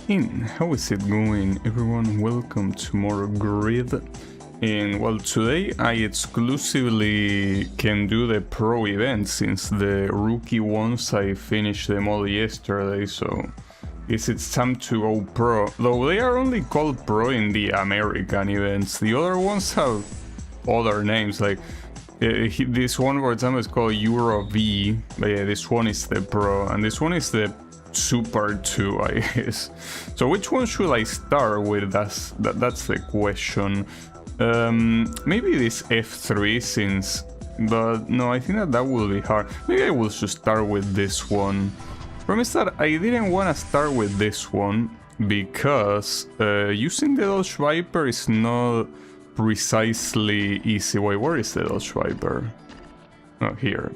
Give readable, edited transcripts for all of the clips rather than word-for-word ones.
How is it going, everyone? Welcome to more Grid. And well, today I exclusively can do the pro events since the rookie ones I finished them all yesterday, so guess it's time to go pro. Though they are only called pro in the American events. The other ones have other names, like this one, for example, is called Euro V, but yeah, this one is the pro, and this one is the Super 2, I guess. So which one should I start with? That's the question. Maybe this F3 since, but no, I think that will be hard. Maybe I will just start with this one. Problem is that I didn't want to start with this one because using the Dodge Viper is not precisely easy. Wait, where is the Dodge Viper? Oh, here.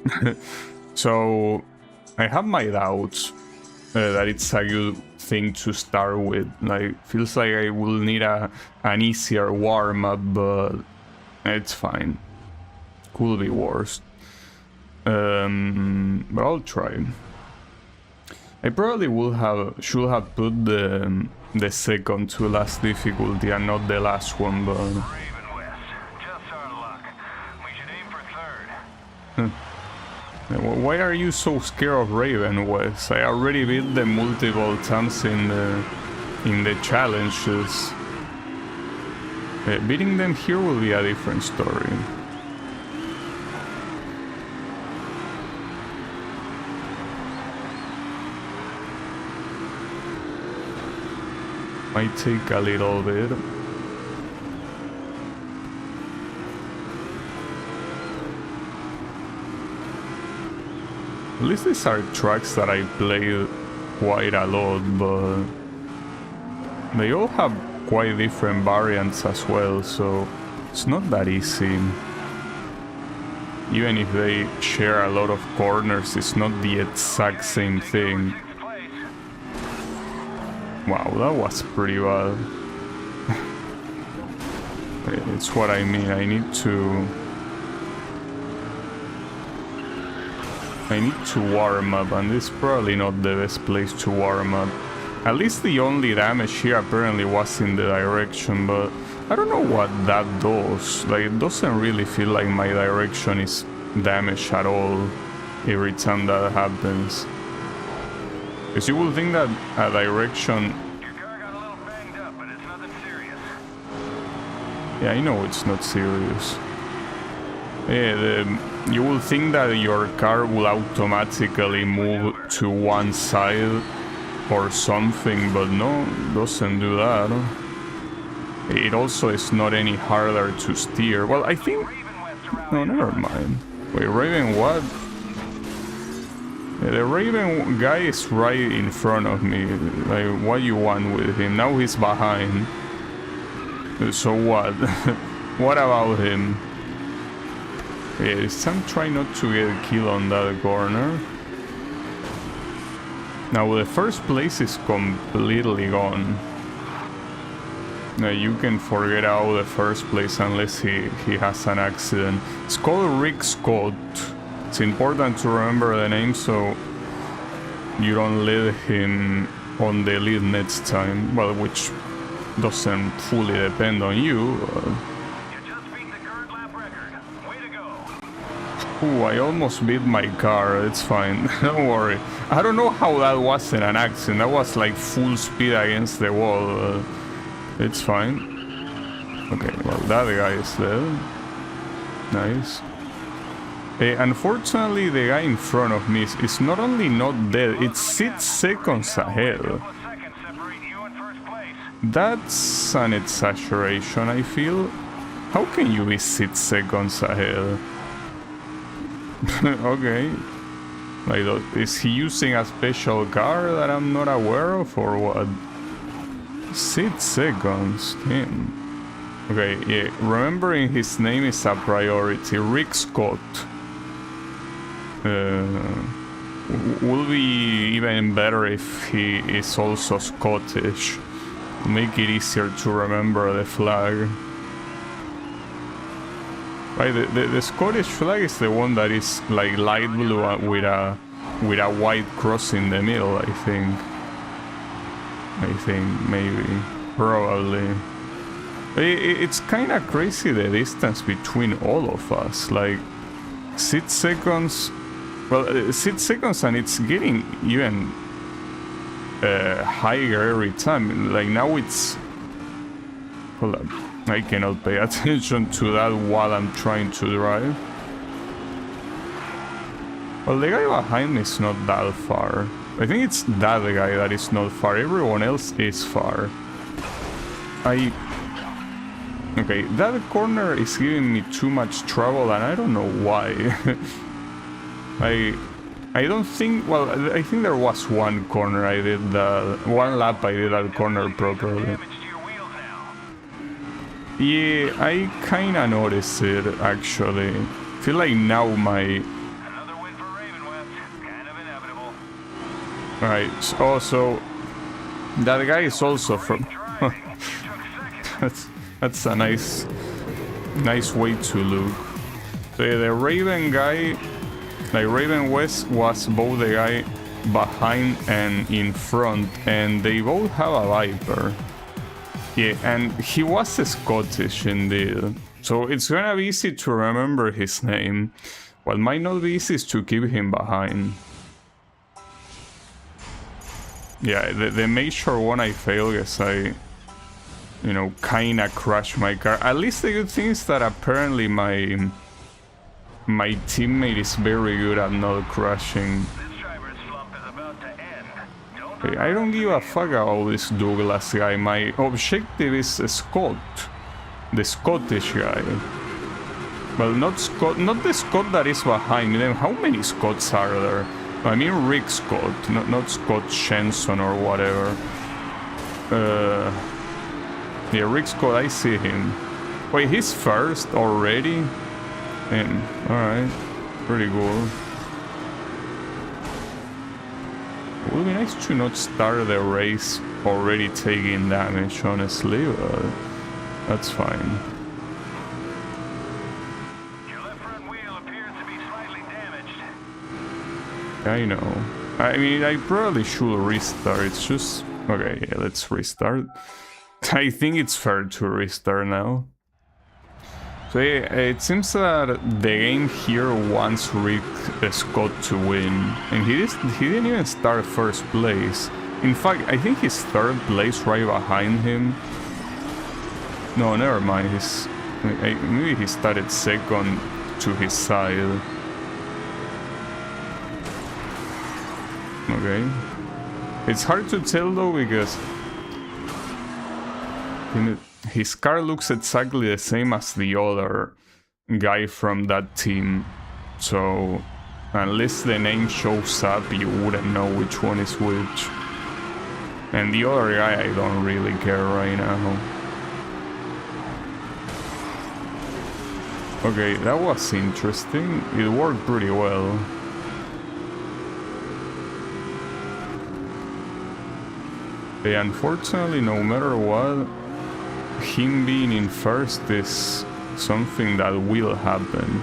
So I have my doubts that it's a good thing to start with. Like, feels like I will need an easier warm-up, but it's fine. Could be worse. But I'll try. I probably should have put the second to last difficulty and not the last one, but why are you so scared of Raven West? I already beat them multiple times in the challenges. Beating them here will be a different story. Might take a little bit. At least these are tracks that I played quite a lot, but they all have quite different variants as well, so it's not that easy. Even if they share a lot of corners, it's not the exact same thing. Wow, that was pretty bad. It's what I mean, I need to warm up, and this is probably not the best place to warm up. At least the only damage here apparently was in the direction, but I don't know what that does. Like, it doesn't really feel like my direction is damaged at all every time that happens. Because you will think that a direction... Your car got a little banged up, but it's nothing serious. Yeah, I know it's not serious. Yeah, you will think that your car will automatically move to one side or something, but no, it doesn't do that. It also is not any harder to steer. Well, I think... No, never mind. Wait, Raven what? Yeah, the Raven guy is right in front of me. Like, what you want with him? Now he's behind. So what? What about him? Yes, I'm trying not to get killed on that corner. Now the first place is completely gone. Now you can forget about the first place unless he has an accident. It's called Rick Scott. It's important to remember the name so you don't let him on the lead next time. Well, which doesn't fully depend on you. Ooh, I almost beat my car, it's fine, don't worry. I don't know how that wasn't an accident, that was like full speed against the wall. It's fine. Okay, well, that guy is dead. Nice. Unfortunately, the guy in front of me is not only not dead, it's 6 seconds ahead. That's an exaggeration, I feel. How can you be 6 seconds ahead? Okay. Like, is he using a special car that I'm not aware of, or what? 6 seconds, damn. Okay, yeah, remembering his name is a priority. Rick Scott. Will be even better if he is also Scottish. Make it easier to remember the flag. Right, the Scottish flag is the one that is like light blue with a white cross in the middle, I think. I think, maybe. Probably. It's kind of crazy the distance between all of us. Like, 6 seconds. Well, 6 seconds and it's getting even higher every time. Like, now it's... Hold up. I cannot pay attention to that while I'm trying to drive. Well, the guy behind me is not that far. I think it's that guy that is not far. Everyone else is far. Okay, that corner is giving me too much trouble and I don't know why. I don't think... Well, I think there was one corner I did that... One lap I did that corner properly. Yeah, I kinda noticed it, actually. I feel like now my... Right, so that guy is also from... that's a nice way to look. The Raven guy, like Raven West, was both the guy behind and in front, and they both have a Viper. Yeah, and he was Scottish indeed, so it's gonna be easy to remember his name. What might not be easy is to keep him behind. Yeah, the major one I failed because I, you know, kinda crashed my car. At least the good thing is that apparently my teammate is very good at not crashing. Okay, I don't give a fuck about this Douglas guy. My objective is Scott, the Scottish guy. Well, not the Scott that is behind them. How many Scots are there? I mean Rick Scott, not Scott Shenson or whatever. Yeah, Rick Scott, I see him. Wait, he's first already? And alright, pretty good. It would be nice to not start the race already taking damage, honestly, but that's fine. I know. I mean, I probably should restart. It's just... Okay, yeah, let's restart. I think it's fair to restart now. So yeah, it seems that the game here wants Rick Scott to win. And he didn't even start first place. In fact, I think he's third place right behind him. No, never mind. Maybe he started second to his side. Okay. It's hard to tell though because his car looks exactly the same as the other guy from that team. So unless the name shows up, you wouldn't know which one is which. And the other guy, I don't really care right now. Okay, that was interesting. It worked pretty well. Unfortunately, no matter what, him being in first is something that will happen.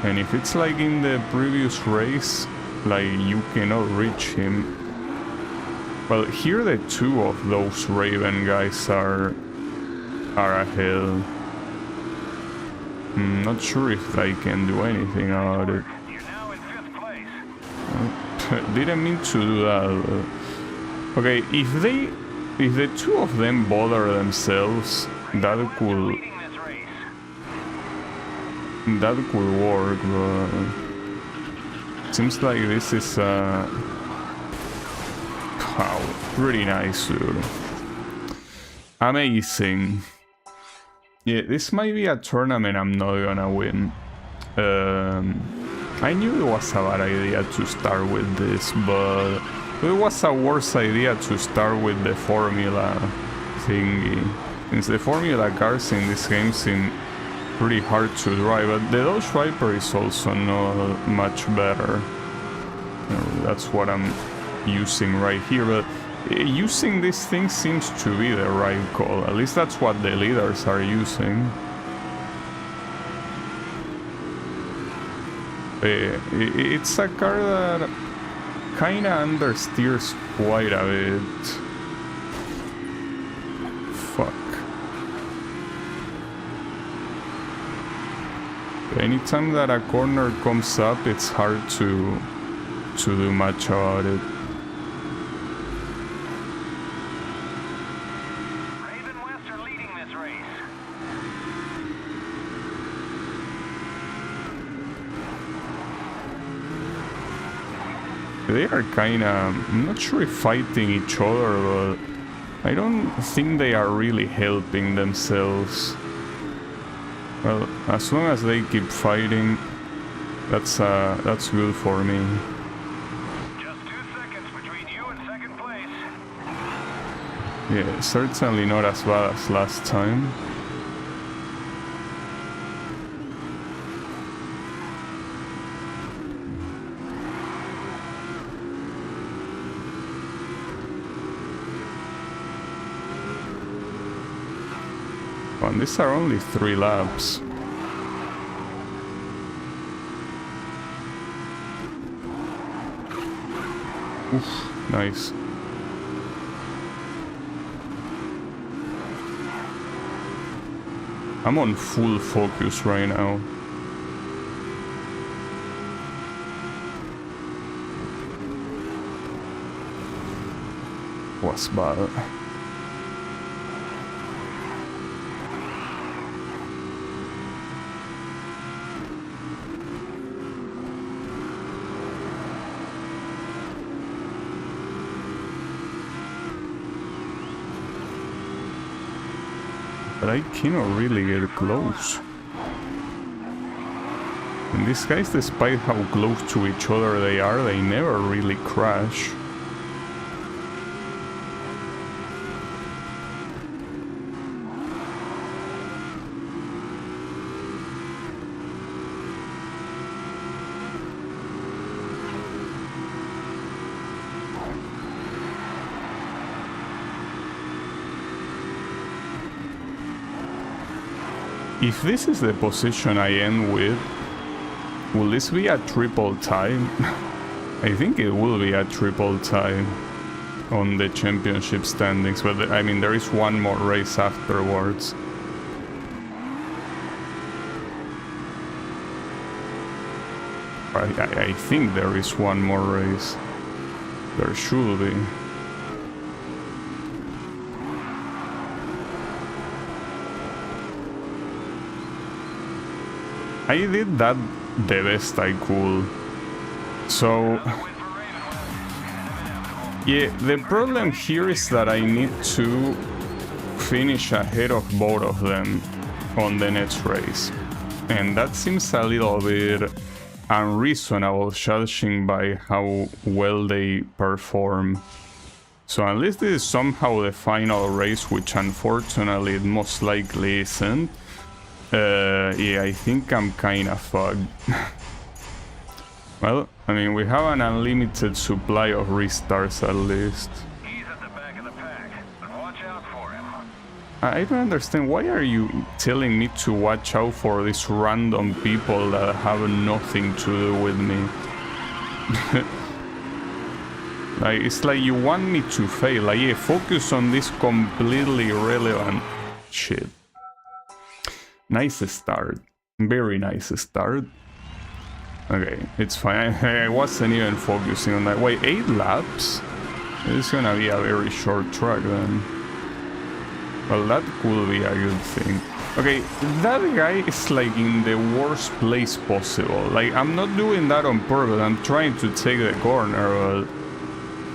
And if it's like in the previous race, like you cannot reach him. Well, here the two of those Raven guys are ahead. I'm not sure if I can do anything about it. Didn't mean to do that. Okay, if the two of them bother themselves, that could work, but seems like this is wow, pretty nice, dude. Amazing. Yeah, this might be a tournament I'm not gonna win. I knew it was a bad idea to start with this, but it was a worse idea to start with the formula thingy, since the formula cars in this game seem pretty hard to drive, but the Dodge Viper is also not much better. That's what I'm using right here, but using this thing seems to be the right call. At least that's what the leaders are using. It's a car that kinda understeers quite a bit. fuck. Anytime that a corner comes up, it's hard to do much about it. Raven West are leading this race. They are kinda, I'm not sure if fighting each other, but I don't think they are really helping themselves. Well, as long as they keep fighting, that's good for me. Just 2 seconds between you and second place. Yeah, certainly not as bad as last time. And these are only 3 laps. Oof, nice. I'm on full focus right now. Was bad. But I cannot really get close. And these guys, despite how close to each other they are, they never really crash. If this is the position I end with, will this be a triple tie? I think it will be a triple tie on the championship standings, but I mean there is one more race afterwards. I think there is one more race. There should be. I did that the best I could. So yeah, the problem here is that I need to finish ahead of both of them on the next race. And that seems a little bit unreasonable, judging by how well they perform. So unless this is somehow the final race, which unfortunately it most likely isn't, yeah, I think I'm kinda fucked. Well, I mean, we have an unlimited supply of restarts at least. He's at the back of the pack, but watch out for him. I don't understand, why are you telling me to watch out for these random people that have nothing to do with me? Like, it's like you want me to fail. Like, yeah, focus on this completely irrelevant shit. Nice start. Very nice start. Okay, it's fine. I wasn't even focusing on that. Wait, 8 laps? It's gonna be a very short track then. Well, that could be a good thing. Okay, that guy is like in the worst place possible. Like, I'm not doing that on purpose. I'm trying to take the corner, but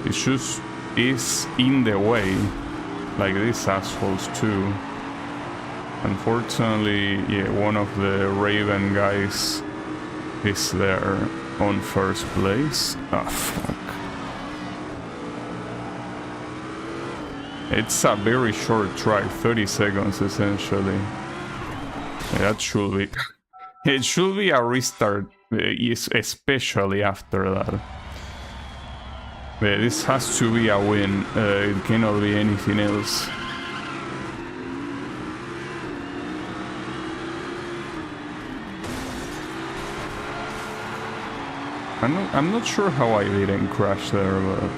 it just is in the way. Like these assholes too. Unfortunately, yeah, one of the Raven guys is there on first place. Ah, fuck. It's a very short track, 30 seconds essentially. Yeah, that should be... It should be a restart, especially after that. Yeah, this has to be a win, it cannot be anything else. I'm not sure how I didn't crash there, but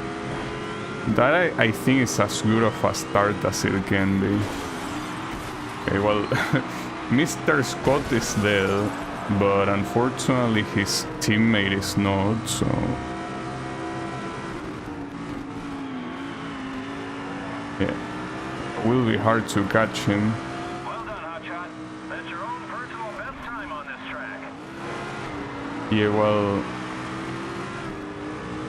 that I think is as good of a start as it can be. Okay, well, Mr. Scott is dead, but unfortunately his teammate is not, so... Yeah, it will be hard to catch him. Well done, Hotshot. That's your own personal best time on this track. Yeah, well...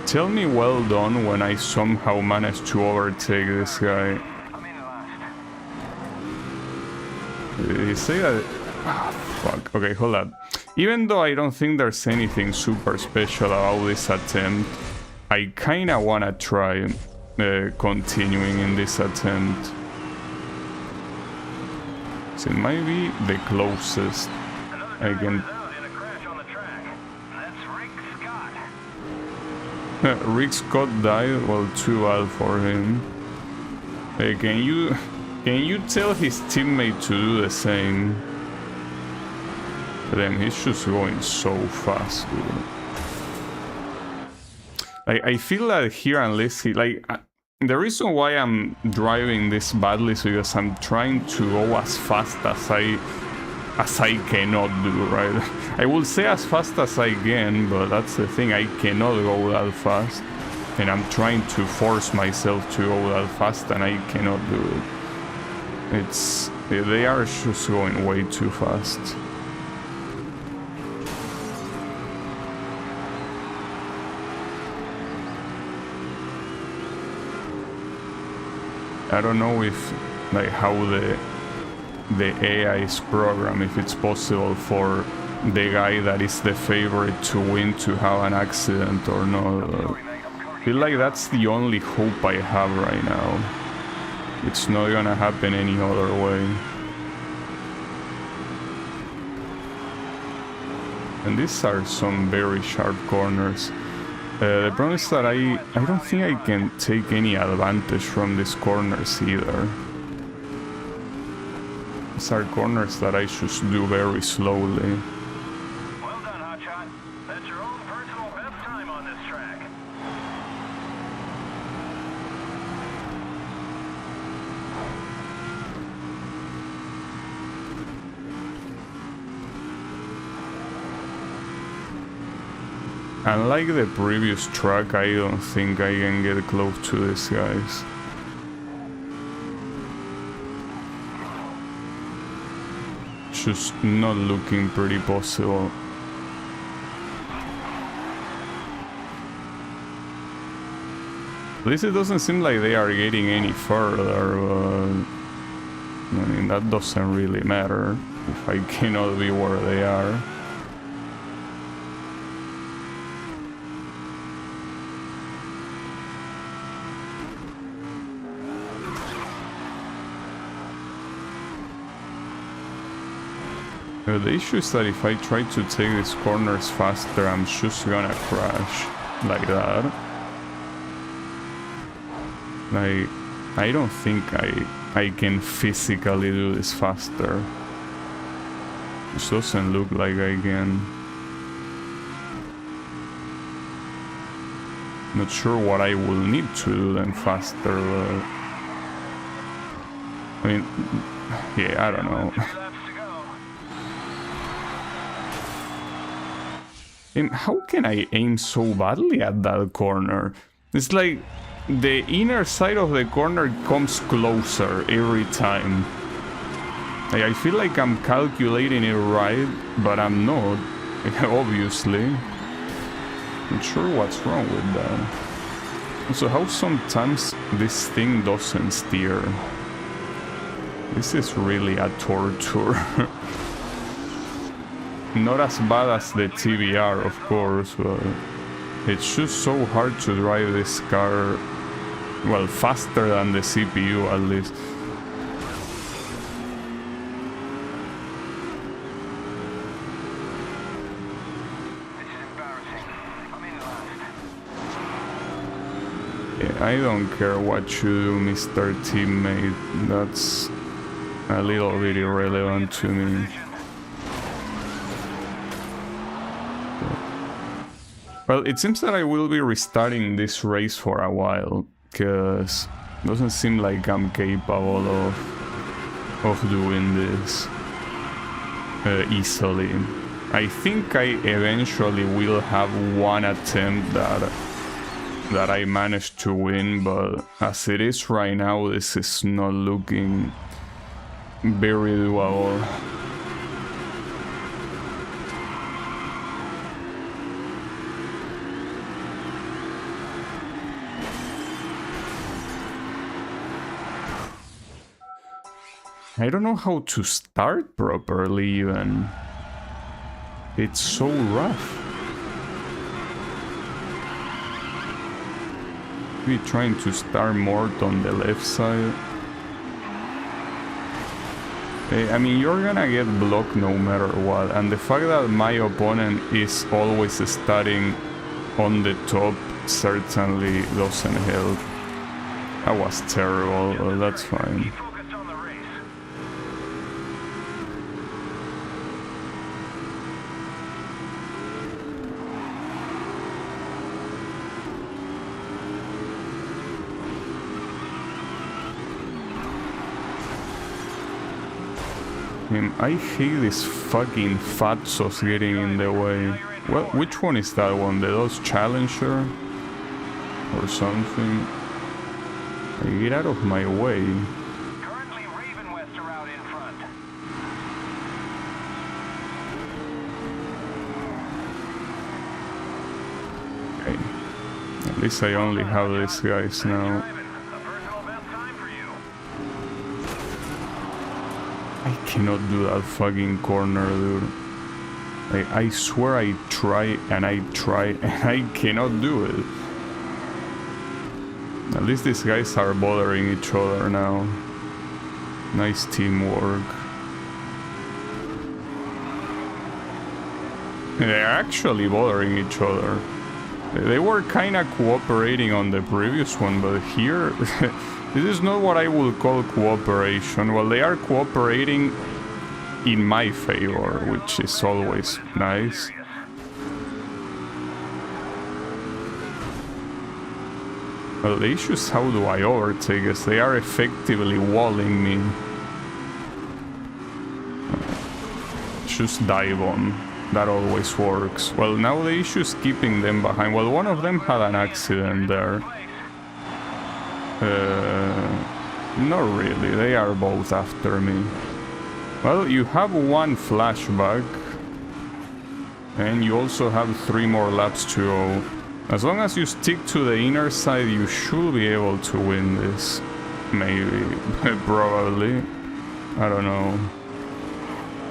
Tell me well done when I somehow manage to overtake this guy. I'm in last. Did he say that? Ah, fuck. Okay, hold up. Even though I don't think there's anything super special about this attempt, I kinda wanna try continuing in this attempt. So it might be the closest I can... Out in a crash on the track. That's Rick Scott. Rick Scott died? Well, too bad for him. Can you tell his teammate to do the same? Damn, he's just going so fast, dude. I feel that here, unless he the reason why I'm driving this badly is because I'm trying to go as fast as I cannot do, right? I will say as fast as I can, but that's the thing, I cannot go that fast. And I'm trying to force myself to go that fast and I cannot do it. They are just going way too fast. I don't know if, like, how the AI is programmed, if it's possible for the guy that is the favorite to win to have an accident or not. I feel like that's the only hope I have right now. It's not gonna happen any other way. And these are some very sharp corners. The problem is that I don't think I can take any advantage from these corners either. These are corners that I should do very slowly. Well done, Hotshot. That's your own personal best time on this track. Unlike the previous track, I don't think I can get close to these guys. Just not looking pretty possible. At least it doesn't seem like they are getting any further, but... I mean, that doesn't really matter if I cannot be where they are. The issue is that if I try to take these corners faster, I'm just gonna crash like that. I don't think I can physically do this faster. It doesn't look like I can. Not sure what I will need to do then faster, but... I mean, yeah, I don't know. And how can I aim so badly at that corner? It's like the inner side of the corner comes closer every time. Like, I feel like I'm calculating it right, but I'm not, obviously. Not sure what's wrong with that. So how sometimes this thing doesn't steer? This is really a torture. Not as bad as the TBR, of course, but it's just so hard to drive this car, well, faster than the CPU at least. This is embarrassing. I'm in last. Yeah, I don't care what you do, Mr. Teammate. That's a little bit irrelevant to me. Well, it seems that I will be restarting this race for a while, because it doesn't seem like I'm capable of of doing this easily. I think I eventually will have one attempt that I managed to win, but as it is right now, this is not looking very doable. I don't know how to start properly even. It's so rough. Maybe trying to start more on the left side. I mean, you're gonna get blocked no matter what, and the fact that my opponent is always starting on the top certainly doesn't help. That was terrible, but that's fine. I hate this fucking fatsos getting in the way. Well, which one is that one? The Dodge Challenger? Or something? Get out of my way. Currently, Raven West are out in front. Okay. At least I only have these guys now. I cannot do that fucking corner, dude. I swear I try and I cannot do it. At least these guys are bothering each other now. Nice teamwork. They're actually bothering each other. They were kinda cooperating on the previous one, but here... This is not what I would call cooperation. Well, they are cooperating in my favor, which is always nice. Well, the issue is how do I overtake us? They are effectively walling me. Just dive on. That always works. Well, now the issue is keeping them behind. Well, one of them had an accident there. Not really, they are both after me. Well, you have one flashback, and you also have 3 more laps to go. As long as you stick to the inner side, you should be able to win this. Maybe, probably. I don't know.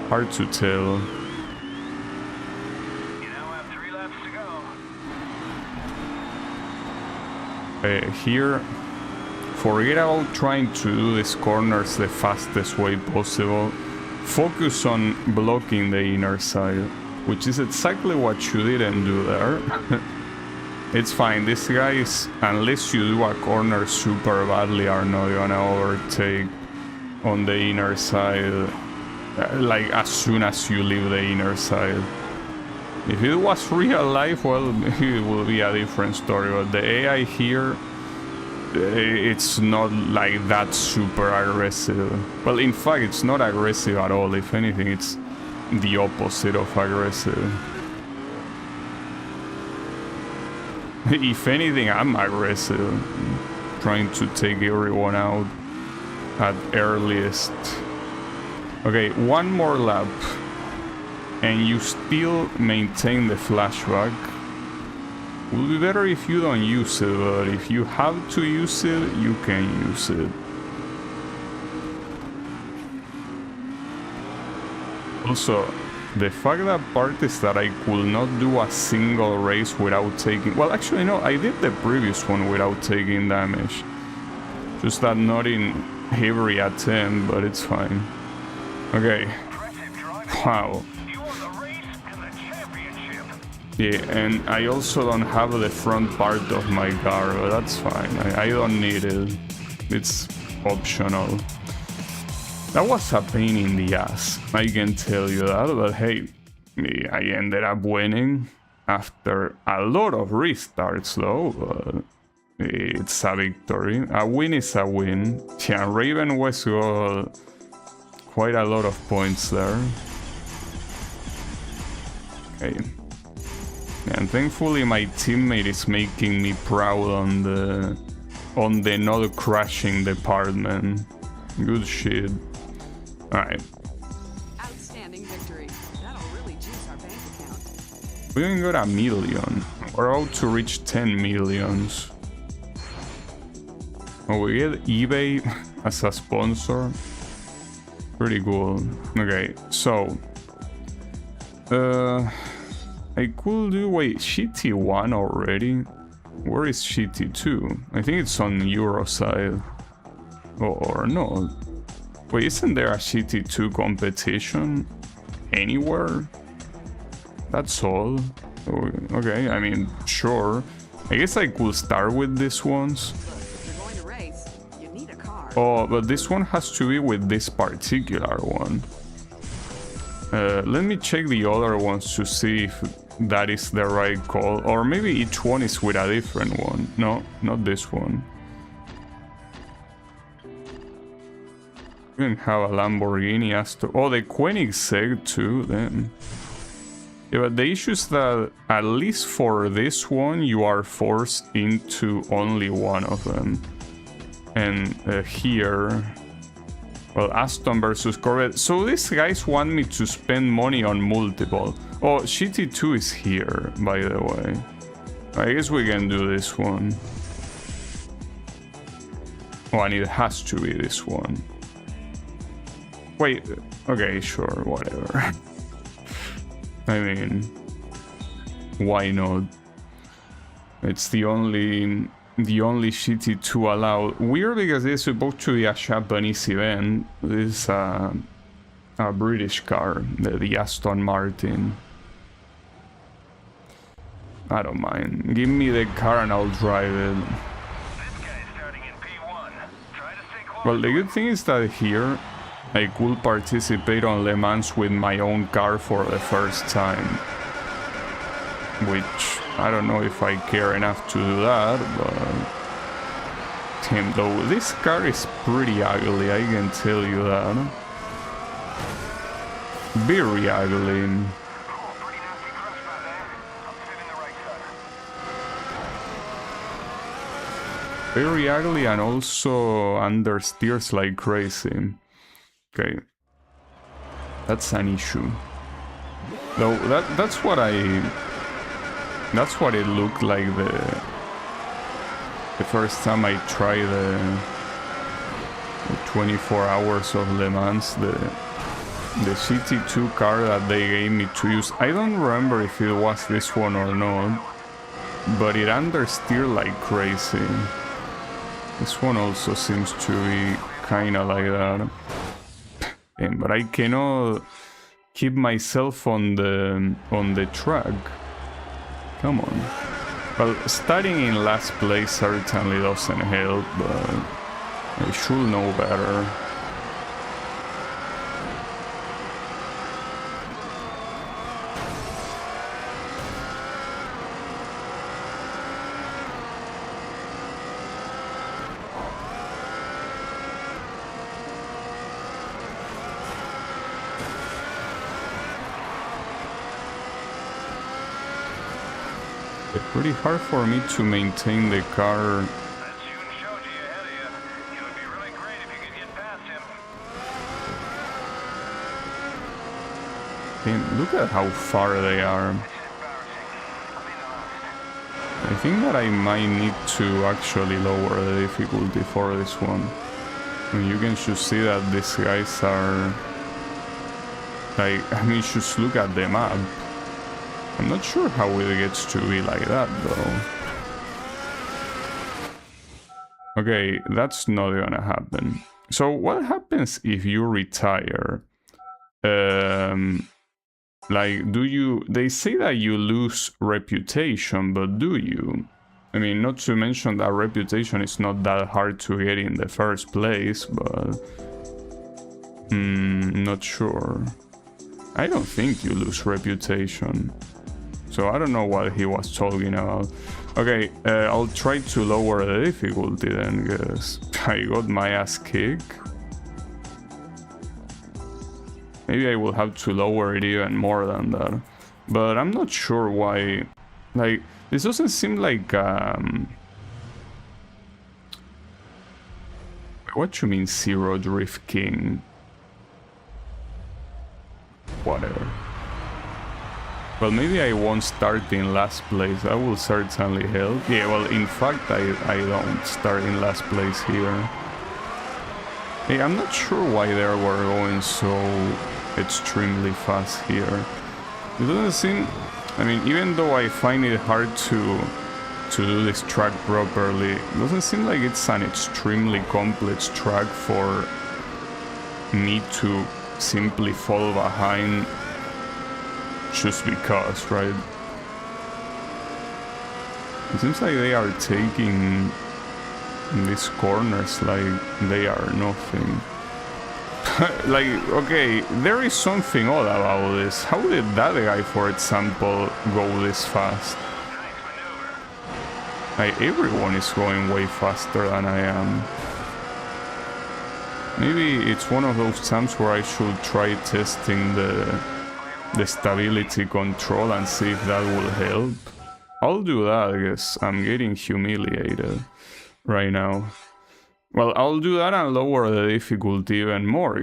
Hard to tell. You now have 3 laps to go. Here... Forget about trying to do these corners the fastest way possible. Focus on blocking the inner side, which is exactly what you didn't do there. It's fine, these guys, unless you do a corner super badly, are not gonna overtake on the inner side, like as soon as you leave the inner side. If it was real life, well, it would be a different story, but the AI here... It's not like that super aggressive. Well, in fact, it's not aggressive at all. If anything, it's the opposite of aggressive. If anything, I'm aggressive. Trying to take everyone out at earliest. Okay, 1 more lap. And you still maintain the flashback. Would be better if you don't use it, but if you have to use it, you can use it. Also, the fact that part is that I could not do a single race without taking... Well, actually, no, I did the previous one without taking damage. Just that not in every attempt, but it's fine. Okay. Wow. Yeah, and I also don't have the front part of my car, but that's fine. I don't need it. It's optional. That was a pain in the ass, I can tell you that, but hey, I ended up winning after a lot of restarts though, but it's a victory. A win is a win. Yeah, Raven West got quite a lot of points there. Okay. And thankfully my teammate is making me proud on the not crashing department. Good shit. Alright. Outstanding victory. That'll really juice our bank account. We even got 1 million. We're out to reach 10 millions. Oh, we get eBay as a sponsor. Pretty cool. Okay, so I could do, wait, Shitty 1 already? Where is Shitty 2? I think it's on Euro side. Or no. Wait, isn't there a Shitty 2 competition anywhere? That's all. Okay, I mean, sure. I guess I could start with these ones. If you're going to race, you need a car. Oh, but this one has to be with this particular one. Let me check the other ones to see if that is the right call. Or maybe each one is with a different one. No, not this one. You can have a Lamborghini Aston. Oh, the Koenigsegg too, then. Yeah, but the issue is that, at least for this one, you are forced into only one of them. And here... Well, Aston versus Corvette. So these guys want me to spend money on multiple. Oh, Shitty 2 is here, by the way. I guess we can do this one. Oh, and it has to be this one. Wait, okay, sure, whatever. I mean, why not? It's the only Shitty 2 allowed. Weird because it's supposed to be a Japanese event. This is a British car, the Aston Martin. I don't mind. Give me the car and I'll drive it. This guy's starting in P1. Try to stay close. Well, the good thing is that here I could participate on Le Mans with my own car for the first time. Which, I don't know if I care enough to do that, but... Damn, though, this car is pretty ugly, I can tell you that. Very ugly. Cool, pretty nasty crush by there. I'm spinning the right side. Very ugly and also understeers like crazy. Okay. That's an issue. Though, that's what it looked like the first time I tried the 24 hours of Le Mans, the CT2 car that they gave me to use. I don't remember if it was this one or not, but it understeered like crazy. This one also seems to be kinda like that. But I cannot keep myself on the track. Come on. Well, starting in last place certainly doesn't help, but I should know better. Pretty hard for me to maintain the car. That June Shoji ahead of you. It would be really great if you could get past him. Damn, look at how far they are. It's embarrassing. I'll be the last. I think that I might need to actually lower the difficulty for this one. And you can just see that these guys are... Like, I mean, just look at the map. I'm not sure how it gets to be like that, though. Okay, that's not gonna happen. So what happens if you retire? Like, do you... They say that you lose reputation, but do you? I mean, not to mention that reputation is not that hard to get in the first place, but... not sure. I don't think you lose reputation. So I don't know what he was talking about. Okay, I'll try to lower the difficulty then, because I got my ass kicked. Maybe I will have to lower it even more than that. But I'm not sure why. Like, this doesn't seem like... What you mean, Zero Drift King? Whatever. Well, maybe I won't start in last place. That will certainly help. Yeah, well, in fact, I don't start in last place here. Hey, I'm not sure why they were going so extremely fast here. It doesn't seem... I mean, even though I find it hard to do this track properly, it doesn't seem like it's an extremely complex track for me to simply fall behind just because, right? It seems like they are taking these corners like they are nothing. Like, okay, there is something odd about this. How did that guy, for example, go this fast? Like, everyone is going way faster than I am. Maybe it's one of those times where I should try testing the stability control and see if that will help. I'll do that because I'm getting humiliated right now. Well, I'll do that and lower the difficulty even more.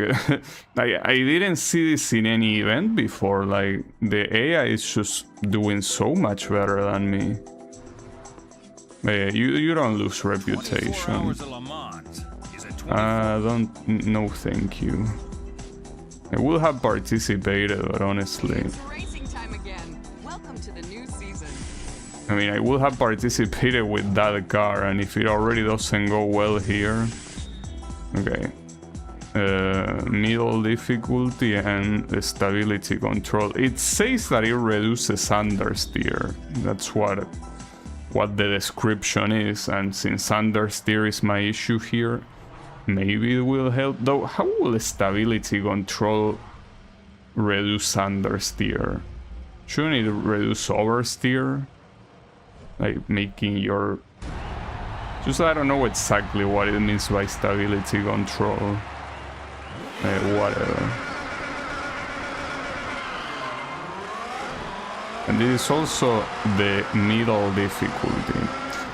I didn't see this in any event before. Like, the AI is just doing so much better than me. But yeah, you don't lose reputation. No thank you. I would have participated, but honestly... It's racing time again. Welcome to the new season. I mean, I would have participated with that car, and if it already doesn't go well here... Okay. Middle difficulty and stability control. It says that it reduces understeer. That's what the description is, and since understeer is my issue here, maybe it will help. Though, how will stability control reduce understeer? Shouldn't it reduce oversteer? Like making your... Just I don't know exactly what it means by stability control. Whatever. And this is also the middle difficulty.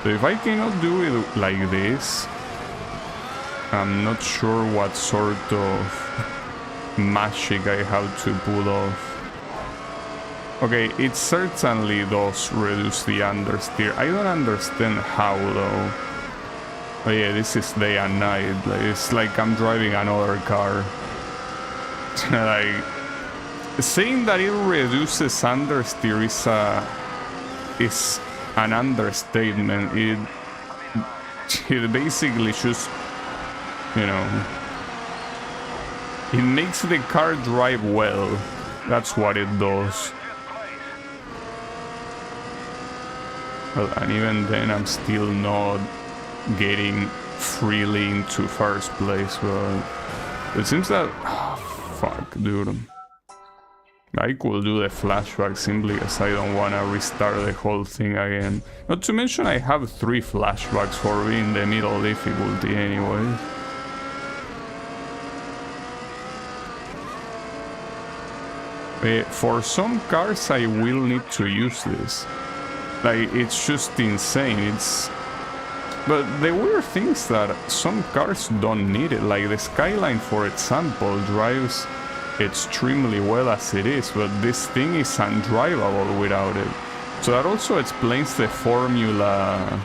So if I cannot do it like this, I'm not sure what sort of magic I have to pull off. Okay, it certainly does reduce the understeer. I don't understand how though. Oh yeah, this is day and night. Like, it's like I'm driving another car. Like, saying that it reduces understeer is an understatement. It basically just, you know, it makes the car drive well. That's what it does. Well, and even then I'm still not getting freely into first place, but it seems that... Oh, fuck, dude. I could do the flashback simply because I don't want to restart the whole thing again. Not to mention I have 3 flashbacks for being the middle difficulty anyway. For some cars I will need to use this. Like, it's just insane. But the weird thing is that some cars don't need it. Like the Skyline, for example, drives extremely well as it is, but this thing is undrivable without it. So that also explains the formula,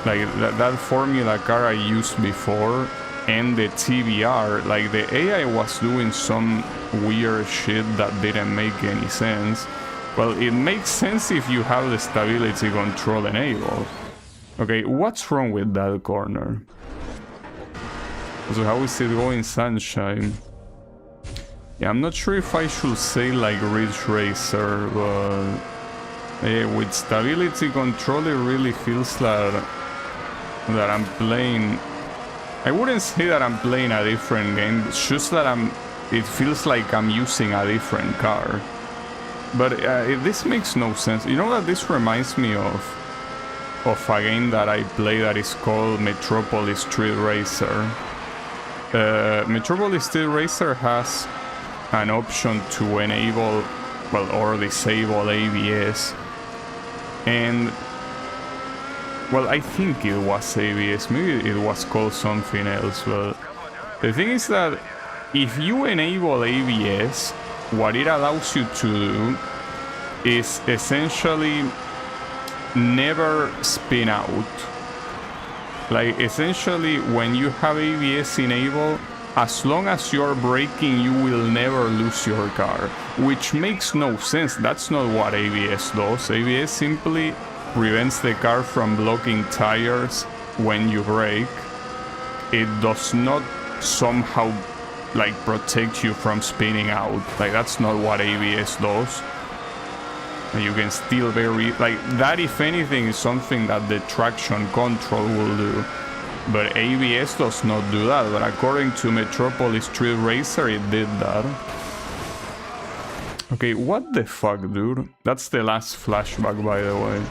like that formula car I used before, and the TBR. Like, the AI was doing some weird shit that didn't make any sense. Well, it makes sense if you have the stability control enabled. Okay, what's wrong with that corner? So how is it going, Sunshine? Yeah, I'm not sure if I should say like Ridge Racer, but with stability control it really feels like that I'm playing... I wouldn't say that I'm playing a different game, it's just that it feels like I'm using a different car. But this makes no sense. You know that this reminds me of a game that I play that is called Metropolis Street Racer. Metropolis Street Racer has an option to enable, well, or disable ABS. And, well, I think it was ABS, maybe it was called something else, but the thing is that if you enable ABS, what it allows you to do is essentially never spin out. Like, essentially, when you have ABS enabled, as long as you're braking, you will never lose your car, which makes no sense. That's not what ABS does. ABS simply prevents the car from blocking tires when you brake. It does not somehow like protect you from spinning out. Like, that's not what ABS does. And you can still very, like, that if anything is something that the traction control will do. But ABS does not do that, but according to Metropolis Street Racer, it did that. Okay, what the fuck, dude? That's the last flashback, by the way.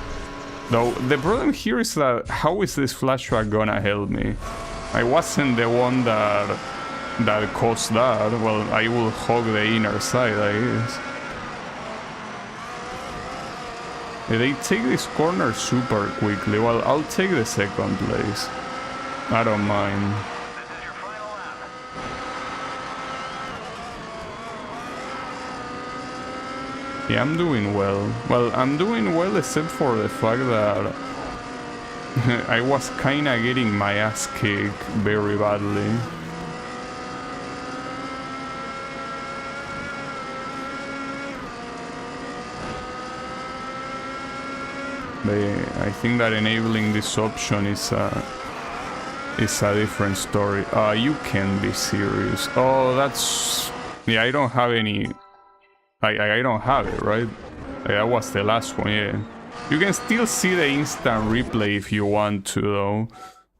Though, the problem here is that, how is this flashback gonna help me? I wasn't the one that caused that. Well, I will hog the inner side, I guess. They take this corner super quickly. Well, I'll take the second place. I don't mind. This is your final lap. Yeah, I'm doing well. Well, I'm doing well except for the fact that I was kinda getting my ass kicked very badly. I think that enabling this option is a different story. You can be serious. Oh, that's... Yeah, I don't have any... I don't have it, right? That was the last one, yeah. You can still see the instant replay if you want to, though.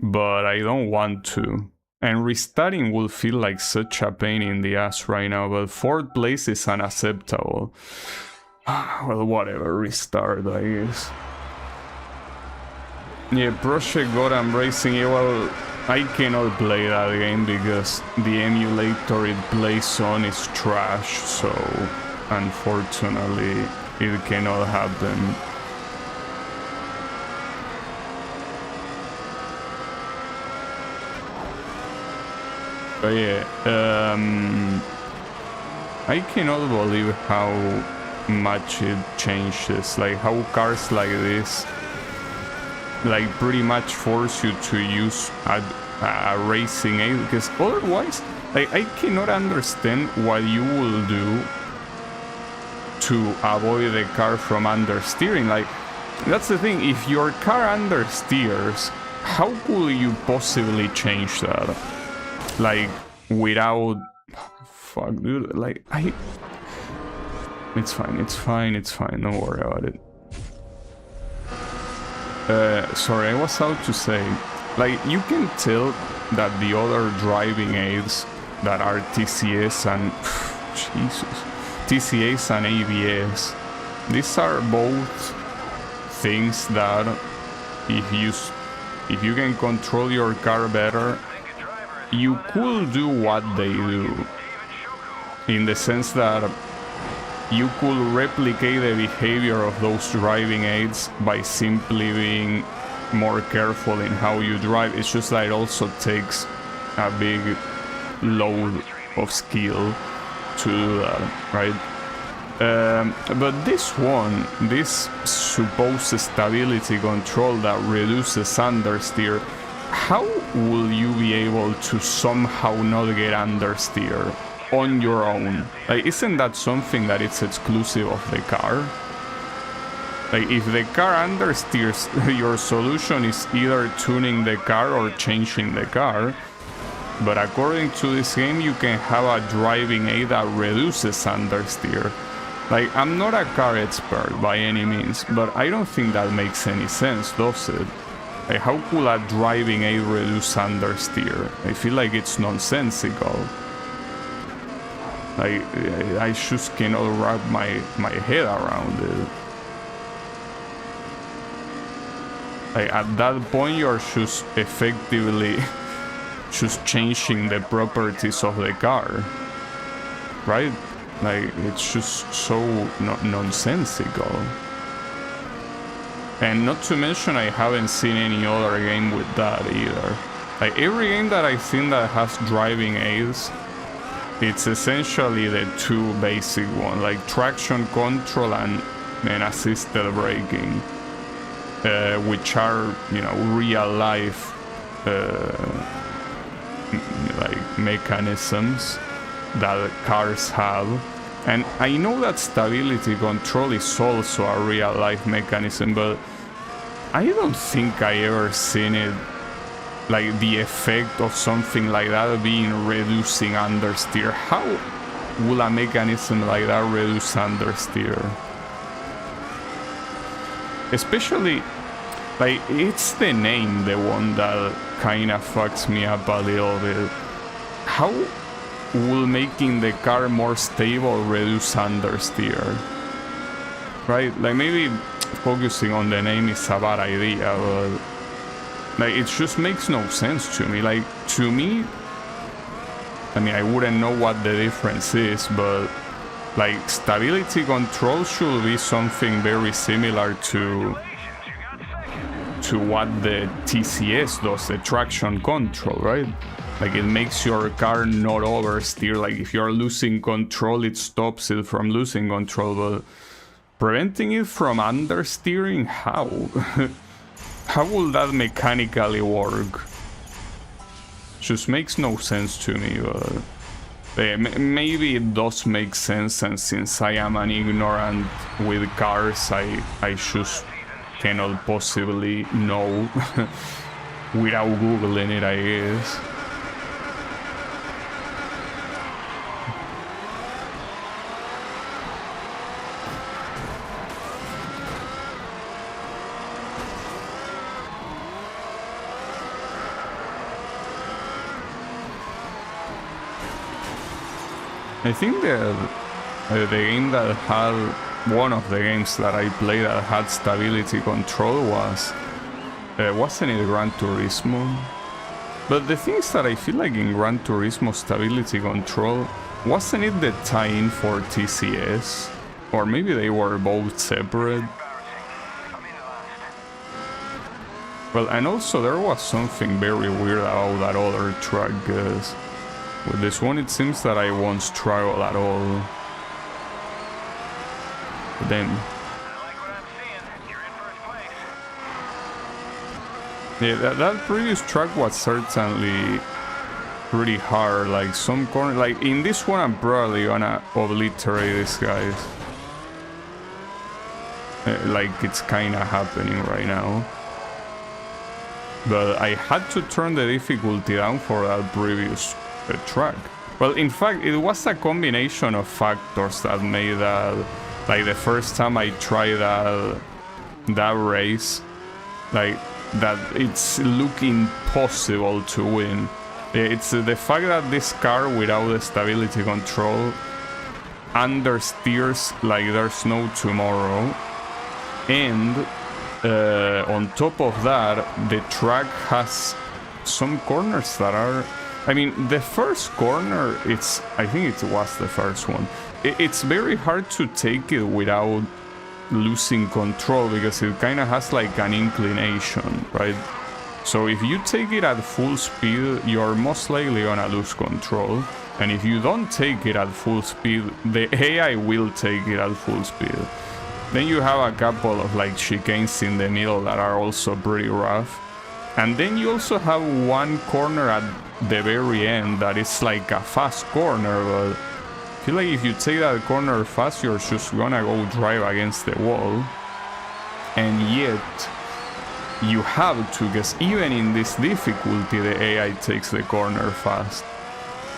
But I don't want to. And restarting will feel like such a pain in the ass right now, but 4th place is unacceptable. Well, whatever, restart, I guess. Yeah, Project Gotham Racing, yeah, well, I cannot play that game because the emulator it plays on is trash, so unfortunately it cannot happen. But yeah, I cannot believe how much it changes, like how cars like this like pretty much force you to use a racing aid, because otherwise like I cannot understand what you will do to avoid the car from understeering. Like, that's the thing, if your car understeers, how could you possibly change that? Like, without... Fuck, dude, like, It's fine, don't worry about it. Sorry, I was about to say, like, you can tell that the other driving aids that are TCS and... Jesus. TCS and ABS, these are both things that if you can control your car better, you could do what they do, in the sense that you could replicate the behavior of those driving aids by simply being more careful in how you drive. It's just that it also takes a big load of skill to do that, right? But this one, this supposed stability control that reduces understeer, how will you be able to somehow not get understeer on your own? Like, isn't that something that it's exclusive of the car? Like, if the car understeers, your solution is either tuning the car or changing the car. But according to this game, you can have a driving aid that reduces understeer. Like, I'm not a car expert by any means, but I don't think that makes any sense, does it? Like, how could a driving aid reduce understeer? I feel like it's nonsensical. Like, I just cannot wrap my head around it. Like, at that point, you're just effectively just changing the properties of the car, right? Like, it's just so nonsensical. And not to mention, I haven't seen any other game with that either. Like, every game that I've seen that has driving aids, it's essentially the two basic ones, like traction control and assisted braking, which are, you know, real life like mechanisms that cars have. And I know that stability control is also a real life mechanism, but I don't think I ever seen it, like the effect of something like that being reducing understeer. How will a mechanism like that reduce understeer? Especially, like, it's the name, the one that kinda fucks me up a little bit. How will making the car more stable reduce understeer? Right? Like, maybe focusing on the name is a bad idea, but like, it just makes no sense to me. Like, to me, I mean, I wouldn't know what the difference is, but like, stability control should be something very similar to what the TCS does, the traction control, right? Like, it makes your car not oversteer. Like, if you're losing control, it stops it from losing control, but preventing it from understeering, how? How will that mechanically work? Just makes no sense to me, but maybe it does make sense, and since I am an ignorant with cars, I just cannot possibly know without googling it, I guess. I think the game that had, one of the games that I played that had stability control wasn't it Gran Turismo? But the thing is that I feel like in Gran Turismo stability control, wasn't it the tie-in for TCS? Or maybe they were both separate? Well, and also there was something very weird about that other track, guys. With this one, it seems that I won't struggle at all. But then, yeah, that previous track was certainly pretty hard. Like, some corner, like in this one, I'm probably gonna obliterate these guys. Like, it's kind of happening right now. But I had to turn the difficulty down for that previous track. Well, in fact, it was a combination of factors that made that, like, the first time I tried that race, like, that it's looking impossible to win. It's the fact that this car without the stability control understeers like there's no tomorrow, and on top of that, the track has some corners that are, I mean, the first corner, I think it was the first one. It's very hard to take it without losing control, because it kind of has like an inclination, right? So if you take it at full speed, you're most likely gonna lose control. And if you don't take it at full speed, the AI will take it at full speed. Then you have a couple of like chicanes in the middle that are also pretty rough. And then you also have one corner at the very end that is like a fast corner, but I feel like if you take that corner fast, you're just gonna go drive against the wall. And yet, you have to, because even in this difficulty, the AI takes the corner fast.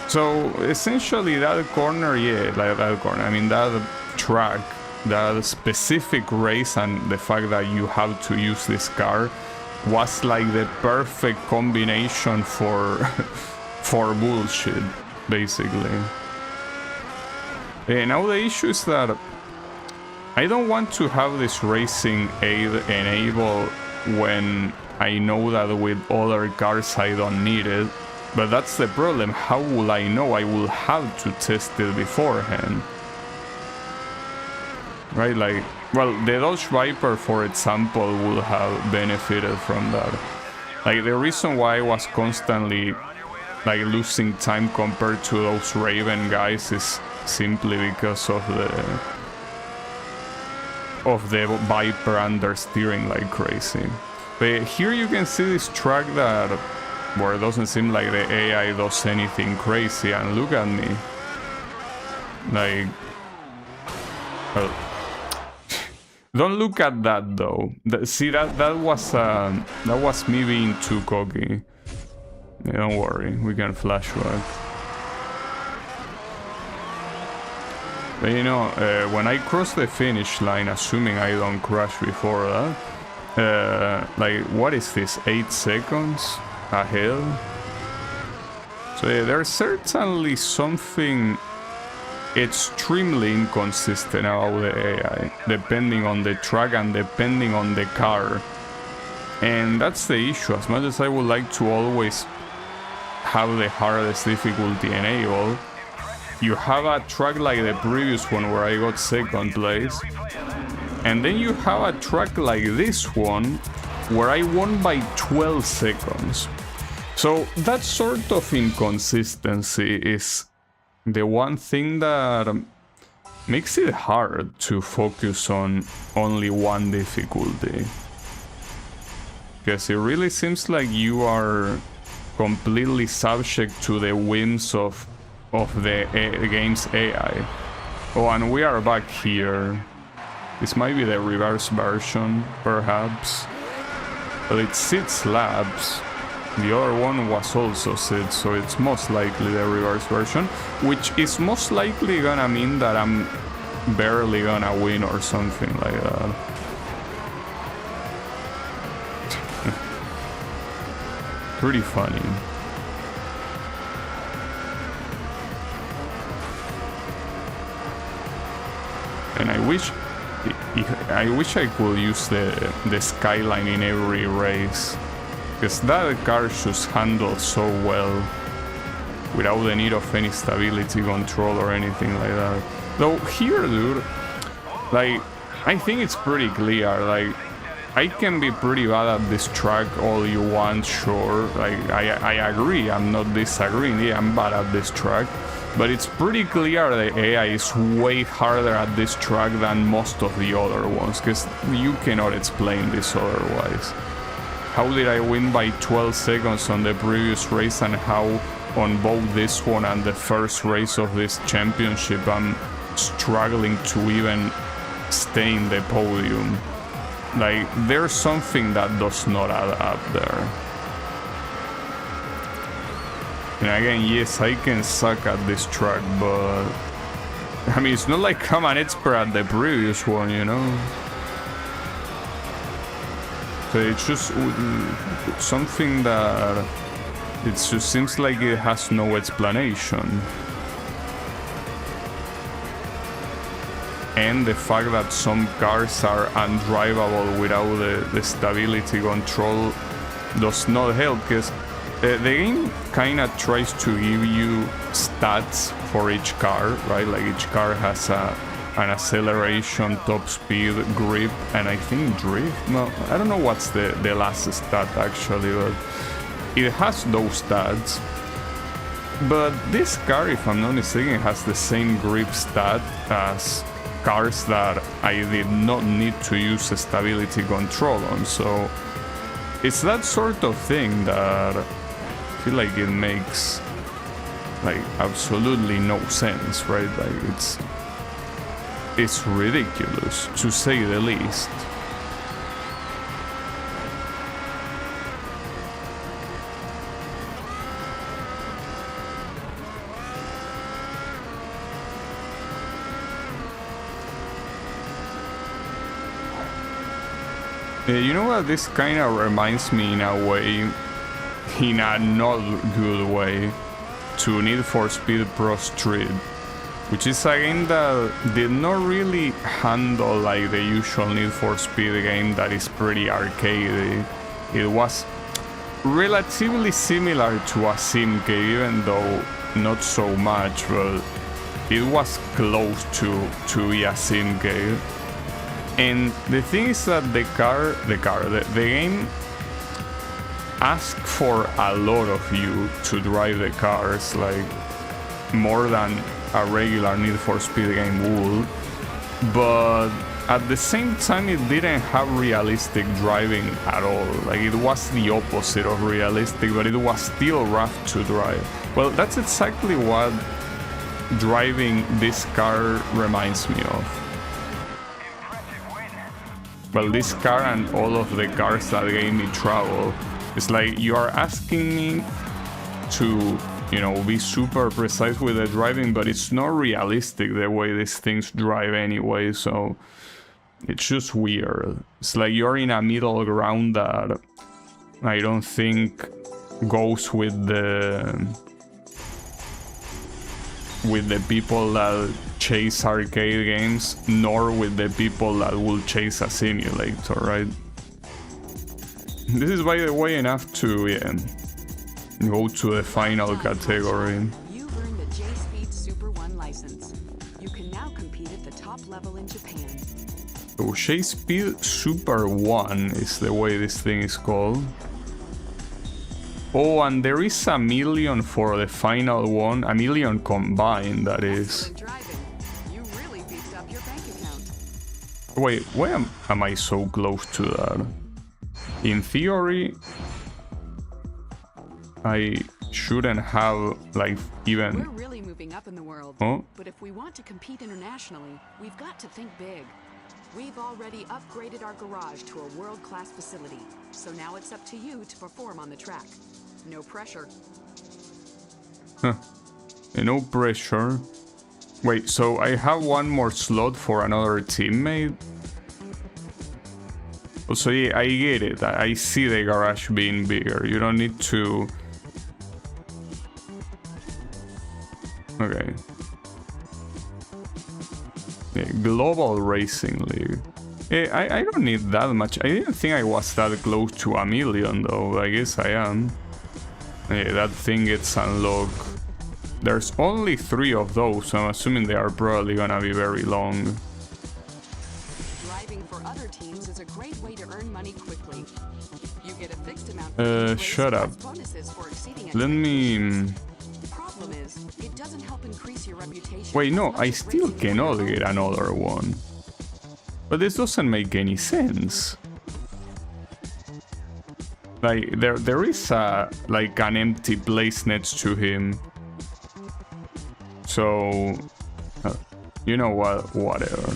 So essentially that corner, yeah, like that corner, I mean that track, that specific race, and the fact that you have to use this car was like the perfect combination for for bullshit, basically. Now the issue is that I don't want to have this racing aid enabled when I know that with other cars I don't need it. But that's the problem. How will I know? I will have to test it beforehand. right? Like, well, the Dodge Viper, for example, would have benefited from that. Like, the reason why I was constantly like losing time compared to those Raven guys is simply because of the Viper understeering like crazy. But here you can see this track that where it doesn't seem like the AI does anything crazy, and look at me. Like, well, don't look at that though. See, that was me being too cocky. Yeah, don't worry, we can flashback. But you know, when I cross the finish line, assuming I don't crash before that, like, what is this, 8 seconds ahead? So yeah, there's certainly something extremely inconsistent about the AI, depending on the track and depending on the car. And that's the issue. As much as I would like to always have the hardest difficulty enabled, you have a track like the previous one where I got second place, and then you have a track like this one where I won by 12 seconds. So that sort of inconsistency is the one thing that makes it hard to focus on only one difficulty. Because it really seems like you are completely subject to the whims of the game's AI. Oh, and we are back here. This might be the reverse version, perhaps. But it's 6 laps. The other one was also 6, so it's most likely the reverse version, which is most likely gonna mean that I'm barely gonna win or something like that. Pretty funny. And I wish I could use the skyline in every race, because that car just handles so well without the need of any stability control or anything like that. Though here, dude, like, I think it's pretty clear. Like, I can be pretty bad at this track all you want, sure. Like, I agree, I'm not disagreeing. Yeah, I'm bad at this track. But it's pretty clear the AI is way harder at this track than most of the other ones, because you cannot explain this otherwise. How did I win by 12 seconds on the previous race, and how on both this one and the first race of this championship I'm struggling to even stay in the podium? Like, there's something that does not add up there. And again, yes, I can suck at this track, but I mean, it's not like I'm an expert at the previous one, you know? So it's just something that it just seems like it has no explanation. And the fact that some cars are undrivable without the stability control does not help, because the game kind of tries to give you stats for each car, right? Like, each car has an acceleration, top speed, grip, and I think drift. No, I don't know what's the last stat actually, but it has those stats. But this car, if I'm not mistaken, has the same grip stat as cars that I did not need to use stability control on. So it's that sort of thing that I feel like it makes like absolutely no sense, right? Like, it's ridiculous, to say the least. You know what, this kind of reminds me in a way, in a not good way, to Need for Speed Pro Street, which is a game that did not really handle like the usual Need for Speed game that is pretty arcadey. It was relatively similar to a simcade, even though not so much, but it was close to be a simcade. And the thing is that the game asks for a lot of you to drive the cars, like more than a regular Need for Speed game would. But at the same time, it didn't have realistic driving at all. Like, it was the opposite of realistic, but it was still rough to drive. Well, that's exactly what driving this car reminds me of. Well, this car and all of the cars that gave me trouble. It's like you are asking me to, you know, be super precise with the driving, but it's not realistic the way these things drive anyway, so it's just weird. It's like you're in a middle ground that I don't think goes with the people that chase arcade games, nor with the people that will chase a simulator, right? This is, by the way, enough to go to the final category. You've earned the J-Speed Super 1 license. You can now compete at the top level in Japan. So J-Speed Super 1 is the way this thing is called. Oh, and there is $1 million for the final one. $1 million combined, that is. Excellent driving. You really beefed up your bank account. Wait, why am I so close to that? In theory, I shouldn't have, like, even... We're really moving up in the world. Oh? But if we want to compete internationally, we've got to think big. We've already upgraded our garage to a world-class facility. So now it's up to you to perform on the track. No pressure. Huh. No pressure. Wait, so I have one more slot for another teammate? So yeah, I get it. I see the garage being bigger. You don't need to... Okay. Yeah, Global Racing League. Yeah, I don't need that much. I didn't think I was that close to $1 million though. I guess I am. Yeah, that thing gets unlocked. There's only 3 of those, so I'm assuming they are probably gonna be very long. Driving for other teams is a great way to earn money quickly. You get a fixed amount Shut up. bonuses for exceeding Let me... Problem is, it doesn't help increase your reputation. Wait, no, I still cannot get another one. But this doesn't make any sense. Like, there is a, like, an empty place next to him. So, you know what, whatever.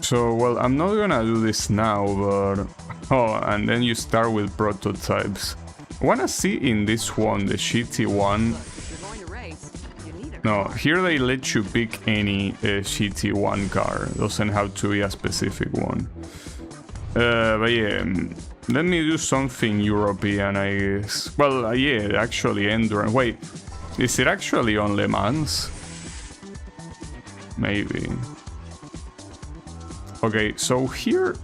So, well, I'm not gonna do this now, but... Oh, and then you start with prototypes. I wanna see in this one, the shitty one. If you're going to race, you need a No, car. here they let you pick any shitty one car. Doesn't have to be a specific one. But yeah, let me do something European, I guess. Well, yeah, actually Endurance. Wait, is it actually on Le Mans? Maybe. Okay, so here...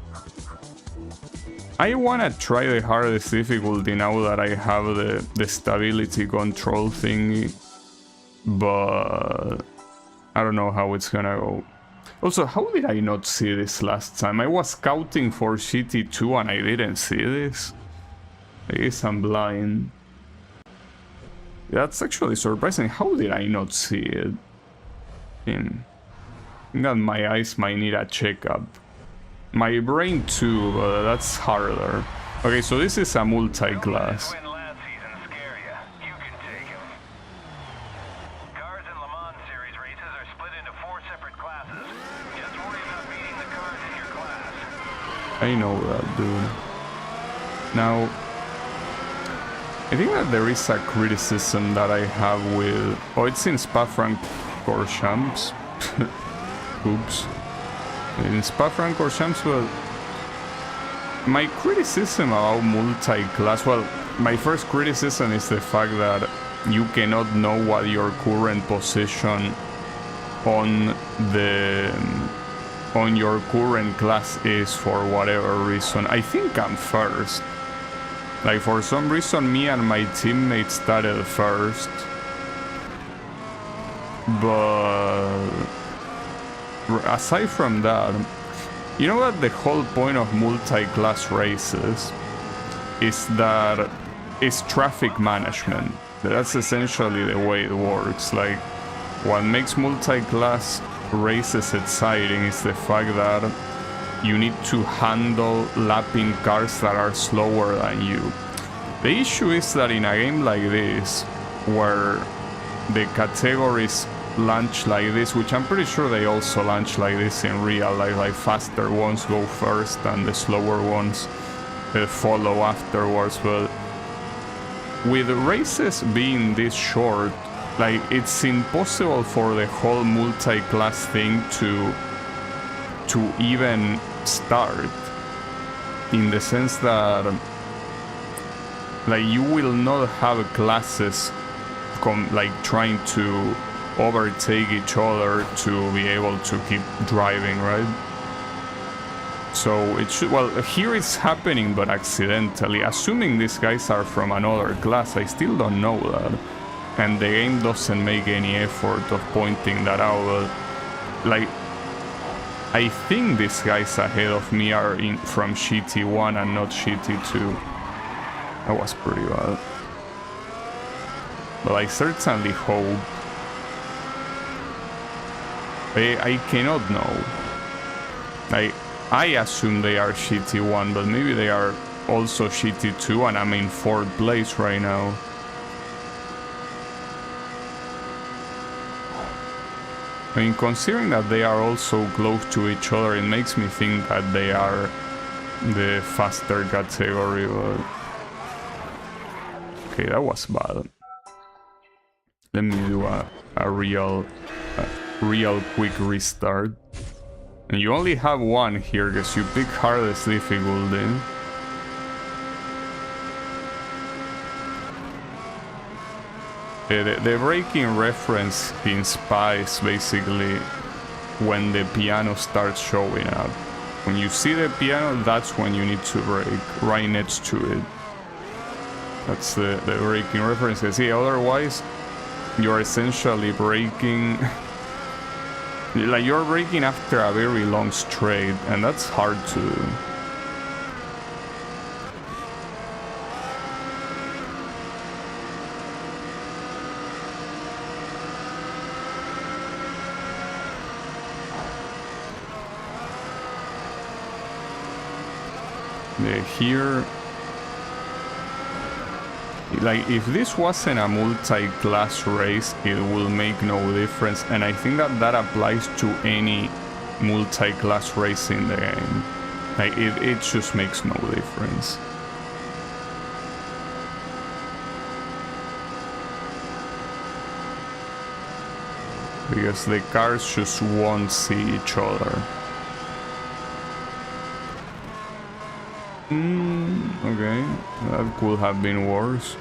I wanna try the hardest difficulty now that I have the stability control thingy. But... I don't know how it's gonna go. Also, how did I not see this last time? I was scouting for GT2 and I didn't see this. I guess I'm blind. That's actually surprising. How did I not see it? I think that my eyes might need a checkup. My brain too, but that's harder. Okay, so this is a multi-class. When last season scare ya, you can take 'em. Cars in Le Mans Series races are split into 4 separate classes. Just worry about beating the cars in your class. I know that, dude. Now, I think that there is a criticism that I have with... Oh, it's in Spa-Francorchamps. Oops. In Spa-Francorchamps, well... My criticism about multi-class... Well, my first criticism is the fact that you cannot know what your current position on your current class is for whatever reason. I think I'm first. Like, for some reason, me and my teammates started first. But aside from that, you know what the whole point of multi-class races is that it's traffic management. That's essentially the way it works. Like, what makes multi-class races exciting is the fact that you need to handle lapping cars that are slower than you. The issue is that in a game like this, where the categories launch like this, which I'm pretty sure they also launch like this in real life, like faster ones go first and the slower ones follow afterwards, but with races being this short, like, it's impossible for the whole multi-class thing to even start, in the sense that, like, you will not have classes like trying to overtake each other to be able to keep driving, right? So it should, well, here it's happening, but accidentally. Assuming these guys are from another class, I still don't know that. And the game doesn't make any effort of pointing that out, but, like, I think these guys ahead of me are from GT1 and not GT2. That was pretty bad. But I certainly hope. I cannot know. I assume they are GT1, but maybe they are also GT2 and I'm in 4th place right now. I mean, considering that they are also close to each other, it makes me think that they are the faster category, but... Okay, that was bad. Let me do a real quick restart. And you only have one here, because you pick hardest difficulty. The braking reference in SPA is basically when the piano starts showing up. When you see the piano, that's when you need to brake, right next to it. That's the braking reference. See, otherwise, you're essentially braking... like, you're braking after a very long straight, and that's hard to do. Here, like, if this wasn't a multi-class race, it will make no difference, and I think that applies to any multi-class race in the game. Like, it just makes no difference. Because the cars just won't see each other. Okay, that could have been worse.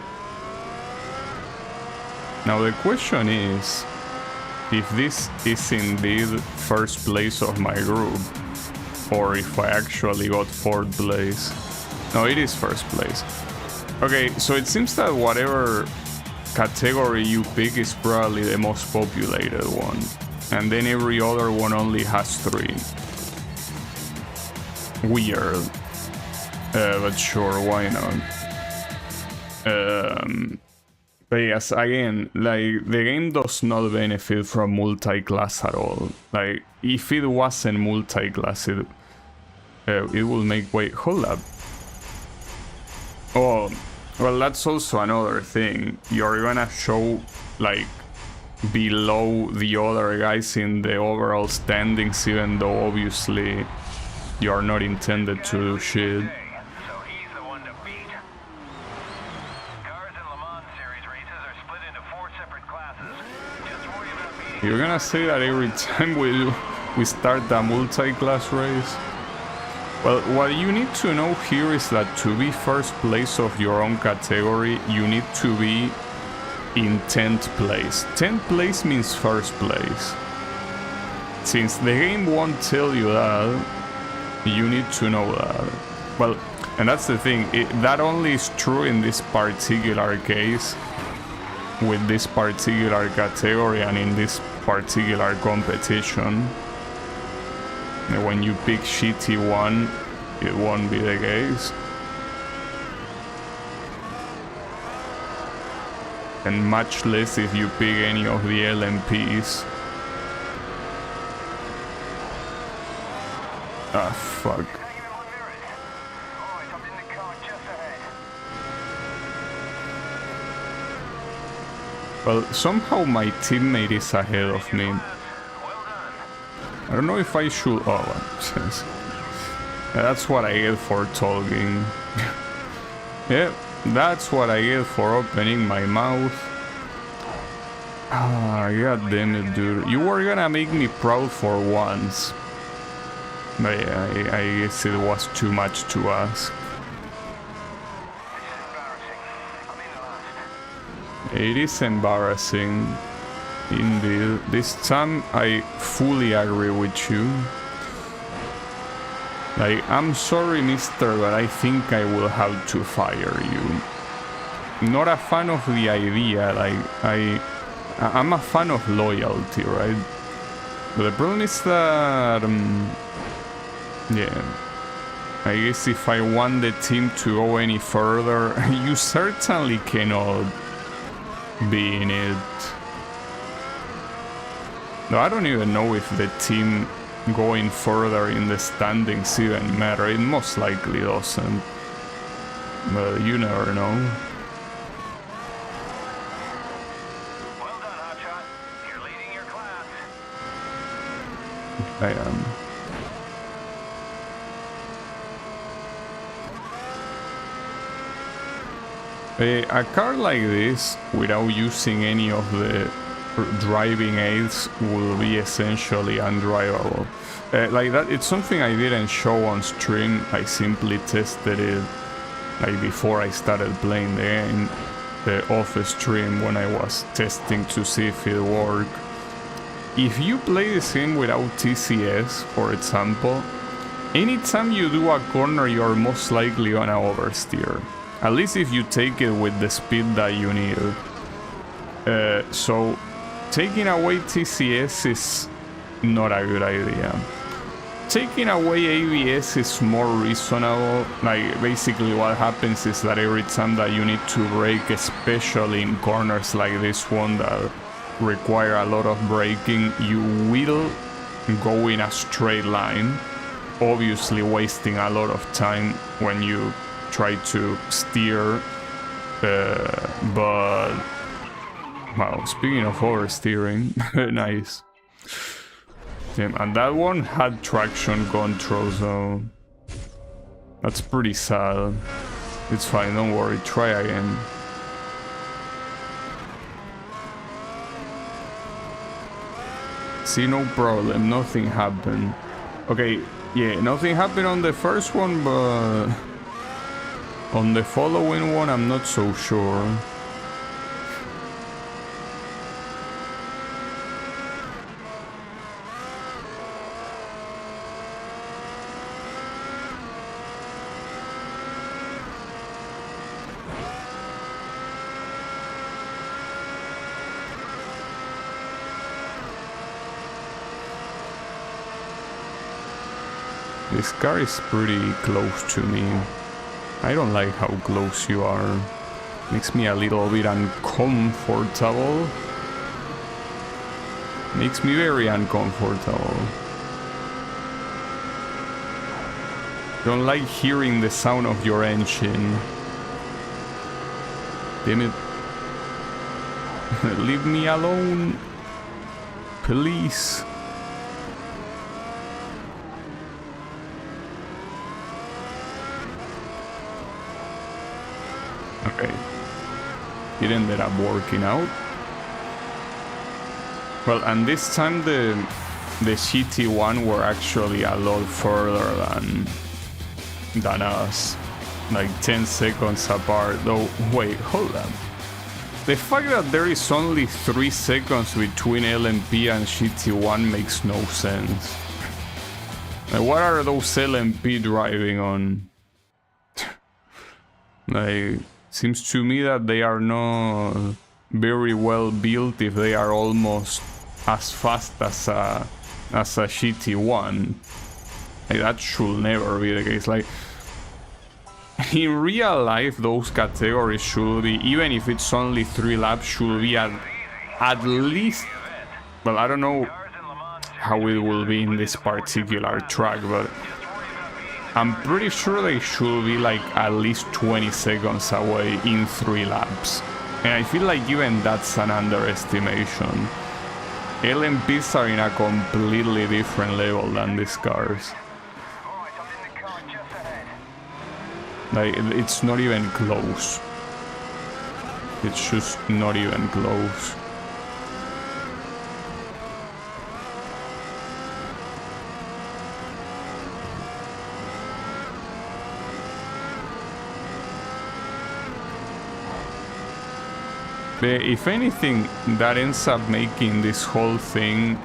Now the question is, if this is indeed first place of my group, or if I actually got 4th place. No, it is first place. Okay, so it seems that whatever category you pick is probably the most populated one, and then every other one only has 3. Weird. But sure, why not? But yes, again, like, the game does not benefit from multi-class at all. Like, if it wasn't multi-class, it will make... Wait, hold up. Oh, well, that's also another thing. You're gonna show, like, below the other guys in the overall standings, even though obviously you're not intended to do shit. You're gonna say that every time we start a multi-class race? Well, what you need to know here is that to be first place of your own category, you need to be in 10th place. 10th place means first place. Since the game won't tell you that, you need to know that. Well, and that's the thing, that only is true in this particular case. with this particular category and in this particular competition. And when you pick shitty one, it won't be the case. And much less if you pick any of the LMPs. Ah, fuck. Well, somehow my teammate is ahead of me. I don't know if I should... Oh, that's what I get for talking. Yeah, that's what I get for opening my mouth. Ah, god damn it, dude. You were gonna make me proud for once. But yeah, I guess it was too much to ask. It is embarrassing, indeed. This time I fully agree with you. Like, I'm sorry, mister, but I think I will have to fire you. Not a fan of the idea, like, I'm a fan of loyalty, right? But the problem is that, yeah, I guess if I want the team to go any further, you certainly cannot be in it. No, I don't even know if the team going further in the standings even matter. It most likely doesn't, but you never know. Well done, Hotshot. You're leading your class. I am. A car like this, without using any of the driving aids, will be essentially undrivable. Like that, it's something I didn't show on stream. I simply tested it like before I started playing the game, off stream when I was testing to see if it worked. If you play this game without TCS, for example, anytime you do a corner, you're most likely gonna oversteer. At least if you take it with the speed that you need. So taking away TCS is not a good idea. Taking away ABS is more reasonable. Like, basically what happens is that every time that you need to brake, especially in corners like this one that require a lot of braking, you will go in a straight line, obviously wasting a lot of time when you try to steer, but wow, speaking of oversteering, nice. Damn, and that one had traction control, so that's pretty sad. It's fine, don't worry, try again. See, no problem, nothing happened. Okay, yeah, nothing happened on the first one, but on the following one, I'm not so sure. This car is pretty close to me. I don't like how close you are. Makes me a little bit uncomfortable. Makes me very uncomfortable. Don't like hearing the sound of your engine. Damn it. Leave me alone. Please. Okay, it ended up working out. Well, and this time the shitty one were actually a lot further than us, like 10 seconds apart. Though, wait, hold on. The fact that there is only 3 seconds between LMP and shitty one makes no sense. Like, what are those LMP driving on? Like, seems to me that they are not very well built if they are almost as fast as a shitty one. Like, that should never be the case. Like, in real life, those categories should be, even if it's only 3 laps, should be at least, well, I don't know how it will be in this particular track, but I'm pretty sure they should be like at least 20 seconds away in 3 laps. And I feel like even that's an underestimation. LMPs are in a completely different level than these cars. Like, it's not even close. It's just not even close. If anything, that ends up making this whole thing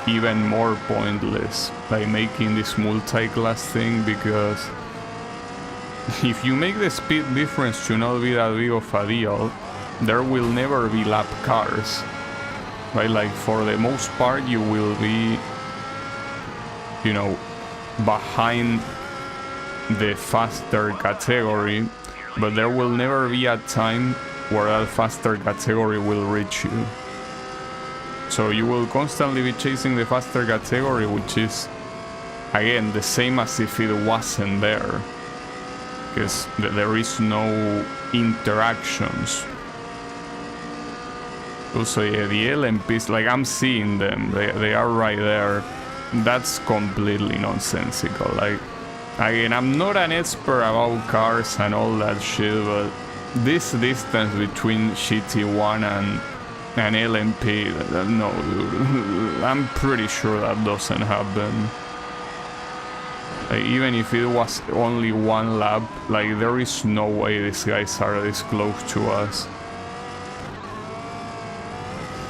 even more pointless, like making this multi-class thing, because if you make the speed difference to not be that big of a deal, there will never be lap cars, right? Like, for the most part, you will be, you know, behind the faster category, but there will never be a time where that faster category will reach you. So you will constantly be chasing the faster category, which is, again, the same as if it wasn't there, because there is no interactions. Also, yeah, the LMPs, like, I'm seeing them, they are right there. That's completely nonsensical. Like, again, I'm not an expert about cars and all that shit, but this distance between GT1 and LMP, no, dude. I'm pretty sure that doesn't happen. Like, even if it was only 1 lap, like, there is no way these guys are this close to us.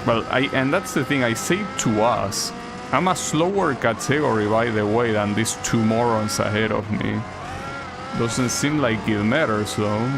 Well, and that's the thing, I say to us. I'm a slower category, by the way, than these 2 morons ahead of me. Doesn't seem like it matters, though.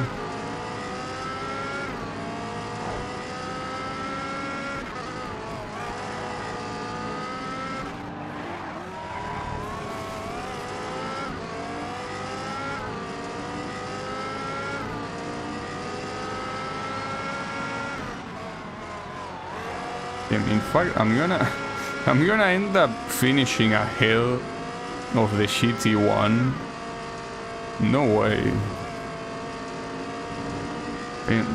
In fact, I'm gonna end up finishing ahead of the GT1. No way. Man,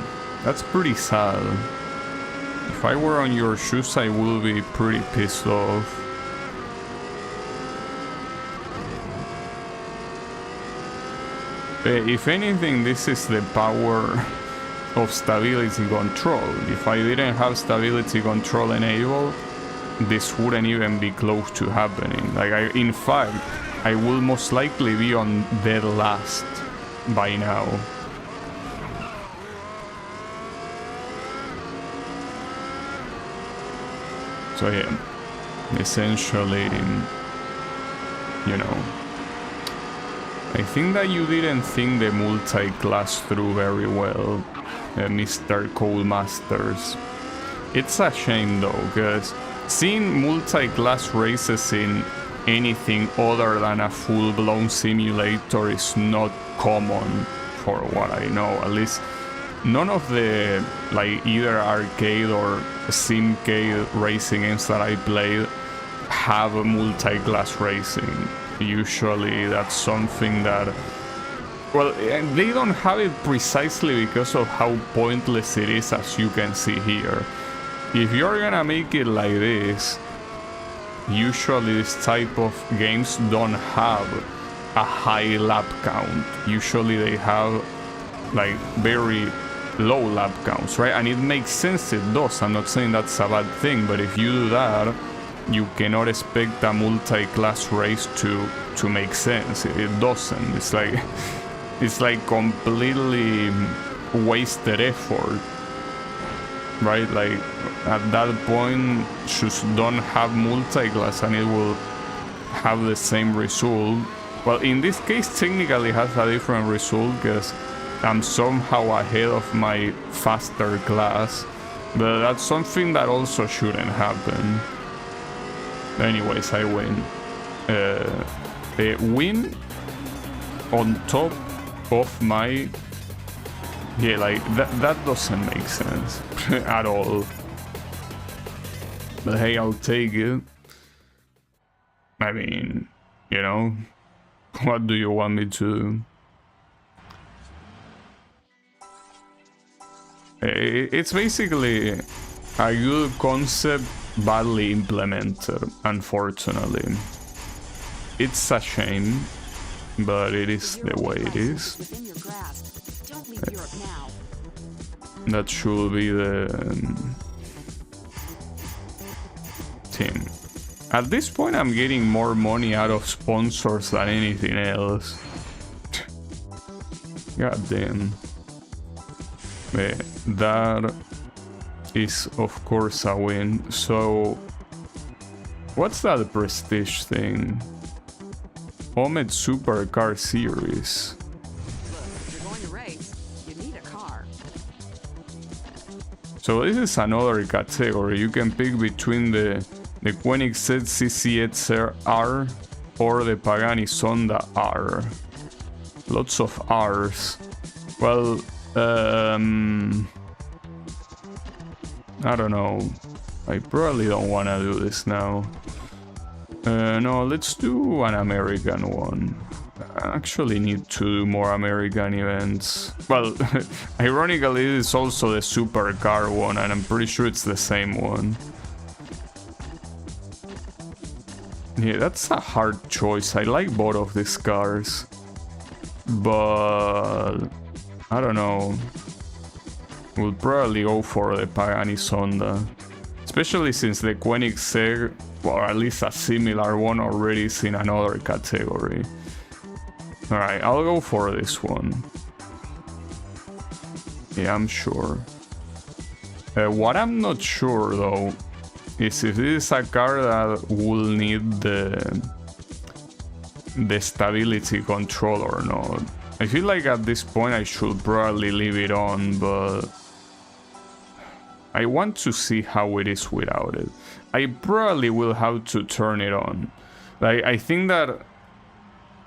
that's pretty sad. If I were on your shoes, I would be pretty pissed off. If anything, this is the power of stability control. If I didn't have stability control enabled, this wouldn't even be close to happening. Like, in fact, I will most likely be on dead last by now. So yeah, essentially, you know, I think that you didn't think the multi-class through very well, Mr. Codemasters. It's a shame though, because seeing multi-class races in anything other than a full-blown simulator is not common, for what I know. At least none of the, like, either arcade or simcade racing games that I played have a multi-class racing. Usually that's something that, well, they don't have it precisely because of how pointless it is, as you can see here. If you're gonna make it like this, usually this type of games don't have a high lap count. Usually they have, like, very low lap counts, right? And it makes sense, it does. I'm not saying that's a bad thing, but if you do that, you cannot expect a multi-class race to make sense. It doesn't. It's like completely wasted effort, right? Like, at that point, just don't have multi-class and it will have the same result. Well, in this case, technically it has a different result because I'm somehow ahead of my faster class, But that's something that also shouldn't happen. Anyways, I win. A win on top of my... Yeah, like, that doesn't make sense at all. But hey, I'll take it. I mean, you know, what do you want me to do? It's basically a good concept, badly implemented, unfortunately. It's a shame, but it is the way it is. That should be the team. At this point, I'm getting more money out of sponsors than anything else. God damn. That is, of course, a win. So, what's that prestige thing? Omed Supercar Series. Look, if you're going to race, you need a car. So this is another category. You can pick between the Koenigsegg CCX R or the Pagani Sonda R. Lots of R's. Well, I don't know. I probably don't want to do this now. No, let's do an American one. I actually need to do more American events. Well, ironically, it is also the supercar one, and I'm pretty sure it's the same one. Yeah, that's a hard choice. I like both of these cars. But... I don't know. We'll probably go for the Pagani Sonda. Especially since the Koenigsegg, or at least a similar one, already is in another category. Alright, I'll go for this one. Yeah, I'm sure. What I'm not sure, though, is if this is a car that will need the stability control or not. I feel like at this point I should probably leave it on, but I want to see how it is without it. I probably will have to turn it on. Like, I think that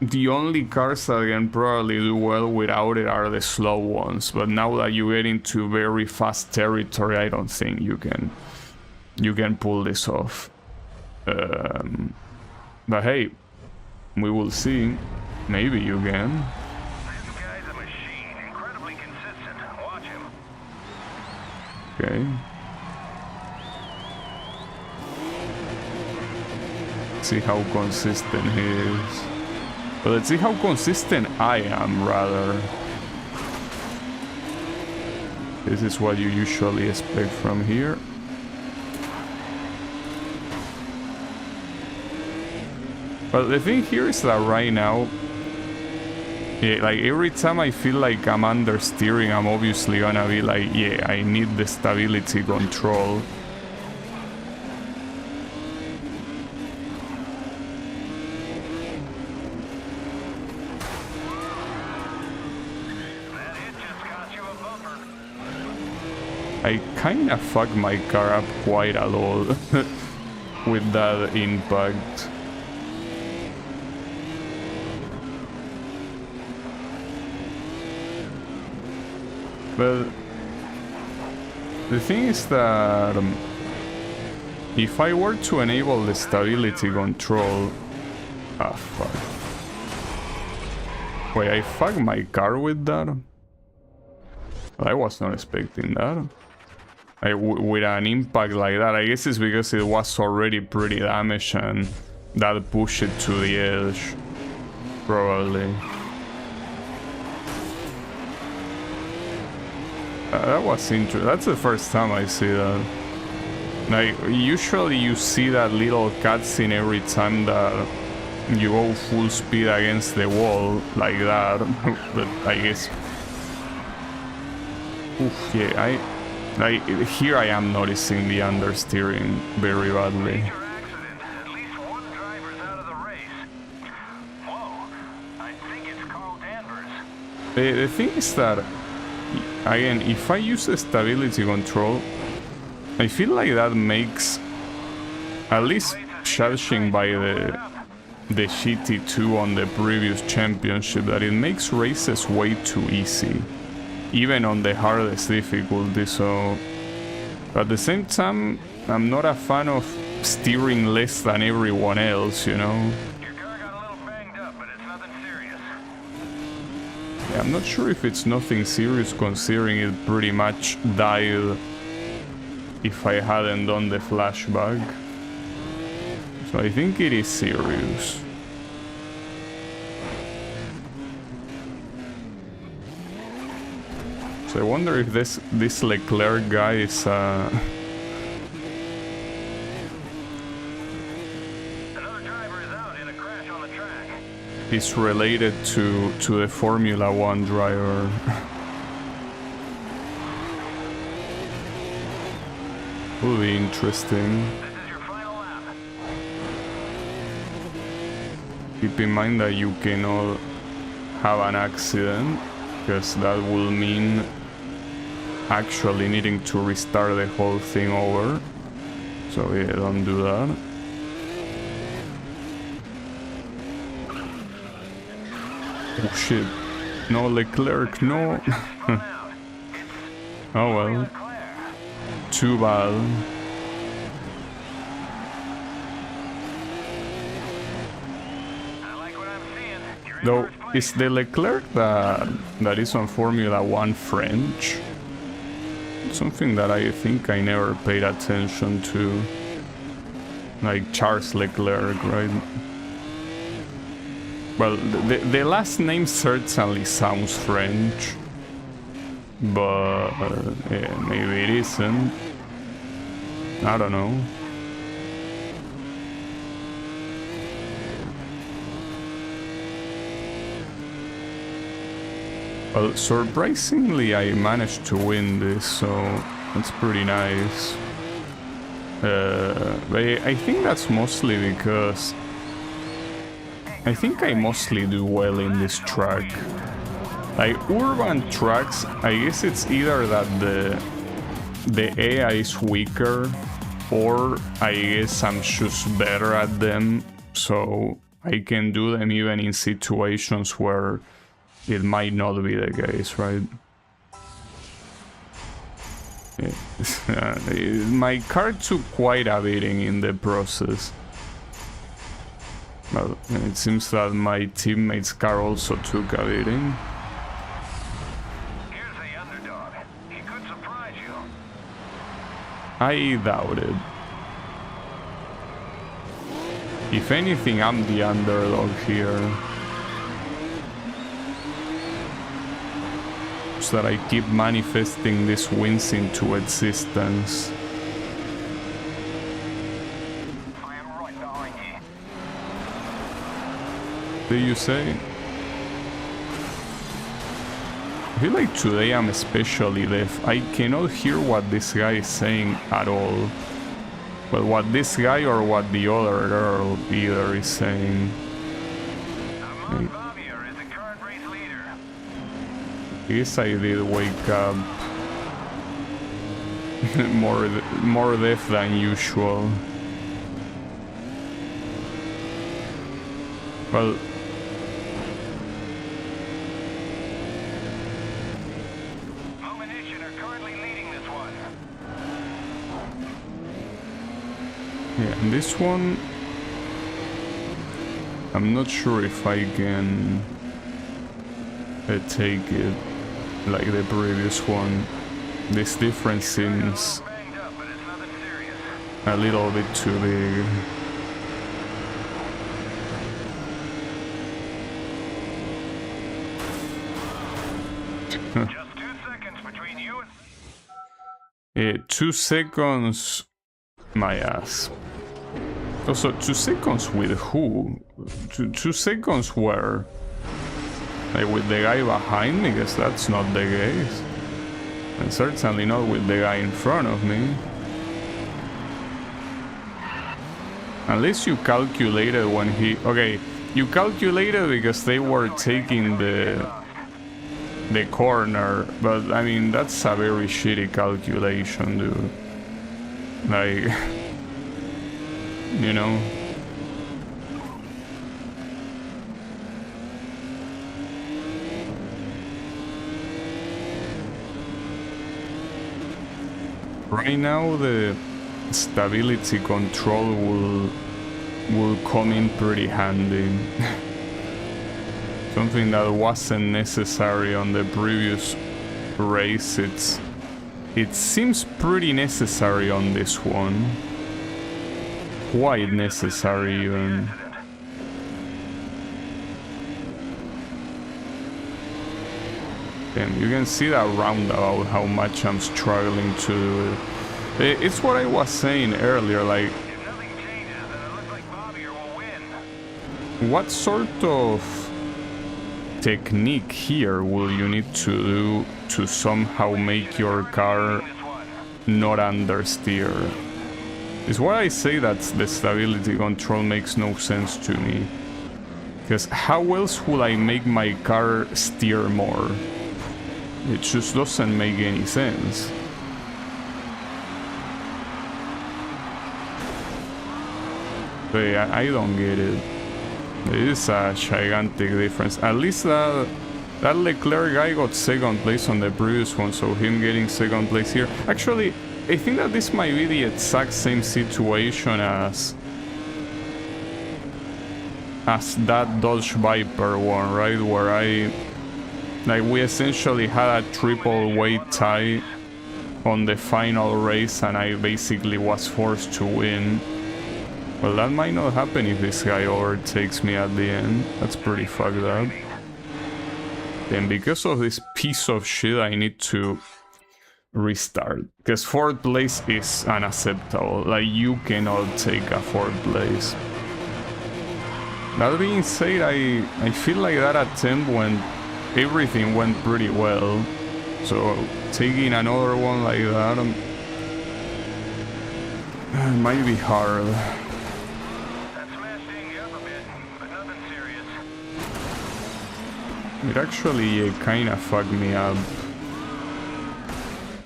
the only cars that can probably do well without it are the slow ones, but now that you get into very fast territory, I don't think you can pull this off. But hey, we will see. Maybe you can. This guy's a machine, incredibly consistent. Watch him. Okay. See how consistent he is. But let's see how consistent I am, rather. This is what you usually expect from here. But the thing here is that right now, yeah, like every time I feel like I'm understeering, I'm obviously gonna be like, yeah, I need the stability control. That hit just cost you a bumper. I kinda fucked my car up quite a lot with that impact. But the thing is that if I were to enable the stability control... Ah, fuck. Wait, I fucked my car with that? I was not expecting that. With an impact like that, I guess it's because it was already pretty damaged and that pushed it to the edge. Probably. That was interesting. That's the first time I see that. Like, usually you see that little cutscene every time that you go full speed against the wall, like that. But I guess... Oof, yeah, here I am noticing the understeering very badly. Major accident. At least one driver's out of the race. Whoa. I think it's Carl Danvers. The thing is that, again, if I use the stability control, I feel like that makes, at least judging by the GT2 on the previous championship, that it makes races way too easy, even on the hardest difficulty. So at the same time, I'm not a fan of steering less than everyone else, you know. Your car got a little banged up, but it's nothing serious. Yeah, I'm not sure if it's nothing serious, considering it pretty much died if I hadn't done the flashback. So I think it is serious. So I wonder if this Leclerc guy is Another driver is out in a crash on the track. is related to the Formula 1 driver. Will be interesting. This is your final lap. Keep in mind that you cannot have an accident, because that will mean actually needing to restart the whole thing over. So yeah, don't do that. Oh shit. No, Leclerc, no. Oh well. Too bad. I like what I'm seeing. You're in Though, first place. is the Leclerc that is on Formula 1 French? Something that I think I never paid attention to. Like Charles Leclerc, right? Well, the last name certainly sounds French. But yeah, maybe it isn't. I don't know. Well, surprisingly, I managed to win this, so that's pretty nice. But I think that's mostly because I think I mostly do well in this track. Like urban tracks, I guess it's either that the AI is weaker, or I guess I'm just better at them, so I can do them even in situations where it might not be the case, right? Yeah. My car took quite a beating in the process. Well, it seems that my teammate's car also took a beating. Here's the underdog. He could surprise you. I doubt it. If anything, I'm the underdog here. So that I keep manifesting these wins into existence. I am right behind you. Do you say? I feel like today I'm especially deaf. I cannot hear what this guy is saying at all. Well, what this guy or what the other girl either is saying. Bobbier is the current race leader. I guess I did wake up more deaf than usual. Well, Omniscient are currently leading this one. yeah, and this one, I'm not sure if I can take it like the previous one. This difference seems Banged up, but it's nothing serious. a little bit too big. Just 2 seconds between you and... 2 seconds, my ass. Also, 2 seconds with who? 2 seconds where? Like with the guy behind me, because that's not the case. And certainly not with the guy in front of me. Unless you calculated when he... Okay, you calculated because they were taking the corner, but I mean, that's a very shitty calculation, dude. Like, you know. Right now the stability control will come in pretty handy. Something that wasn't necessary on the previous race. It seems pretty necessary on this one. Quite necessary even. Damn, you can see that roundabout, how much I'm struggling to do it. It's what I was saying earlier, like... If nothing changes, then it looks like Bobby will win. What sort of technique here will you need to do to somehow make your car not understeer? Is why I say that the stability control makes no sense to me. Because how else will I make my car steer more? It just doesn't make any sense. But I don't get it. It is a gigantic difference. At least that Leclerc guy got second place on the previous one, so him getting second place here. Actually, I think that this might be the exact same situation as that Dodge Viper one, right? Where we essentially had a triple weight tie on the final race and I basically was forced to win. Well, that might not happen if this guy overtakes me at the end. That's pretty fucked up. Then because of this piece of shit, I need to restart. Because 4th place is unacceptable. Like, you cannot take a 4th place. That being said, I feel like that attempt everything went pretty well. So taking another one like that might be hard. It actually kinda fucked me up.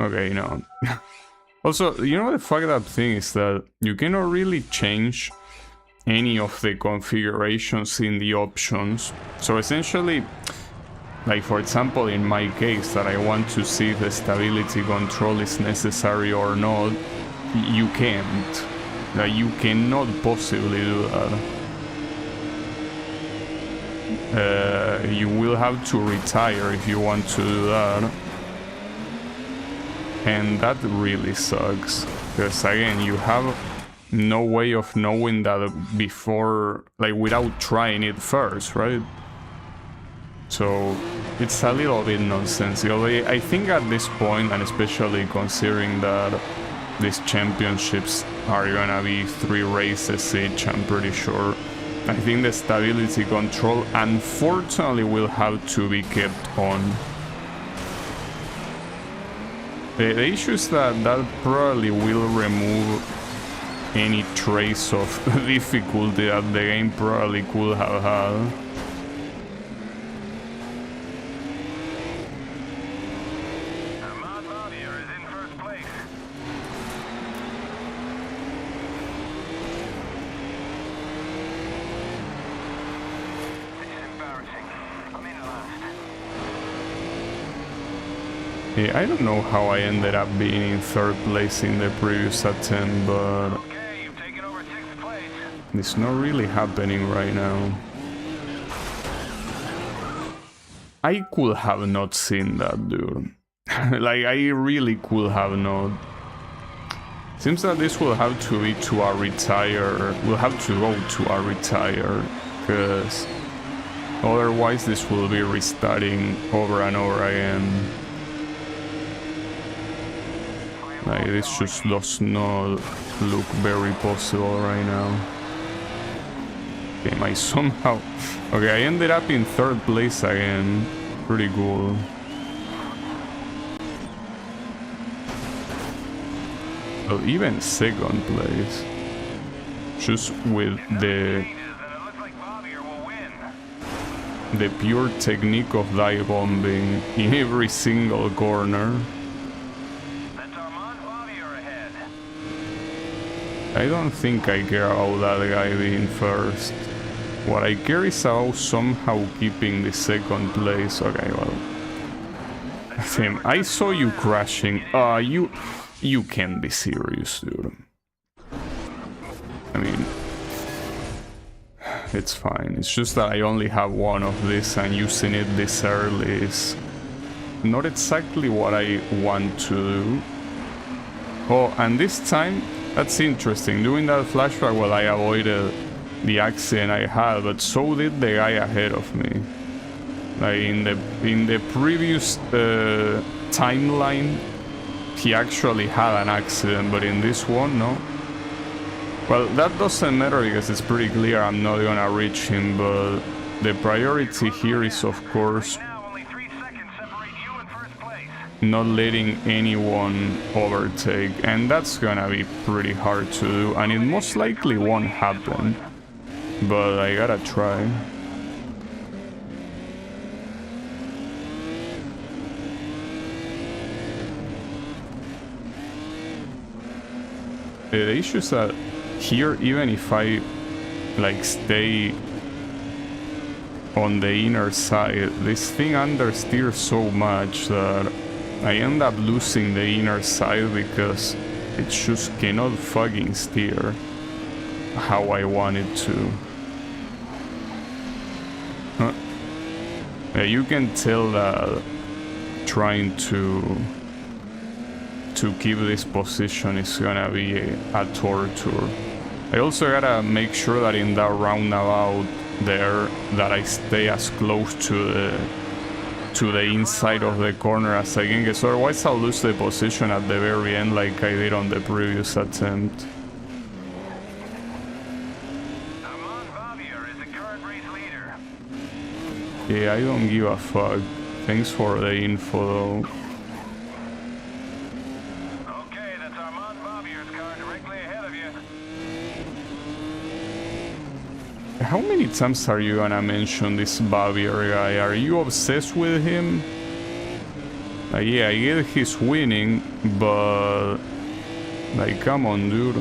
Okay, no. Also, you know the fucked up thing is that you cannot really change any of the configurations in the options. So essentially, like for example in my case that I want to see if the stability control is necessary or not, you can't. Like, you cannot possibly do that. You will have to retire if you want to do that. And that really sucks. Because again, you have no way of knowing that before, like without trying it first, right? So it's a little bit nonsensical. I think at this point, and especially considering that these championships are gonna be 3 races each, I'm pretty sure, I think the stability control unfortunately will have to be kept on. The issue is that probably will remove any trace of difficulty that the game probably could have had. Yeah, I don't know how I ended up being in 3rd place in the previous attempt, but it's not really happening right now. I could have not seen that, dude. Like, I really could have not. Seems that this will have to be to a retire. We'll have to go to a retire, because otherwise this will be restarting over and over again. Like, this just does not look very possible right now. Okay, I somehow... Okay, I ended up in 3rd place again. Pretty cool. Well, even 2nd place. Just with the pure technique of dive bombing in every single corner. I don't think I care about that guy being first. What I care is about somehow keeping the second place. Okay, well. Tim, I saw you crashing. You can't be serious, dude. I mean, it's fine. It's just that I only have one of this, and using it this early is not exactly what I want to do. Oh, and this time, that's interesting. Doing that flashback, well, I avoided the accident I had, but so did the guy ahead of me. Like in the previous timeline, he actually had an accident, but in this one, no. Well, that doesn't matter because it's pretty clear I'm not gonna reach him, but the priority here is, of course, not letting anyone overtake, and that's gonna be pretty hard to do, and it most likely won't happen, but I gotta try. The issue is that here, even if I like stay on the inner side, this thing understeers so much that I end up losing the inner side because it just cannot fucking steer how I want it to. Yeah, you can tell that trying to keep this position is gonna be a torture. I also gotta make sure that in that roundabout there that I stay as close to the inside of the corner as I can, because otherwise I'll lose the position at the very end like I did on the previous attempt. Yeah, I don't give a fuck. Thanks for the info though. How many times are you gonna mention this Bavier guy? Are you obsessed with him? Yeah, I get he's winning, but like, come on, dude.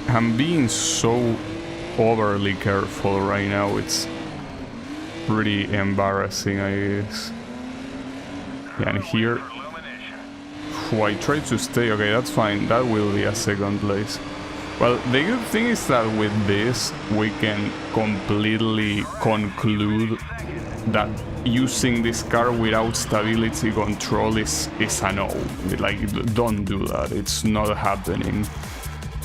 I'm being so overly careful right now, it's pretty embarrassing, I guess. Yeah, and here, I tried to stay. Okay, that's fine. That will be a second place. Well, the good thing is that with this, we can completely conclude that using this car without stability control is a no. Like, don't do that. It's not happening.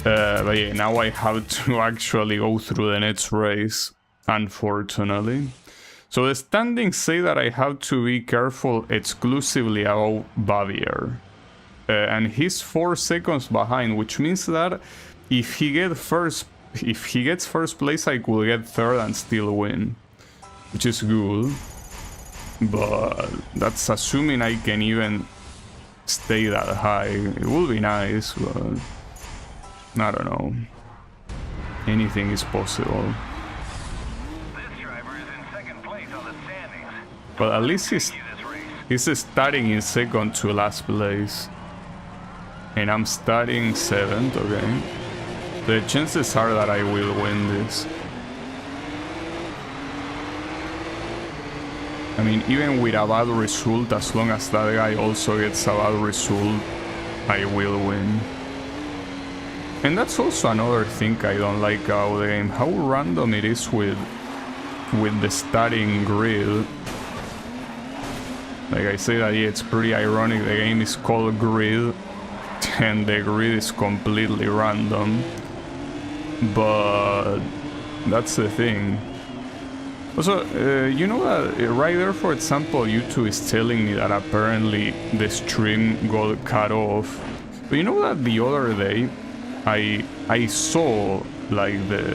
But yeah, now I have to actually go through the next race, unfortunately. So the standings say that I have to be careful exclusively about Bavier. And he's 4 seconds behind, which means that if he gets first place, I could get third and still win, which is good. But that's assuming I can even stay that high. It would be nice, but I don't know. Anything is possible. But at least he's starting in second to last place. And I'm starting 7th, okay. The chances are that I will win this. I mean, even with a bad result, as long as that guy also gets a bad result, I will win. And that's also another thing I don't like about the game, how random it is with the starting grid. Like I say that, yeah, it's pretty ironic, the game is called Grid, and the grid is completely random. But that's the thing. Also, you know that right there, for example, YouTube is telling me that apparently the stream got cut off. But you know that the other day, I saw like the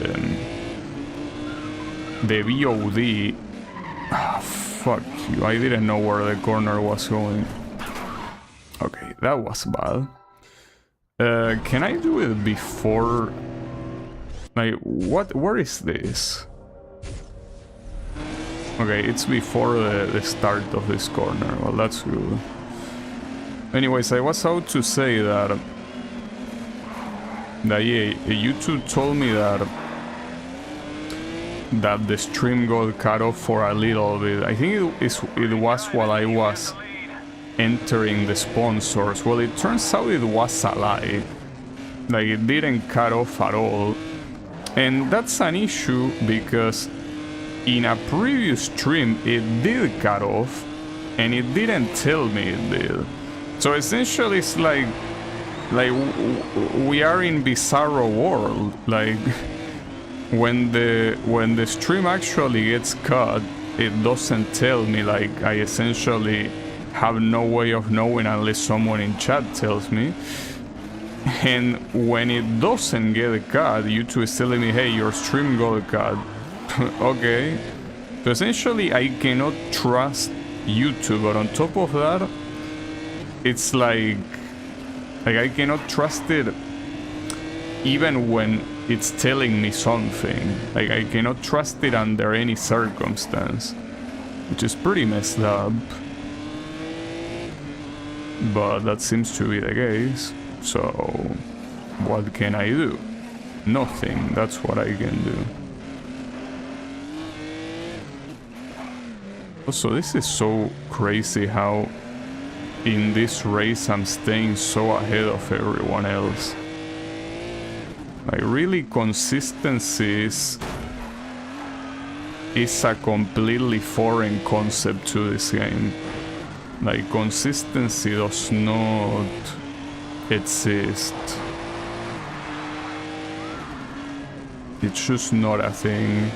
VOD. Fuck you, I didn't know where the corner was going. Okay, that was bad. Can I do it before? Like, where is this? Okay, it's before the start of this corner. Well, that's good. Anyways, I was out to say that yeah, YouTube told me that the stream got cut off for a little bit. I think it was while I was entering the sponsors. Well, it turns out it was a lie. Like, it didn't cut off at all. And that's an issue because in a previous stream it did cut off and it didn't tell me it did. So essentially it's like we are in bizarro world. Like when the stream actually gets cut, it doesn't tell me. Like, I essentially have no way of knowing unless someone in chat tells me. And when it doesn't get cut, YouTube is telling me, hey, your stream got cut. Okay. So essentially I cannot trust YouTube, but on top of that, it's like I cannot trust it even when it's telling me something. Like, I cannot trust it under any circumstance, which is pretty messed up. But that seems to be the case. So what can I do? Nothing. That's what I can do. Also, this is so crazy how in this race I'm staying so ahead of everyone else. Like, really, consistency is a completely foreign concept to this game. Like, consistency does not exist. It's just not a thing.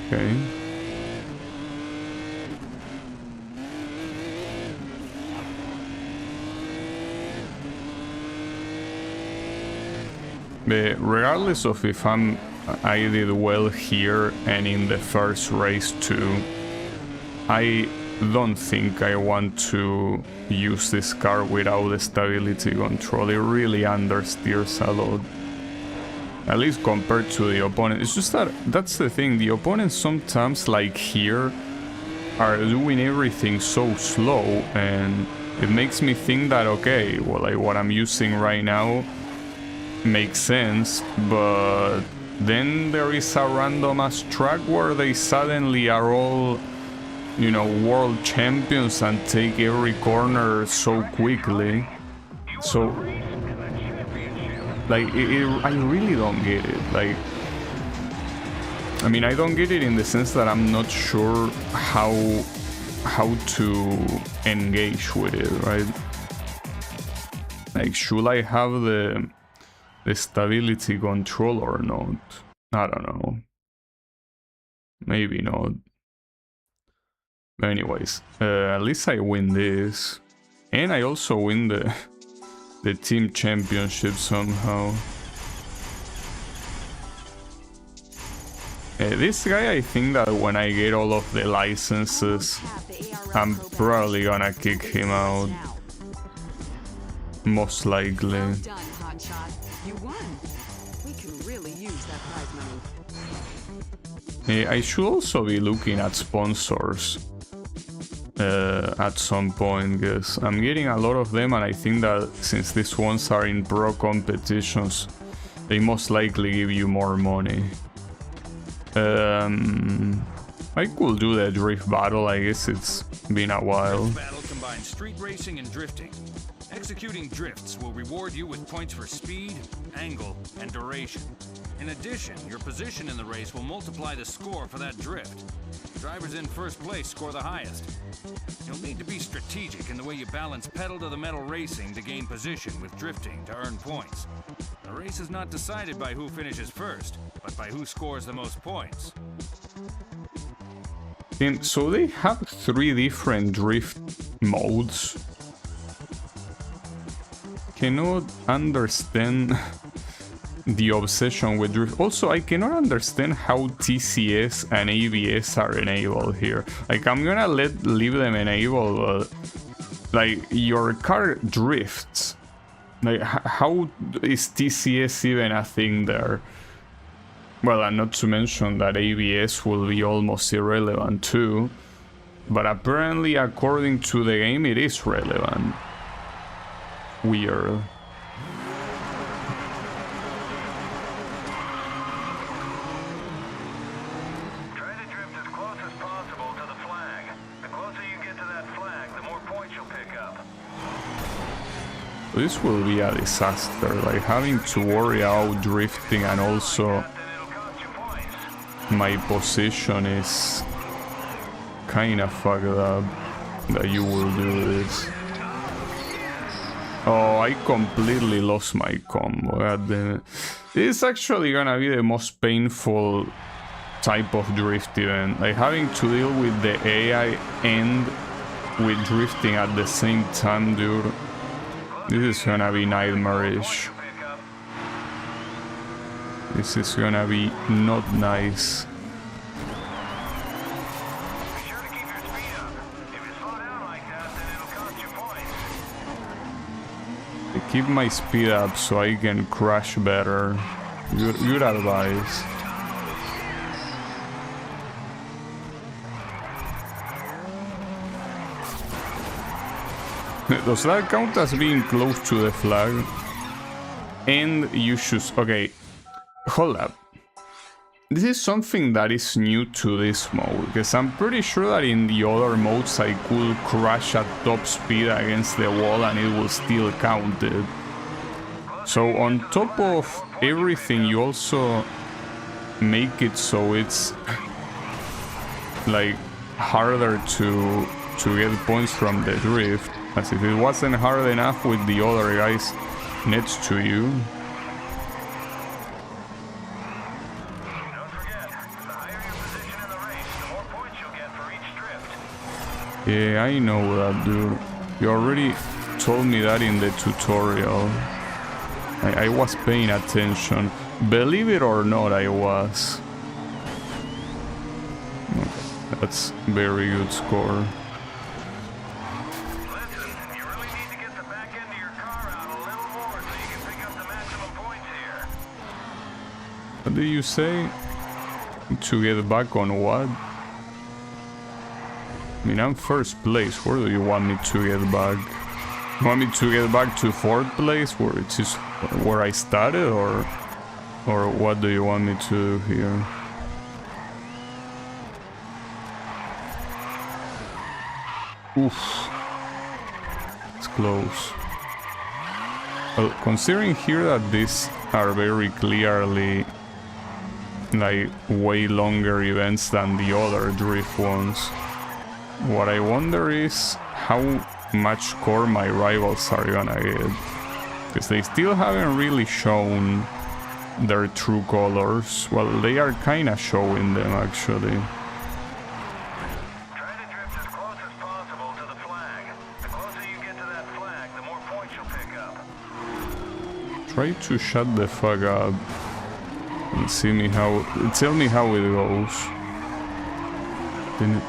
Okay. But regardless of if I did well here and in the first race too, I don't think I want to use this car without the stability control. It really understeers a lot. At least compared to the opponent. It's just that that's the thing. The opponents sometimes, like here, are doing everything so slow, and it makes me think that, okay, well, like what I'm using right now makes sense, but then there is a random ass track where they suddenly are all, you know, world champions and take every corner so quickly. So like, I really don't get it. Like, I mean, I don't get it in the sense that I'm not sure how to engage with it, right? Like, should I have the stability control or not? I don't know. Maybe not. But anyways, at least I win this, and I also win the team championship somehow. This guy, I think that when I get all of the licenses, I'm probably gonna kick him out. Most likely. Well done, hotshot. You won. We can really use that prize money. I should also be looking at sponsors at some point, because I'm getting a lot of them, and I think that since these ones are in pro competitions, they most likely give you more money. I could do the drift battle. I guess it's been a while. Drift battle combines street racing and drifting. Executing drifts will reward you with points for speed, angle, and duration. In addition, your position in the race will multiply the score for that drift. Drivers in first place score the highest. You'll need to be strategic in the way you balance pedal-to-the-metal racing to gain position with drifting to earn points. The race is not decided by who finishes first, but by who scores the most points. And so they have 3 different drift modes. Cannot understand the obsession with drift. Also, I cannot understand how TCS and ABS are enabled here. Like, I'm gonna leave them enabled, but like, your car drifts. Like, how is TCS even a thing there? Well, and not to mention that ABS will be almost irrelevant too. But apparently, according to the game, it is relevant. Weird. Try to drift as close as possible to the flag. The closer you get to that flag, the more points you'll pick up. This will be a disaster, like having to worry about drifting, and also Then it'll cost you points. my position is kinda fucked up that you will do this. Oh, I completely lost my combo. God damn it. This is actually gonna be the most painful type of drift event. Like having to deal with the AI and with drifting at the same time, dude. This is gonna be nightmarish. Pick up. This is gonna be not nice. Be sure to keep your speed up. If you slow down like that, then it'll cost you points. I keep my speed up so I can crash better. Good advice. Does that count as being close to the flag? And you should... Okay, hold up. This is something that is new to this mode, because I'm pretty sure that in the other modes I could crash at top speed against the wall and it will still count it. So on top of everything, you also make it so it's like harder to get points from the drift, as if it wasn't hard enough with the other guys next to you. Don't forget, the higher your position in the race, the more points you'll get for each drift. Yeah, I know that, dude. You already told me that in the tutorial. I was paying attention. Believe it or not, I was. That's very good score. Listen, you really need to get the back end of your car out a little more so you can pick up the maximum points here. What did you say? To get back on what? I mean, I'm first place. Where do you want me to get back? You want me to get back to fourth place, where it's just where I started, or what do you want me to do here? Oof, it's close. Well, considering here that these are very clearly like way longer events than the other drift ones, what I wonder is how much score my rivals are gonna get, because they still haven't really shown their true colors. Well, they are kinda showing them actually. Try to drift as close as possible to the flag. The closer you get to that flag, the more points you'll pick up. Try to shut the fuck up and tell me how it goes. Didn't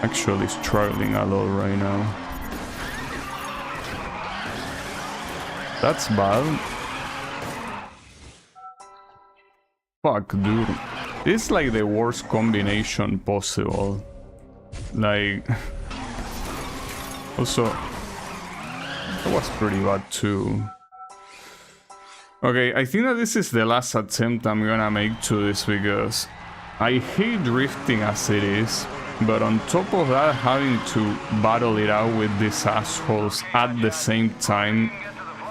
actually struggling a lot right now. That's bad. Fuck, dude. It's like the worst combination possible. Like... Also... That was pretty bad too. Okay, I think that this is the last attempt I'm gonna make to this, because I hate drifting as it is. But on top of that, having to battle it out with these assholes at the same time,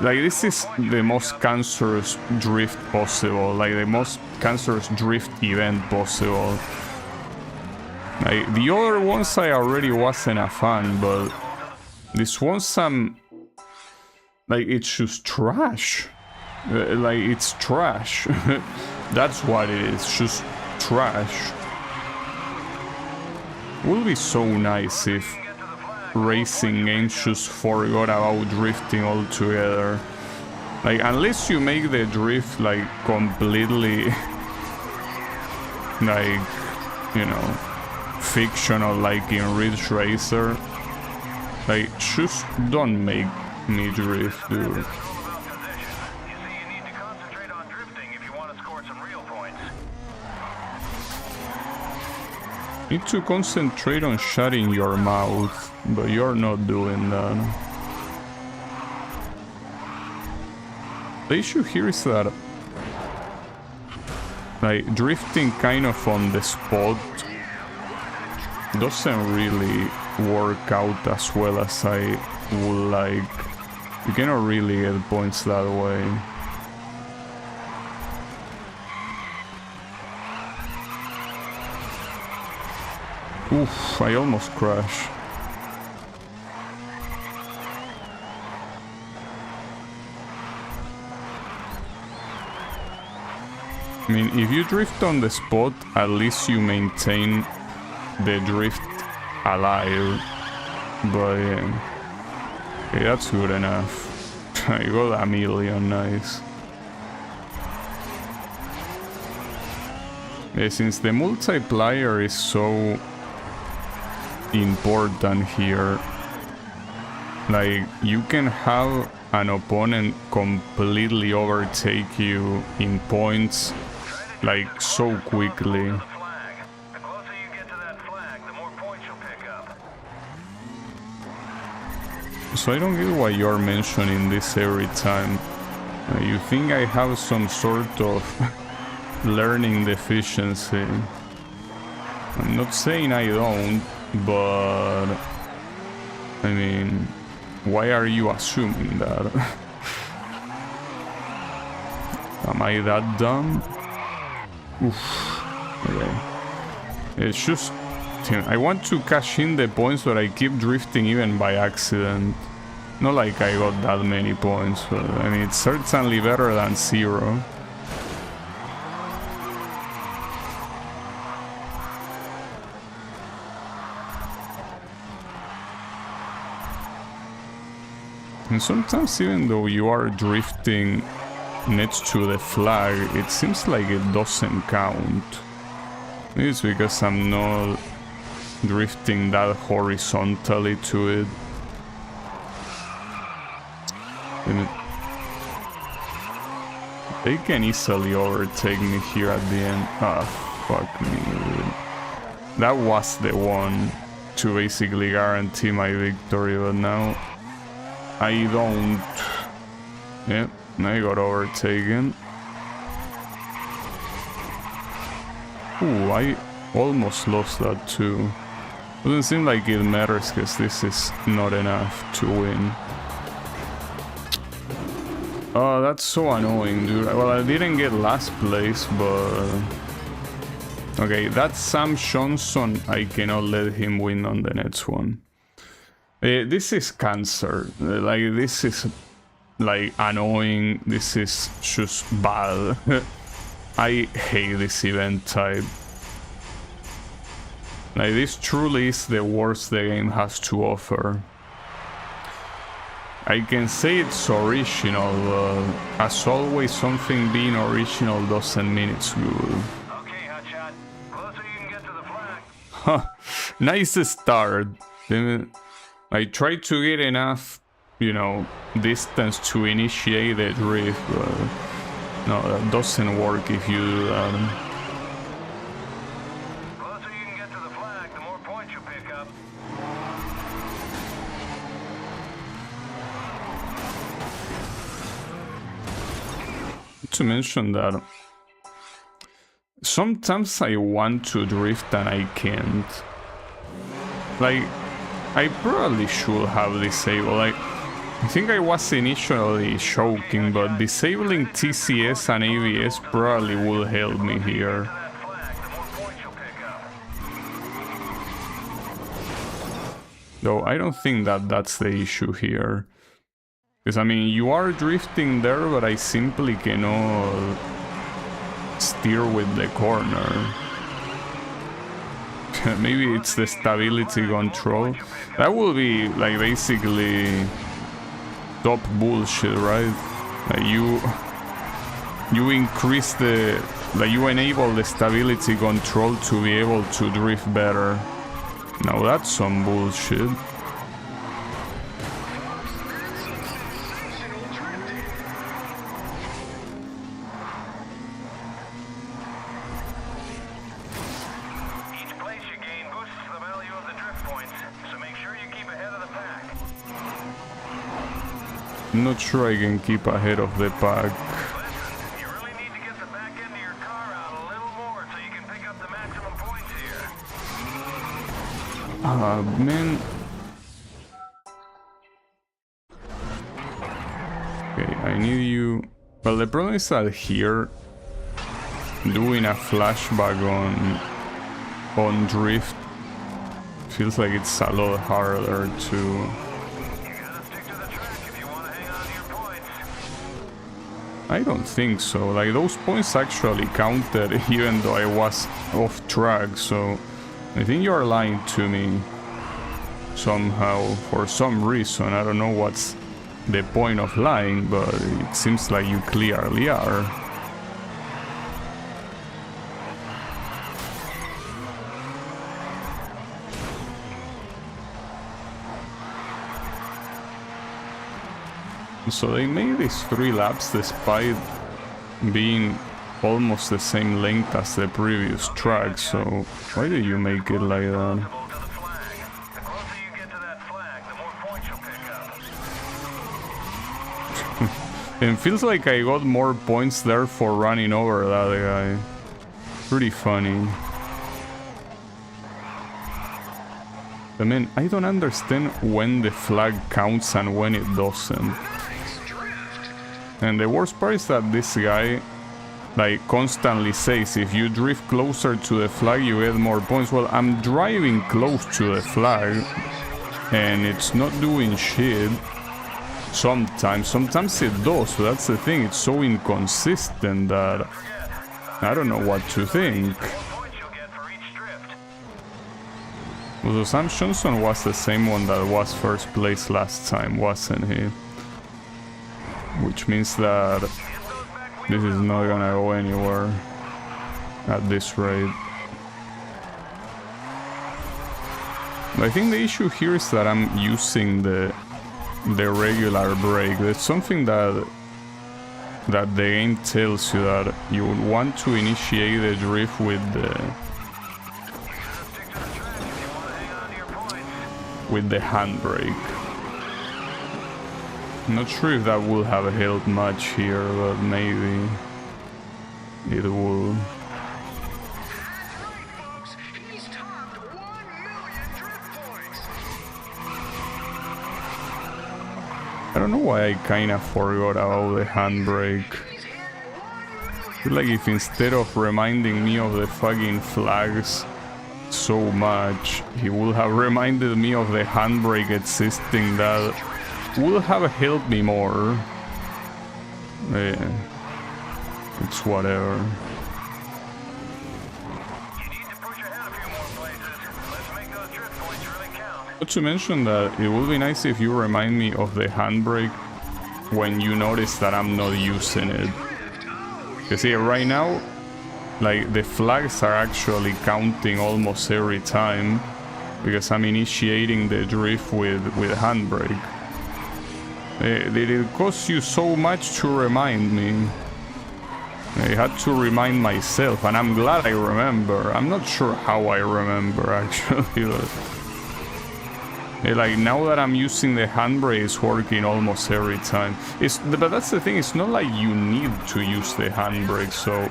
like, this is the most cancerous drift possible, like the most cancerous drift event possible. Like, the other ones I already wasn't a fan, but this one's like, it's just trash. Like, it's trash. That's what it is, just trash. Would be so nice if racing games just forgot about drifting altogether. Like, unless you make the drift, like, completely, like, you know, fictional, like in Ridge Racer, like, just don't make me drift, dude. All about position. You see, you need to concentrate on drifting if you want to score some real points. Need to concentrate on shutting your mouth, but you're not doing that. The issue here is that, like, drifting kind of on the spot doesn't really work out as well as I would like. You cannot really get points that way. Oof, I almost crashed. I mean, if you drift on the spot, at least you maintain the drift alive. But yeah, okay, that's good enough. I got a million, nice. Yeah, since the multiplier is so important here, like, you can have an opponent completely overtake you in points, like, so quickly. The flag. The closer you get to that flag, the more points you'll pick up. So I don't get why you're mentioning this every time. You think I have some sort of learning deficiency. I'm not saying I don't, but I mean, why are you assuming that? Am I that dumb? Oof. Okay. It's just, I want to cash in the points, but I keep drifting even by accident. Not like I got that many points, but I mean, it's certainly better than 0. And sometimes, even though you are drifting next to the flag, it seems like it doesn't count. Maybe it's because I'm not drifting that horizontally to it. And they can easily overtake me here at the end. Ah, fuck me, dude. That was the one to basically guarantee my victory, but now I don't. Yep, I got overtaken. Ooh, I almost lost that too. Doesn't seem like it matters because this is not enough to win. Oh, that's so annoying, dude. Well, I didn't get last place, but... Okay, that's Sam Johnson. I cannot let him win on the next one. This is cancer. Like, this is, like, annoying. This is just bad. I hate this event type. Like, this truly is the worst the game has to offer. I can say it's original, but as always, something being original doesn't mean it's good. Okay, hotshot. Closer you can get to the flag. Huh. Nice start. I tried to get enough, you know, distance to initiate the drift, but no, that doesn't work if you do that. The closer you can get to the flag, the more points you pick up. To mention that sometimes I want to drift and I can't. Like, I probably should have disabled, like, I think I was initially joking, but disabling TCS and ABS probably will help me here. That flag, the more points you'll pick up. Though I don't think that that's the issue here. Because, I mean, you are drifting there, but I simply cannot steer with the corner. Maybe it's the stability control. That will be, like, basically top bullshit, right? Like you increase the, like you enable the stability control to be able to drift better. Now that's some bullshit. Each place you gain boosts the value of the drift points, so make sure you keep ahead of the pack. I'm not sure I can keep ahead of the pack. Listen, you really need to get the back end of your car out a little more so you can pick up the maximum points here. Man. Okay, I need you. Well, the problem is that here, doing a flashback on drift feels like it's a lot harder to. You gotta stick to the track if you want to hang on to your points. I don't think so. Like those points actually counted even though I was off track, so I think you're lying to me somehow for some reason. I don't know what's the point of lying, but it seems like you clearly are. So they made these 3 laps despite being almost the same length as the previous track, so why did you make it like that? To the flag. The closer you get to that flag, the more points you'll pick up. It feels like I got more points there for running over that guy. Pretty funny. I mean, I don't understand when the flag counts and when it doesn't. And the worst part is that this guy like constantly says if you drift closer to the flag you get more points. Well, I'm driving close to the flag and it's not doing shit. Sometimes it does, but that's the thing, it's so inconsistent that I don't know what to think. So Sam Johnson was the same one that was first place last time, wasn't he? Which means that this is not gonna go anywhere at this rate. But I think the issue here is that I'm using the regular brake. There's something that the game tells you that you would want to initiate the drift with the handbrake. I'm not sure if that will have helped much here, but maybe it will. I don't know why I kinda forgot about the handbrake. I feel like if instead of reminding me of the fucking flags so much, he would have reminded me of the handbrake existing, that would have helped me more. Yeah, it's whatever. Not to mention that it would be nice if you remind me of the handbrake when you notice that I'm not using it. You see, right now, like the flags are actually counting almost every time because I'm initiating the drift with handbrake. It costs you so much to remind me. I had to remind myself, and I'm glad I remember. I'm not sure how I remember actually, but like now that I'm using the handbrake, it's working almost every time. But that's the thing, it's not like you need to use the handbrake, so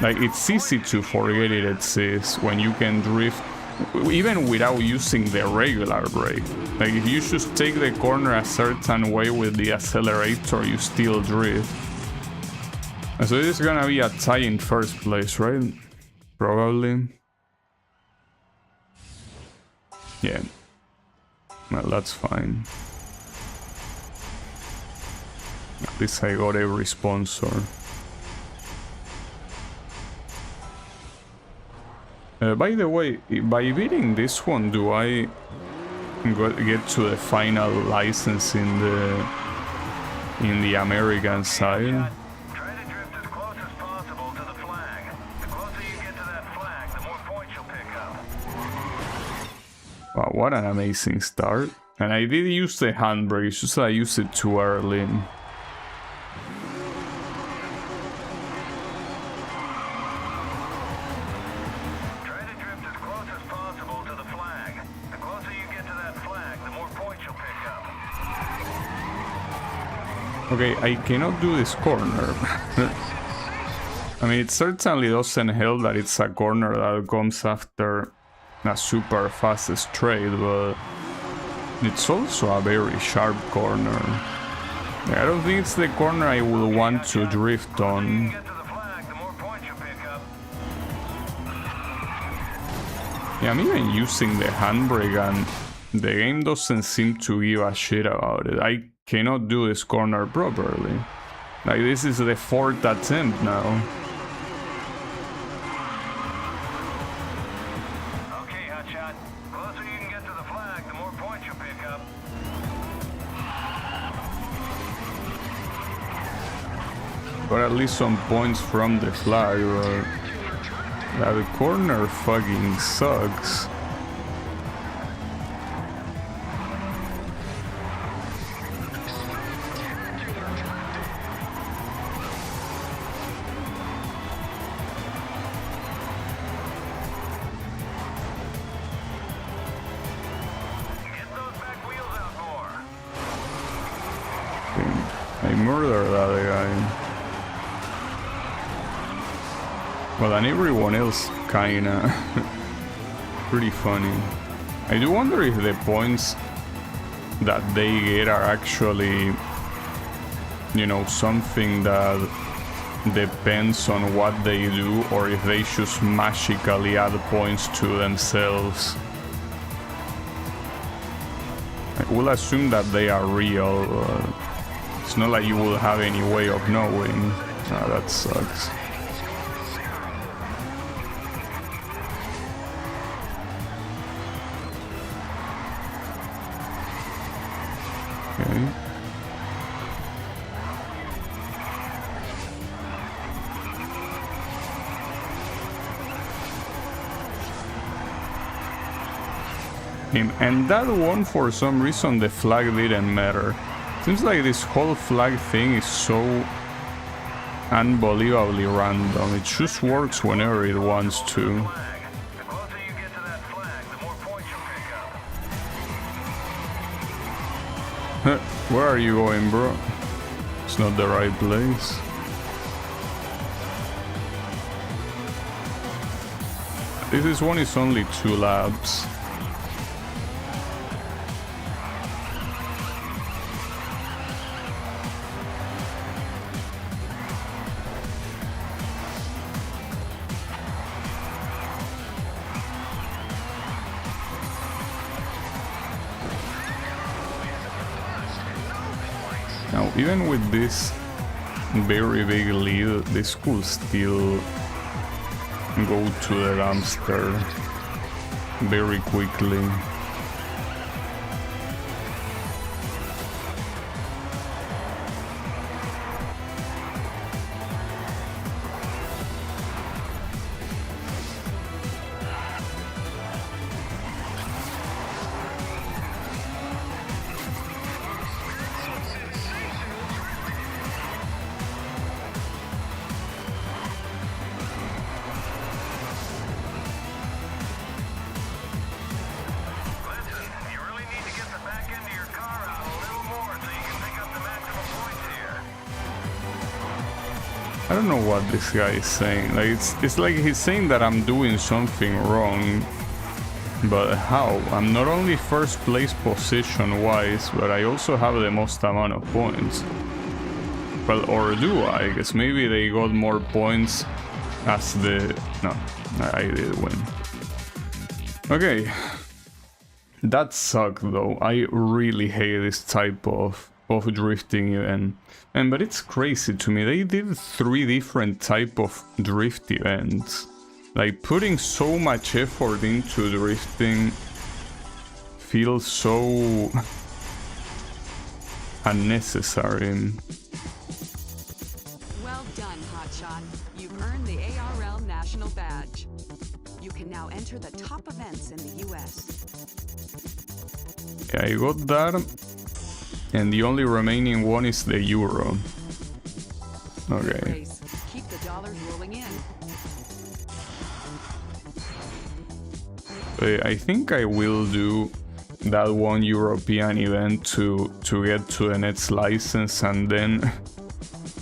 like it's easy to forget it exists when you can drift even without using the regular brake. Like if you just take the corner a certain way with the accelerator, you still drift. And so this is gonna be a tie in first place, right? Probably. Yeah. Well, that's fine. At least I got every sponsor. By the way, by beating this one, do I get to the final license in in the American side. Try to drift as close as possible to the flag. The closer you get to that flag, the more points you'll pick up. Wow, what an amazing start. And I did use the handbrake, it's just that I used it too early. Try to drift as close as possible to the flag. The closer you get to that flag, the more points you'll pick up. Okay, I cannot do this corner. I mean, it certainly doesn't help that it's a corner that comes after a super fast straight, but it's also a very sharp corner. I don't think it's the corner I will want to drift on. Get to the flag, the more points you'll pick up. Yeah, I'm even using the handbrake and the game doesn't seem to give a shit about it. I cannot do this corner properly. Like, this is the 4th attempt now. Okay, hotshot. Closer you can get to the flag, the more points you'll pick up. Got at least some points from the flag, but that corner fucking sucks. Get those back wheels out more. I murdered that guy. Well, and everyone else kinda pretty funny. I do wonder if the points that they get are actually, you know, something that depends on what they do, or if they just magically add points to themselves. I will assume that they are real, but it's not like you will have any way of knowing. Ah, that sucks. Okay. And that one, for some reason, the flag didn't matter. Seems like this whole flag thing is so unbelievably random. It just works whenever it wants to. The closer you get to that flag, the more points you'll pick up. Where are you going, bro? It's not the right place. This one is only 2 laps. Now, even with this very big lead, this could still go to the dumpster very quickly. Listen, you really need to get the back end of your car out a little more so you can pick up the maximum points here. I don't know what this guy is saying. Like, it's like he's saying that I'm doing something wrong. But how? I'm not only first place position wise, but I also have the most amount of points. Well, or do I? I guess maybe they got more points as the... No, I did win. Okay. That sucked though. I really hate this type of drifting event. But it's crazy to me. They did 3 different type of drift events. Like, putting so much effort into drifting feels so unnecessary. Well done, Hotshot. You've earned the ARL National Badge. You can now enter the top events in the US. Yeah, I got that. And the only remaining one is the Euro. Okay. Race. Keep the dollars rolling in. I think I will do that one European event to get to the next license and then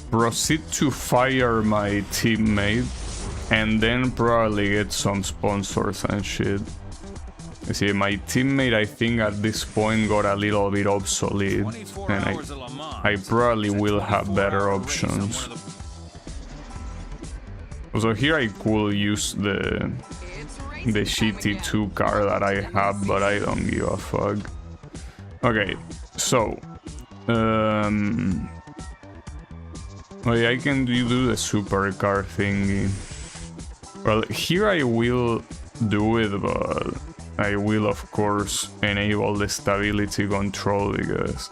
proceed to fire my teammate and then probably get some sponsors and shit. You see, my teammate I think at this point got a little bit obsolete and I probably will have better options. So here I could use the shitty 2 car that I have, but I don't give a fuck. Okay, so okay, I can do the supercar thingy. Well, here I will do it, but I will of course enable the stability control because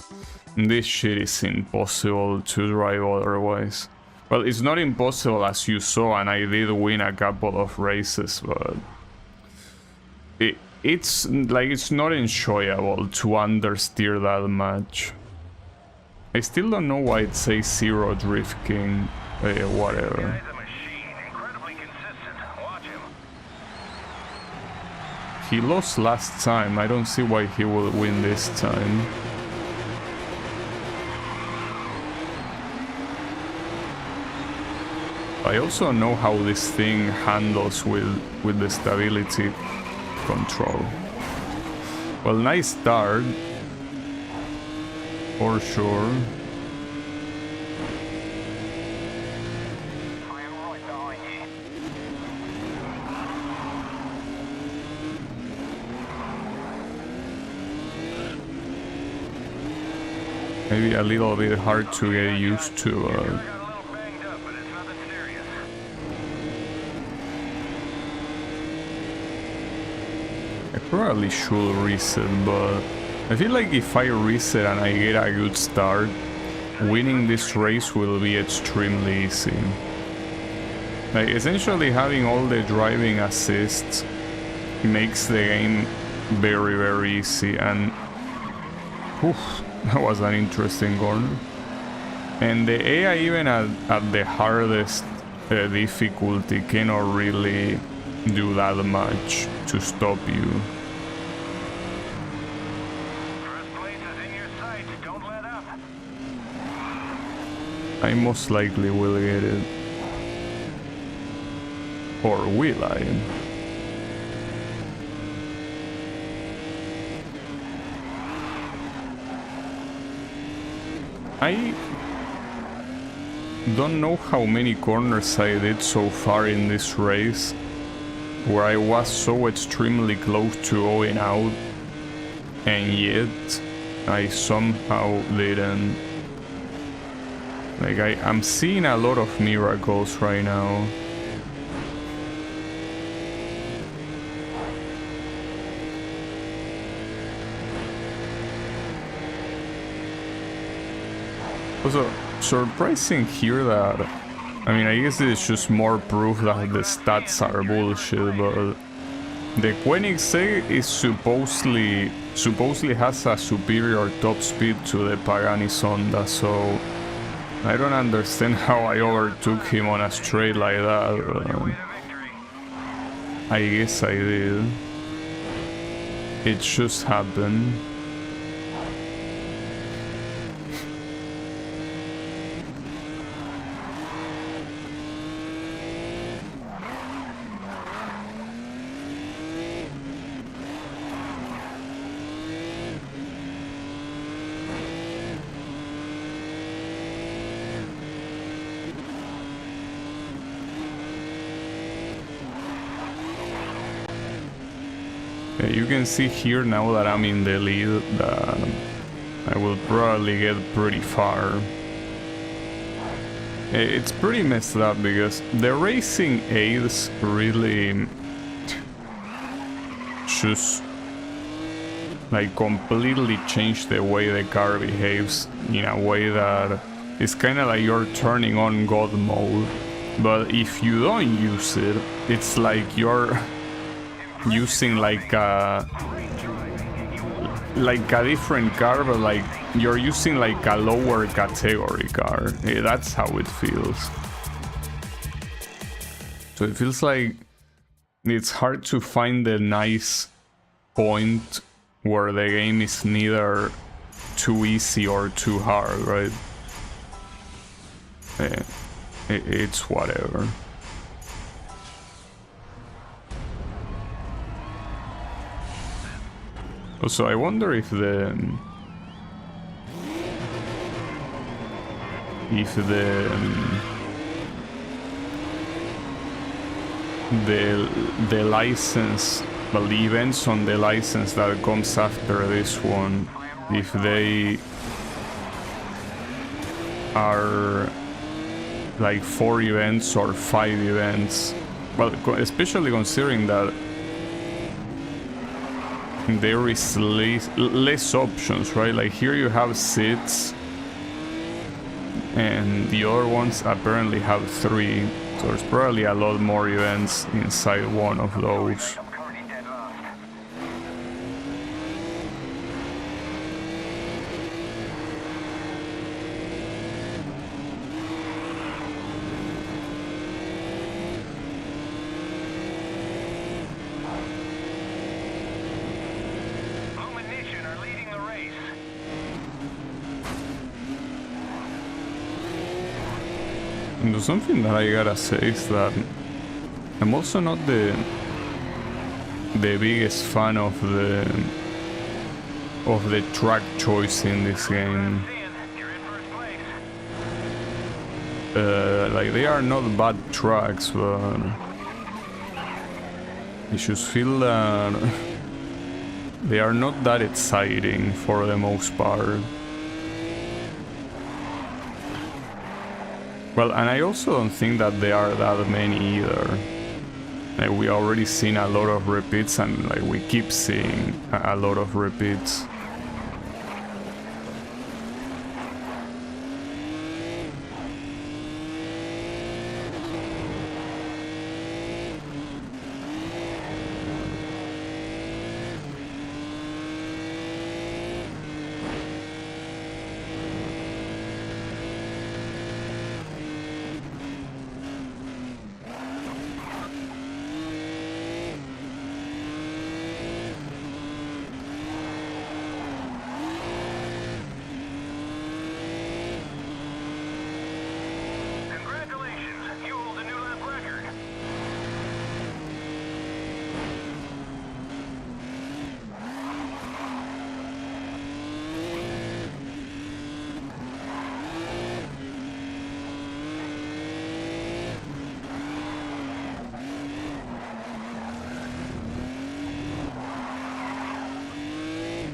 this shit is impossible to drive otherwise. Well, it's not impossible as you saw, and I did win a couple of races, but it's like it's not enjoyable to understeer that much. I still don't know why it says 0 drift king. Whatever. He lost last time. I don't see why he will win this time. I also know how this thing handles with the stability control. Well, nice start. For sure. Maybe a little bit hard to get used to. I probably should reset, but I feel like if I reset and I get a good start, winning this race will be extremely easy. Like, essentially having all the driving assists makes the game very, very easy, and that was an interesting corner. And the AI, even at the hardest difficulty, cannot really do that much to stop you. First place is in your sights. Don't let up. I most likely will get it. Or will I? I don't know how many corners I did so far in this race, where I was so extremely close to going out, and yet I somehow didn't. Like, I'm seeing a lot of miracles right now. Also, surprising here that, I mean, I guess it's just more proof that the stats are bullshit, but the Koenigsegg is supposedly has a superior top speed to the Pagani Sonda, so I don't understand how I overtook him on a straight like that, but I guess I did. It just happened. You can see here now that I'm in the lead that I will probably get pretty far. It's pretty messed up because the racing aids really just like completely change the way the car behaves in a way that it's kind of like you're turning on God mode. But if you don't use it, it's like you're using like a different car, but like you're using like a lower category car. That's how it feels. So it feels like it's hard to find the nice point where the game is neither too easy or too hard, right? It's whatever. Also, I wonder if the license, well, the events on the license that comes after this one, if they are like 4 events or 5 events, well, especially considering that there is less options, right? Like here you have seats and the other ones apparently have 3, so there's probably a lot more events inside one of those. And something that I gotta say is that I'm also not the biggest fan of the track choice in this game. Like they are not bad tracks, but I just feel that they are not that exciting for the most part. Well, and I also don't think that there are that many either. Like, we already seen a lot of repeats, and like we keep seeing a lot of repeats.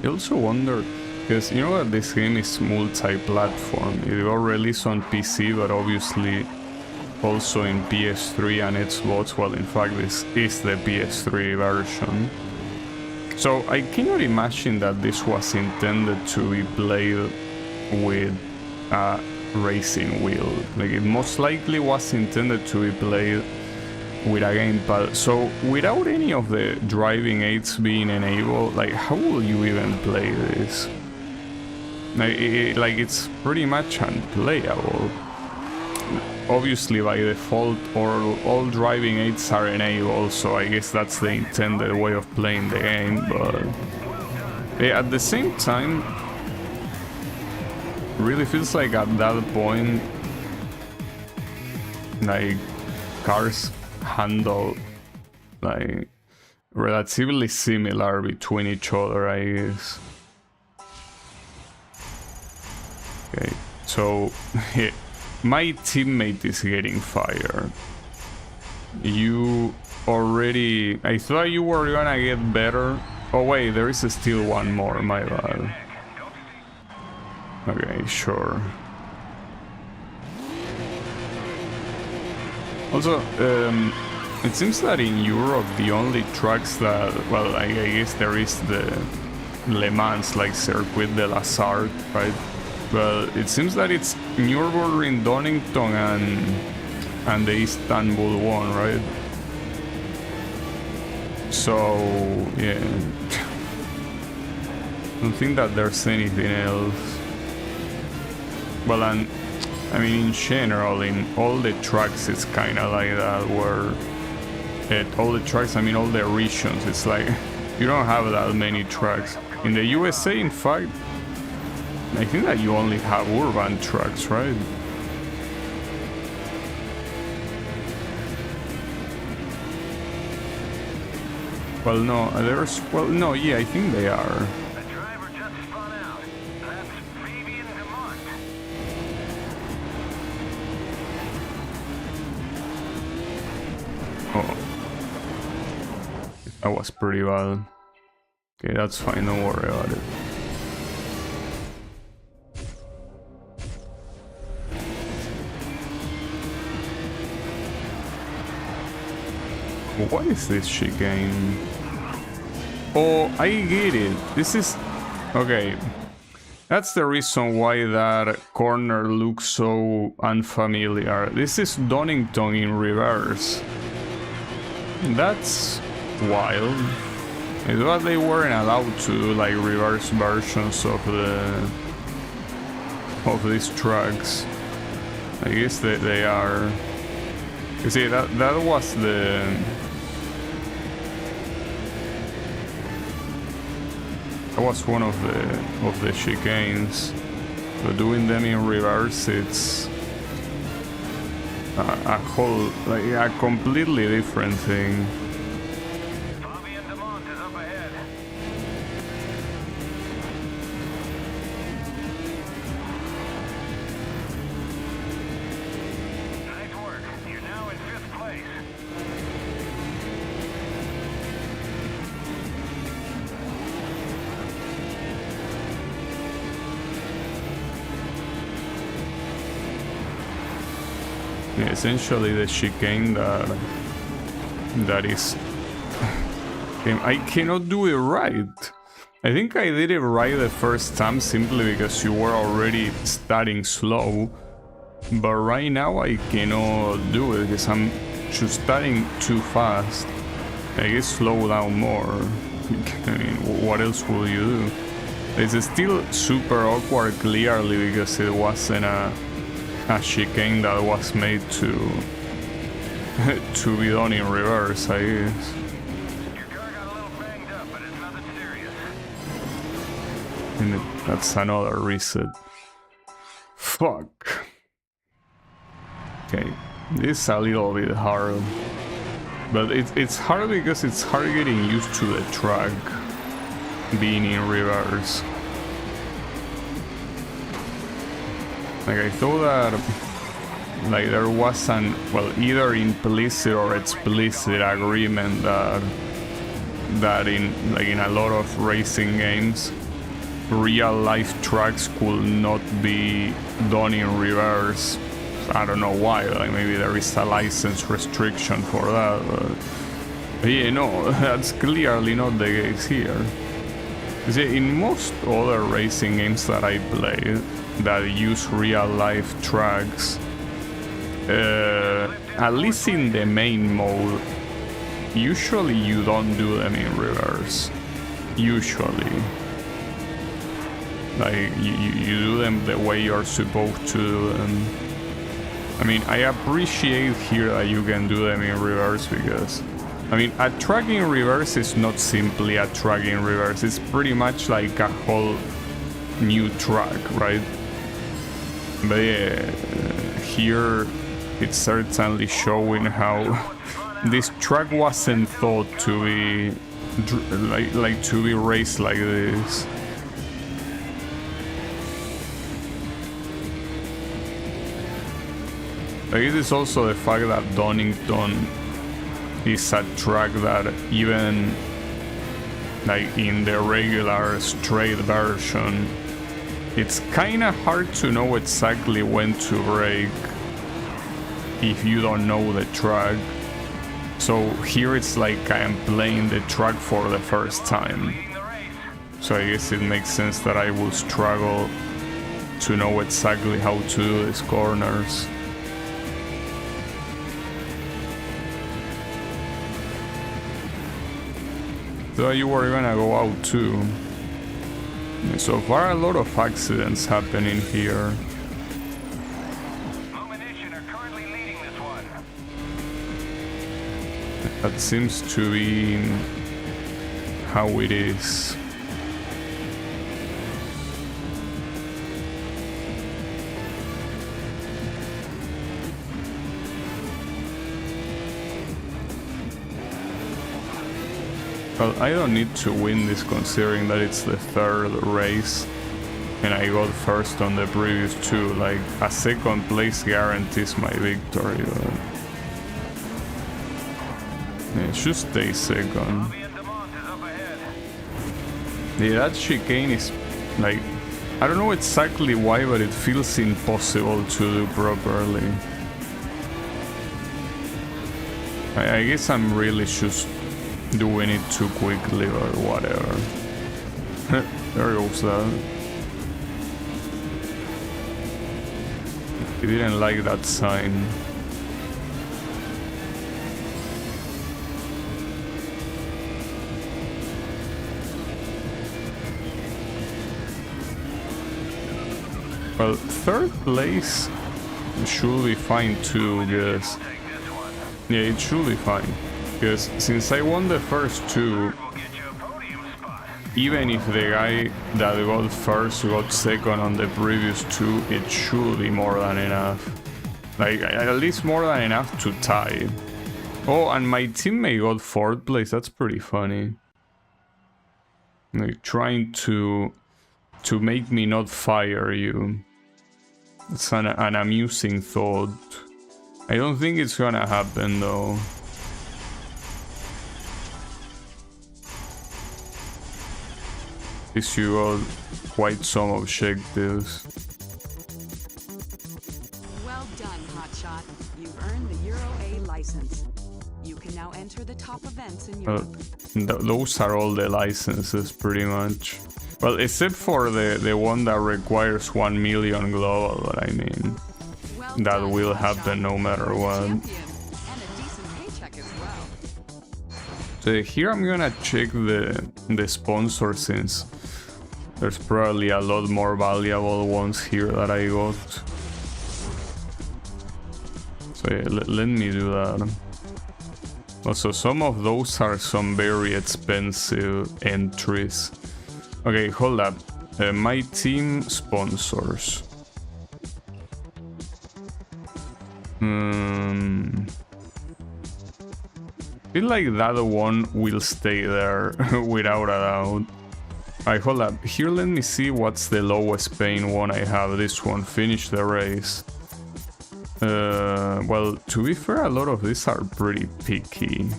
I also wonder, because you know that this game is multi-platform. It got released on PC, but obviously also in PS3 and Xbox. Well, in fact, this is the PS3 version. So I cannot imagine that this was intended to be played with a racing wheel. Like, it most likely was intended to be played with a gamepad. So without any of the driving aids being enabled, like, how will you even play this? Like it's pretty much unplayable. Obviously by default all driving aids are enabled, so I guess that's the intended way of playing the game, but at the same time really feels like at that point like cars handle like relatively similar between each other, I guess. Okay, so my teammate is getting fired. You already... I thought you were gonna get better. Oh wait, there is still one more, my bad. Okay, sure. Also, it seems that in Europe the only tracks that... well, I guess there is the Le Mans, like Circuit de la Sarthe, right? But it seems that it's Nürburgring, Donington, and the Istanbul one, right? So yeah, I don't think that there's anything else. Well, and I mean in general, in all the tracks, it's kind of like that, where all the tracks, I mean all the regions, it's like you don't have that many tracks. In the USA, in fact, I think that you only have urban tracks, right? Well, no, there's... Well, no, yeah, I think they are. The driver just spun out. That's Fabian Demont. Oh. That was pretty bad. Okay, that's fine, don't worry about it. What is this chicane? Oh, I get it. This is... Okay. That's the reason why that corner looks so unfamiliar. This is Donington in reverse. That's wild. It's what they weren't allowed to do, like reverse versions of these trucks. I guess that they are. You see, that was the. That was one of the chicanes. But doing them in reverse, it's a whole, like a completely different thing. Fabian Demont is up ahead. Nice work. You're now in 5th place. Yeah, essentially the chicane that is... I cannot do it right. I think I did it right the first time simply because you were already starting slow. But right now I cannot do it because I'm just starting too fast. I guess slow down more. I mean, what else will you do? It's still super awkward clearly because it wasn't a chicane that was made to be done in reverse, I guess. Your car got a little banged up, but it's nothing serious. And that's another reset. Fuck. Okay, this is a little bit hard. But it's hard because it's hard getting used to the track being in reverse. Like I thought that like there was an, well, either implicit or explicit agreement that in a lot of racing games real life tracks could not be done in reverse. I don't know why, like maybe there is a license restriction for that, but yeah, no, that's clearly not the case here. You see, in most other racing games that I play that use real life tracks, at least in the main mode, usually you don't do them in reverse. Usually. Like, you do them the way you're supposed to do them. I mean, I appreciate here that you can do them in reverse because, I mean, a track in reverse is not simply a track in reverse. It's pretty much like a whole new track, right? But yeah, here it's certainly showing how this track wasn't thought to be like to be raced like this. I guess it's also the fact that Donington is a track that even like in the regular straight version, it's kinda hard to know exactly when to brake if you don't know the track. So here it's like I am playing the track for the first time. Leading the race. So I guess it makes sense that I will struggle to know exactly how to do these corners. So you were gonna go out too. So far a lot of accidents happening here. Lumination are currently leading this one. That seems to be how it is. Well, I don't need to win this considering that it's the third race and I got first on the previous two. Like, a second place guarantees my victory, but yeah, should stay second. Yeah, that chicane is like, I don't know exactly why, but it feels impossible to do properly. I guess I'm really just doing it too quickly or whatever. There goes that. He didn't like that sign. Well, third place should be fine too, because yeah, it should be fine. Because since I won the first two, even if the guy that got first got second on the previous two, it should be more than enough. Like, at least more than enough to tie. Oh, and my teammate got fourth place. That's pretty funny. Like, trying to make me not fire you. It's an amusing thought. I don't think it's gonna happen though. At least you got quite some objectives. Well done, Hotshot. You've earned the Euro A license. You can now enter the top events in Europe. Those are all the licenses, pretty much. Well, except for the one that requires 1 million global, but I mean, Well that done, will Hotshot. happen no matter what. Champion. And a decent paycheck as well. So here I'm gonna check the sponsor, since there's probably a lot more valuable ones here that I got. So yeah, let me do that. Also, some of those are some very expensive entries. Okay, hold up. My team sponsors. Feel like that one will stay there without a doubt. Alright, hold up. Here, let me see what's the lowest paying one I have. This one, finish the race. Well, to be fair, a lot of these are pretty picky.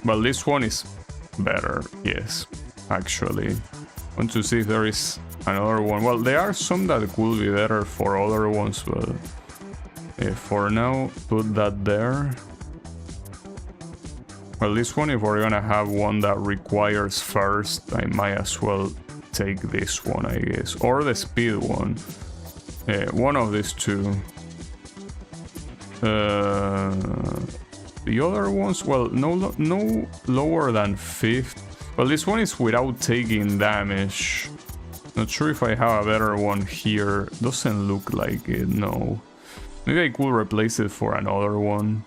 Well, this one is better, yes, actually. Want to see if there is another one. Well, there are some that could be better for other ones, but for now, put that there. Well, this one, if we're gonna have one that requires first, I might as well take this one, I guess. Or the speed one. One of these two. The other ones, well, no lower than 5th. Well, this one is without taking damage. Not sure if I have a better one here. Doesn't look like it, no. Maybe I could replace it for another one.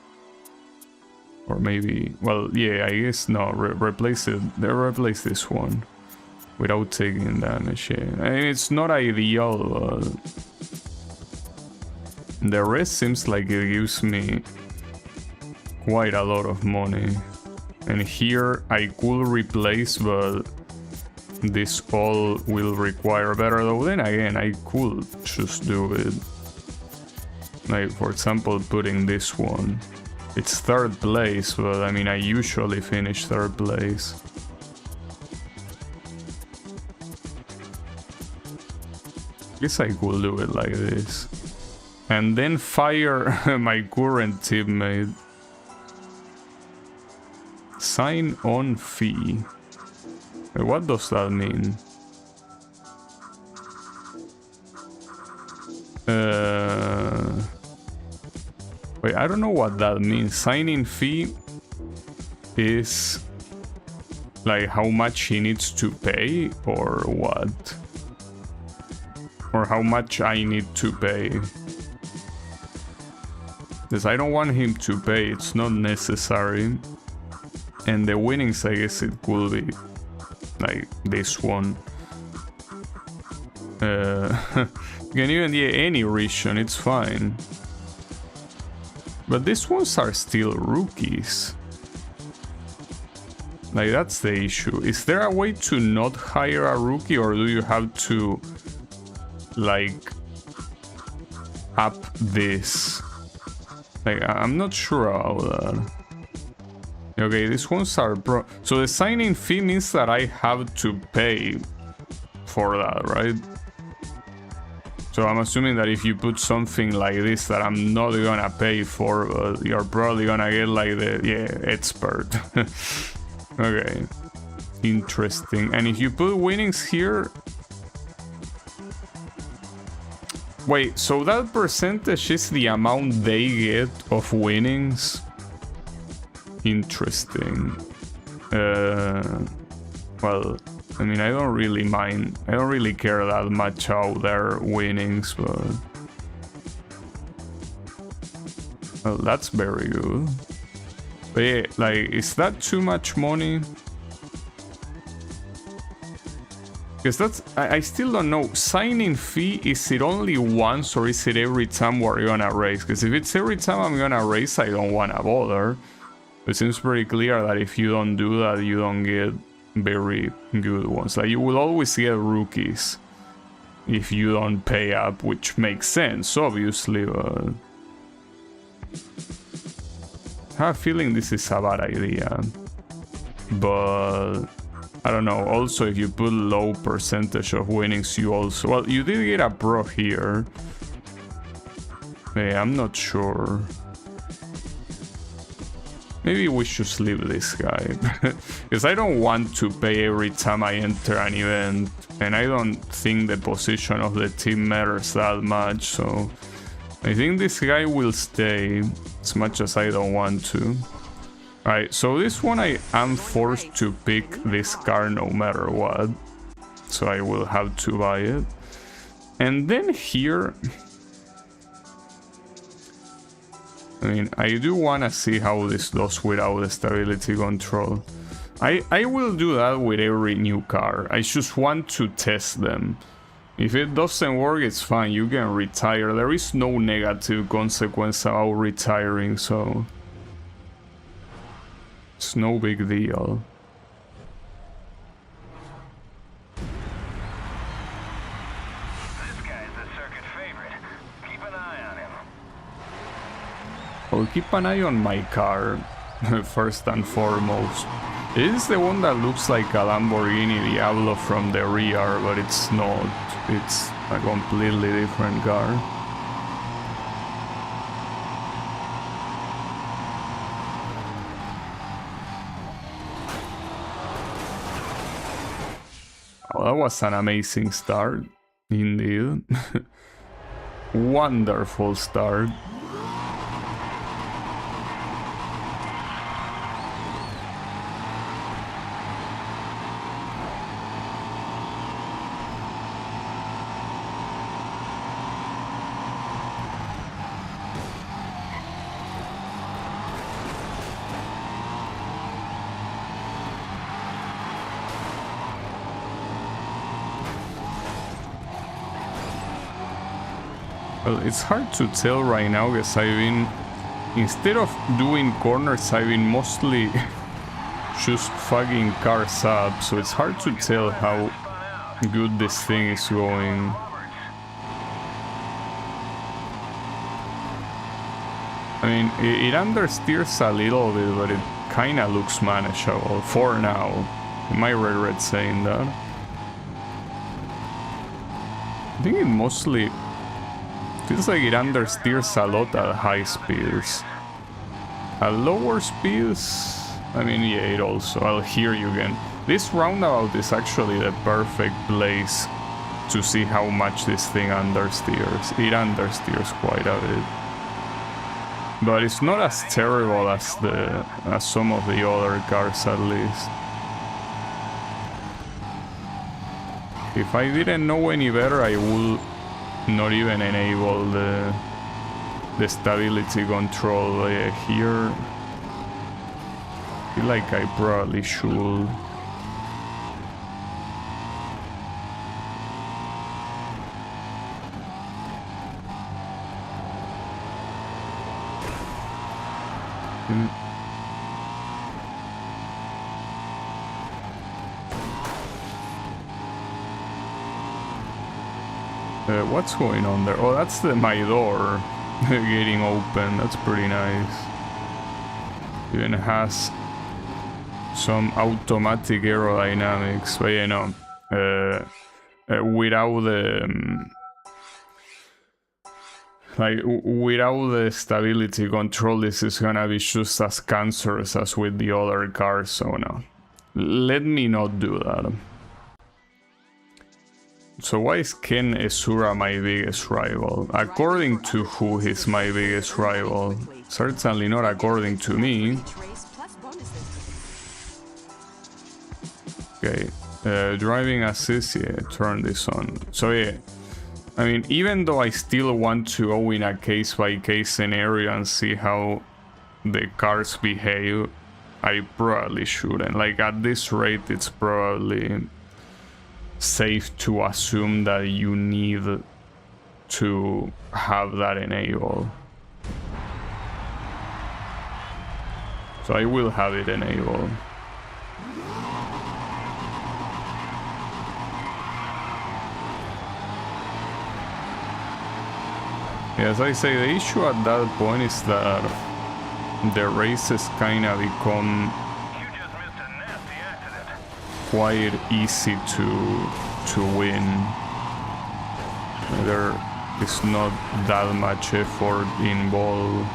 Or maybe, well, yeah, I guess no, replace it. Replace this one without taking damage. Yeah. I mean, it's not ideal, but the rest seems like it gives me quite a lot of money. And here I could replace, but this all will require better, though then again I could just do it. Like, for example, putting this one. It's 3rd place, but I mean, I usually finish 3rd place. Guess I could do it like this. And then fire my current teammate. Sign on fee. What does that mean? Wait, I don't know what that means. Sign-in fee is like how much he needs to pay or what? Or how much I need to pay? Because I don't want him to pay, it's not necessary. And the winnings, I guess it could be like this one. You can even get any region, it's fine. But these ones are still rookies. Like, that's the issue. Is there a way to not hire a rookie, or do you have to, like, up this? Like, I'm not sure about that. Okay, these ones are pro. So the sign-in fee means that I have to pay for that, right? So I'm assuming that if you put something like this that I'm not gonna pay for, you're probably gonna get like the, expert. Okay, interesting. And if you put winnings here... Wait, so that percentage is the amount they get of winnings? Interesting. Well, I mean, I don't really mind. I don't really care that much how their winnings, but... Well, that's very good. But yeah, like, is that too much money? Because that's... I still don't know. Sign-in fee, is it only once or is it every time we're gonna race? Because if it's every time I'm gonna race, I don't wanna bother. It seems pretty clear that if you don't do that, you don't get very good ones. Like, you will always get rookies if you don't pay up, which makes sense, obviously, but... I have a feeling this is a bad idea. But... I don't know, also if you put low percentage of winnings, you also... Well, you did get a pro here. Yeah, I'm not sure. Maybe we should leave this guy. Because I don't want to pay every time I enter an event. And I don't think the position of the team matters that much, so... I think this guy will stay, as much as I don't want to. Alright, so this one I am forced to pick this car no matter what. So I will have to buy it. And then here... I mean, I do want to see how this does without the stability control. I will do that with every new car. I just want to test them. If it doesn't work, it's fine. You can retire. There is no negative consequence about retiring, so... It's no big deal. This guy's the circuit favorite. Keep an eye on him. I'll keep an eye on my car, first and foremost. It is the one that looks like a Lamborghini Diablo from the rear, but it's not. It's a completely different car. Oh, that was an amazing start, indeed. Wonderful start. Well, it's hard to tell right now because I've been, instead of doing corners, I've been mostly just fucking cars up, so it's hard to tell how good this thing is going. I mean, it understeers a little bit, but it kinda looks manageable for now. I might regret saying that. I think it mostly feels like it understeers a lot at high speeds. At lower speeds, I mean, yeah, it also, well, here you can, This roundabout is actually the perfect place to see how much this thing understeers. It understeers quite a bit. But it's not as terrible as some of the other cars, at least. If I didn't know any better, I would not even enable the stability control here. I feel like I probably should. What's going on there? Oh, that's my door getting open. That's pretty nice. Even has some automatic aerodynamics, but you know, without the without the stability control, this is gonna be just as cancerous as with the other cars. So no, let me not do that. So why is Ken Esura my biggest rival? According to who he's my biggest rival? Certainly not according to me. Okay, driving assist, yeah, turn this on. So yeah, I mean, even though I still want to go in a case-by-case scenario and see how the cars behave, I probably shouldn't. Like, at this rate, it's probably safe to assume that you need to have that enabled. So I will have it enabled. As I say, the issue at that point is that the races kinda become quite easy to win. There is not that much effort involved.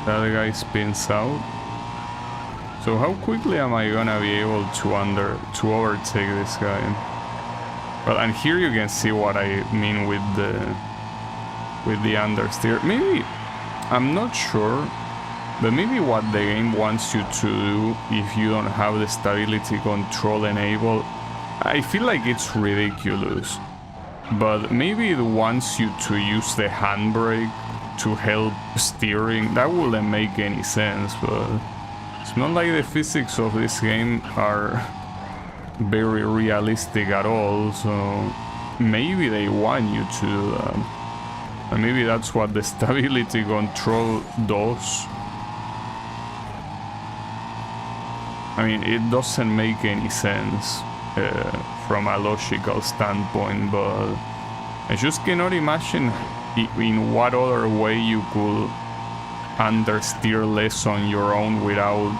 That guy spins out. So how quickly am I gonna be able to overtake this guy? Well, and here you can see what I mean with the understeer. Maybe, I'm not sure, but maybe what the game wants you to do if you don't have the stability control enabled, I feel like it's ridiculous. But maybe it wants you to use the handbrake to help steering. That wouldn't make any sense, but it's not like the physics of this game are very realistic at all, so maybe they want you to do that. And maybe that's what the stability control does. I mean, it doesn't make any sense from a logical standpoint, but I just cannot imagine in what other way you could understeer less on your own without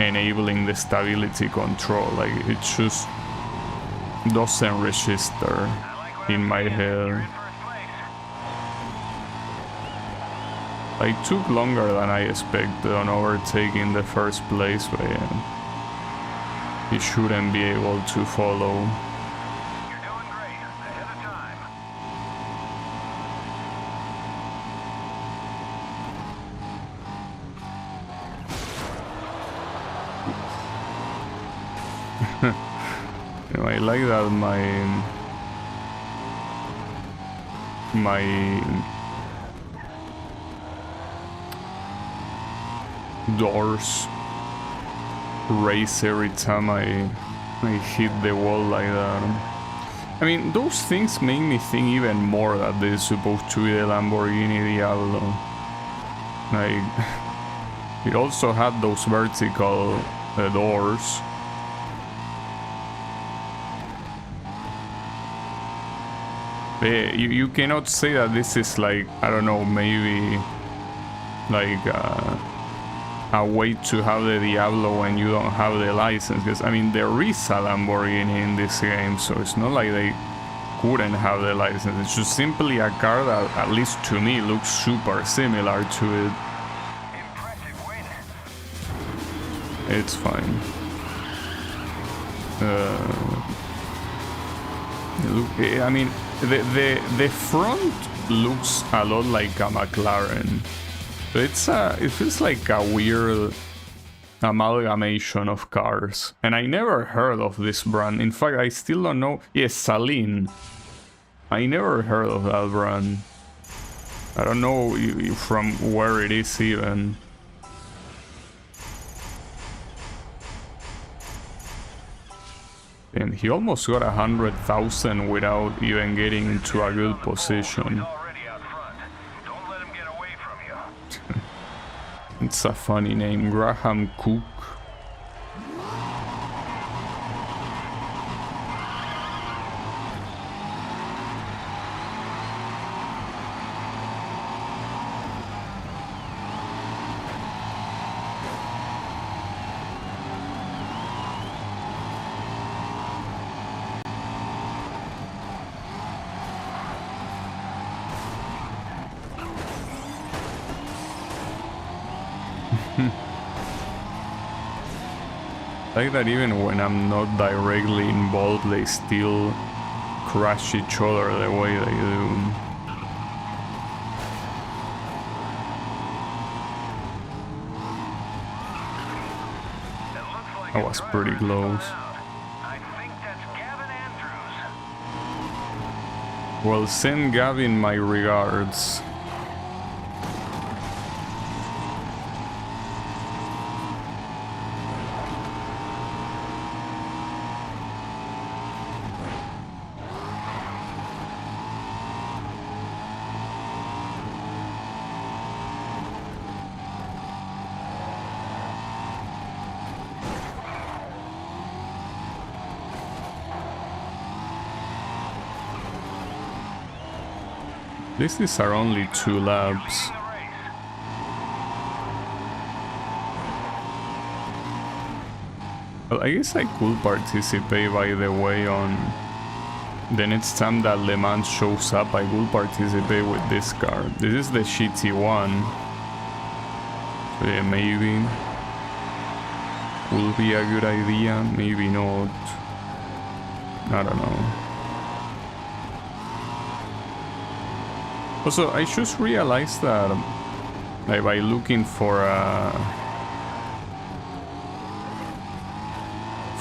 enabling the stability control. Like, it just doesn't register in my head. It took longer than I expected on overtaking the first place, but yeah, he shouldn't be able to follow. I like that my doors raise every time I hit the wall like that. I mean, those things make me think even more that this is supposed to be the Lamborghini Diablo. Like, It also had those vertical doors. You cannot say that this is like, I don't know, maybe like a way to have the Diablo when you don't have the license. Because I mean, there is a Lamborghini in this game, so it's not like they couldn't have the license. It's just simply a car that, at least to me, looks super similar to it. Impressive win. It's fine. Look, I mean, the front looks a lot like a McLaren. So it feels like a weird amalgamation of cars. And I never heard of this brand. In fact, I still don't know. Yes, Saleen. I never heard of that brand. I don't know from where it is even. And he almost got 100,000 without even getting into a good position. Already out front. Don't let him get away from you. It's a funny name, Graham Cook. Like that even when I'm not directly involved, they still crush each other the way they do. That was pretty close. I think that's Gavin Andrews. Well, send Gavin my regards. These are only 2 laps. Well, I guess I could participate, by the way, on the next time that Le Mans shows up. I will participate with this car. This is the GT1. So yeah, maybe will be a good idea, maybe not. I don't know. Also, I just realized that like, by looking for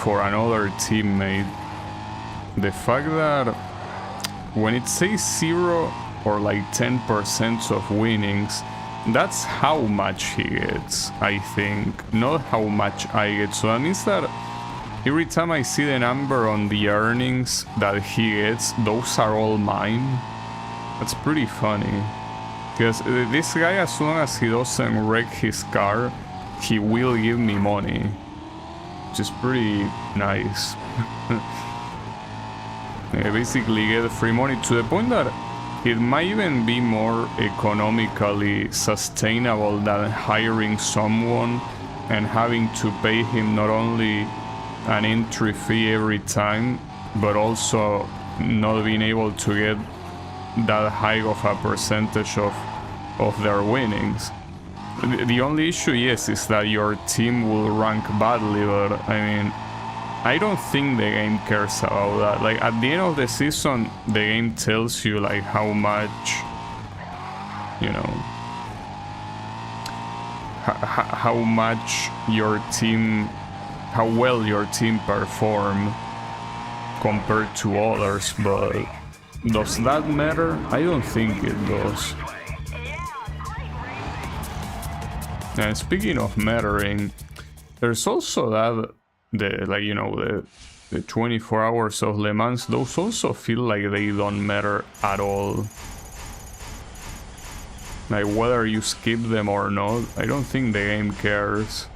another teammate, the fact that when it says 0 or like 10% of winnings, that's how much he gets, I think, not how much I get. So that means that every time I see the number on the earnings that he gets, those are all mine. That's pretty funny, because this guy, as long as he doesn't wreck his car, he will give me money, which is pretty nice. I basically get free money, to the point that it might even be more economically sustainable than hiring someone and having to pay him not only an entry fee every time, but also not being able to get that high of a percentage of their winnings. The only issue, yes, is that your team will rank badly, but I mean, I don't think the game cares about that. Like, at the end of the season, the game tells you like how much, you know, how much your team, how well your team performed compared to others, but does that matter? I don't think it does. And speaking of mattering, there's also that the 24 hours of Le Mans, those also feel like they don't matter at all. Like whether you skip them or not, I don't think the game cares.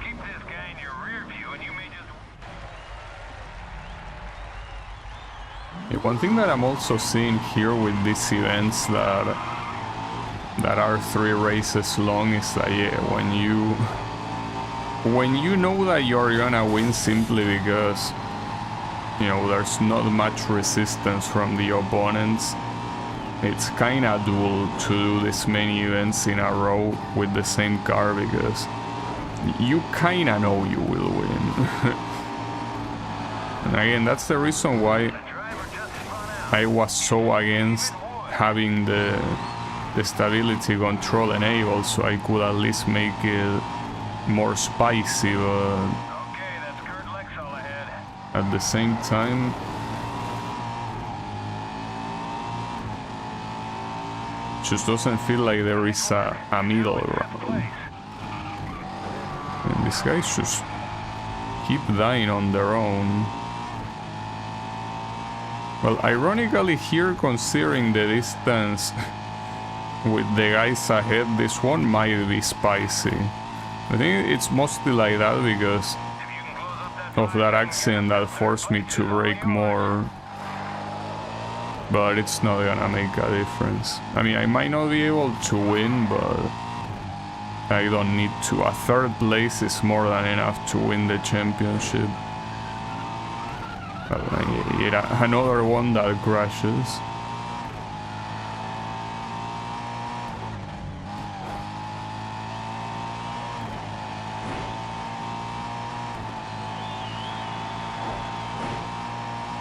Keep this guy in your rear view and you may just... One thing that I'm also seeing here with these events that are 3 races long is that, yeah, when you know that you're gonna win simply because, you know, there's not much resistance from the opponents, it's kinda dual to do this many events in a row with the same car because you kinda know you will win. And again, that's the reason why I was so against having the stability control enabled, so I could at least make it more spicy, but Okay, that's Kurt Lexall ahead. at the same time, just doesn't feel like there is a middle ground. And these guys just keep dying on their own. Well, ironically here, considering the distance with the guys ahead, this one might be spicy. I think it's mostly like that because of that accident that forced me to brake more. But it's not gonna make a difference. I mean, I might not be able to win, but I don't need to. A 3rd place is more than enough to win the championship. Another one that crashes.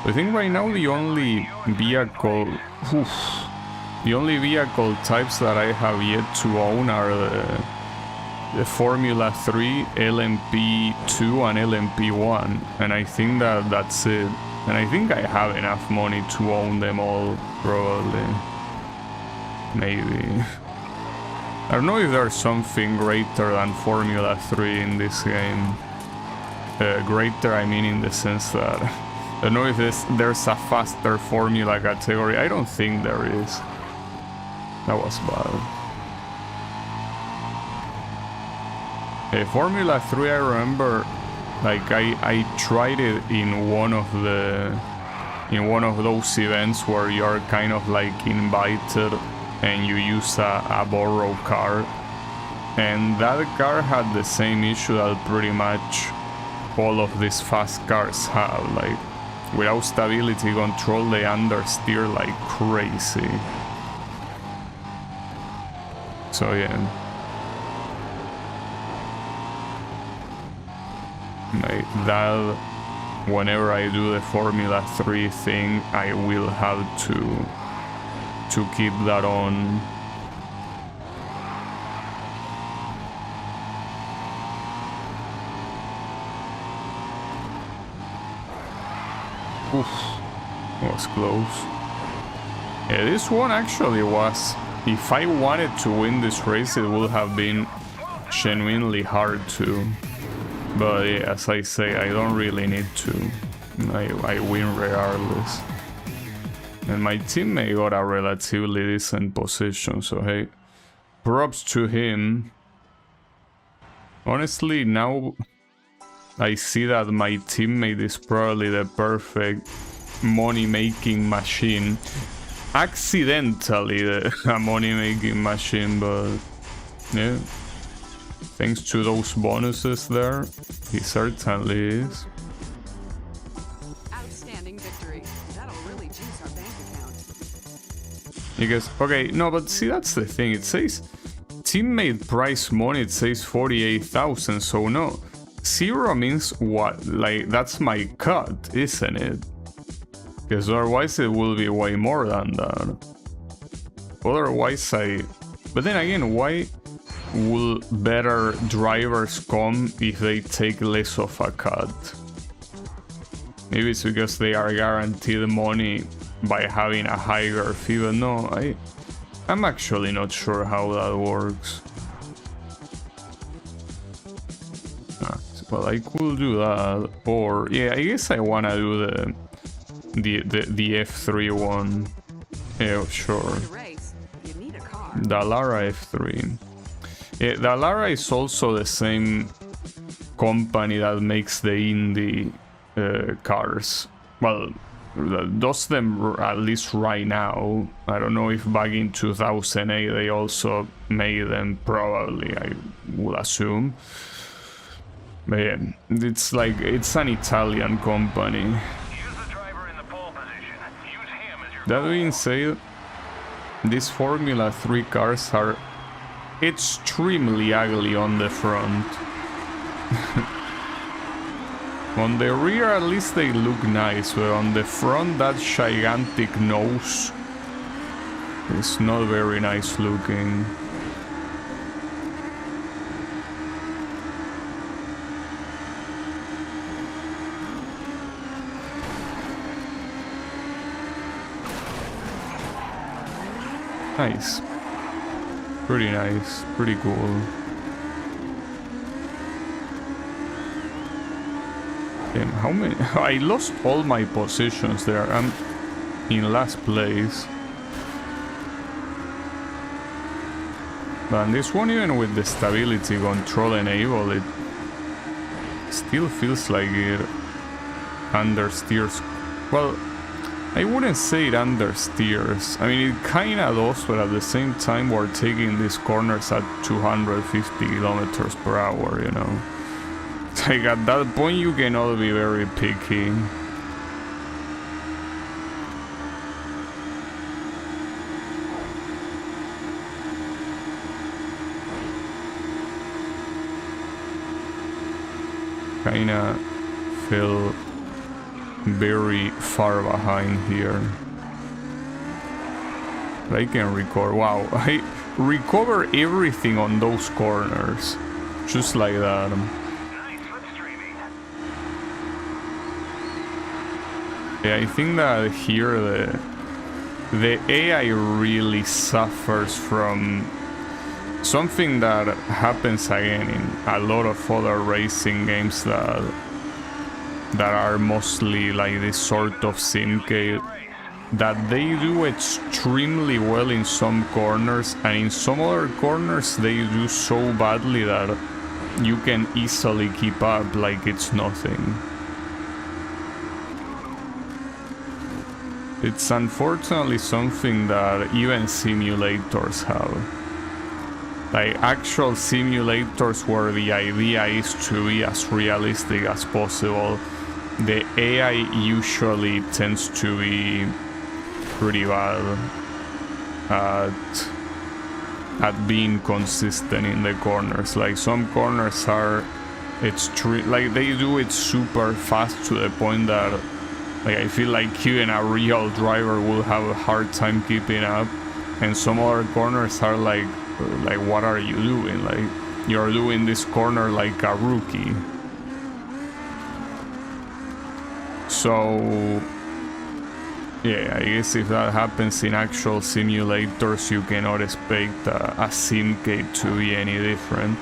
I think right now the only vehicle types that I have yet to own are the Formula 3, LMP2 and LMP1, and I think that's it. And I think I have enough money to own them all, probably. Maybe. I don't know if there's something greater than Formula 3 in this game. Greater, I mean, in the sense that I don't know if there's a faster Formula category. I don't think there is. That was bad. Formula 3, I remember, like I tried it in one of those events where you're kind of like invited and you use a borrowed car, and that car had the same issue that pretty much all of these fast cars have. Like, without stability control, they understeer like crazy. So yeah. Like that, whenever I do the Formula 3 thing, I will have to keep that on. Oof, was close. Yeah, this one actually was, if I wanted to win this race, it would have been genuinely hard to. But yeah, as I say, I don't really need to. I win regardless. And my teammate got a relatively decent position, so hey, props to him. Honestly, now I see that my teammate is probably the perfect money-making machine. Accidentally a money-making machine, but yeah. Thanks to those bonuses there, he certainly is. Outstanding victory. That'll really juice our bank account. Because, okay, no, but see, that's the thing. It says teammate prize money, it says 48,000, so no. 0 means what? Like, that's my cut, isn't it? Because otherwise it will be way more than that. Otherwise But then again, why will better drivers come if they take less of a cut? Maybe it's because they are guaranteed money by having a higher fee, but no, I'm actually not sure how that works. Well, I could do that, or yeah, I guess I wanna do the F3 one. Yeah, sure. To race, you need a car. The Lara F3. Yeah, the Lara is also the same company that makes the Indy cars. Well, does them at least right now. I don't know if back in 2008 they also made them, probably, I would assume. But yeah, it's like, it's an Italian company. Use the driver in the pole position. Use him as your That being said, these Formula 3 cars are extremely ugly on the front. On the rear at least they look nice, but on the front that gigantic nose is not very nice looking. Nice. Pretty nice. Pretty cool. Damn, how many? I lost all my positions there. I'm in last place. But this one, even with the stability control enabled, it still feels like it understeers. Well, I wouldn't say it understeers. I mean, it kinda does, but at the same time we're taking these corners at 250 kilometers per hour, you know. Like, at that point you cannot be very picky. Kinda feel very far behind here. But I can recover. Wow, I recover everything on those corners. Just like that. Yeah, I think that here the AI really suffers from something that happens again in a lot of other racing games that are mostly like this sort of simcade, that they do extremely well in some corners, and in some other corners they do so badly that you can easily keep up like it's nothing. It's unfortunately something that even simulators have. Like actual simulators where the idea is to be as realistic as possible, the AI usually tends to be pretty bad at being consistent in the corners. Like some corners are like they do it super fast to the point that like I feel like even a real driver will have a hard time keeping up, and some other corners are like what are you doing? Like you're doing this corner like a rookie. So yeah, I guess if that happens in actual simulators, you cannot expect a simcade to be any different.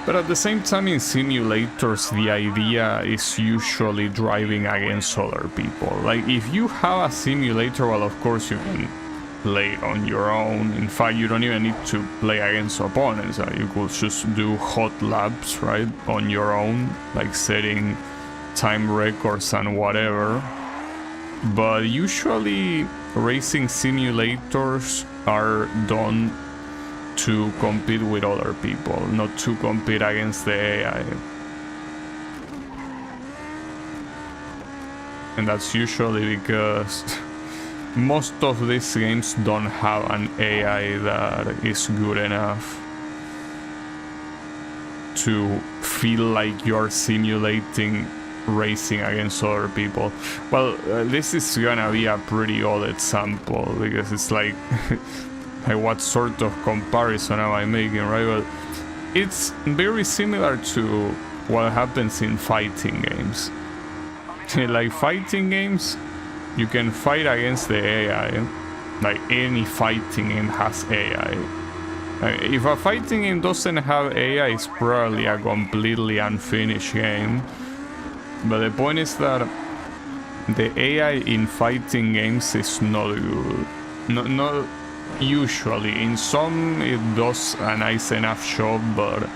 But at the same time, in simulators, the idea is usually driving against other people. Like, if you have a simulator, well, of course you can play it on your own. In fact, you don't even need to play against opponents. You could just do hot laps, right, on your own, like setting time records and whatever. But usually, racing simulators are done to compete with other people, not to compete against the AI. And that's usually because most of these games don't have an AI that is good enough to feel like you're simulating racing against other people. Well, this is gonna be a pretty odd example because it's like like what sort of comparison am I making, right? But it's very similar to what happens in fighting games. Like fighting games, you can fight against the AI. Like any fighting game has AI. If a fighting game doesn't have AI, it's probably a completely unfinished game. But the point is that the AI in fighting games is not good. Not usually. In some it does a nice enough job, but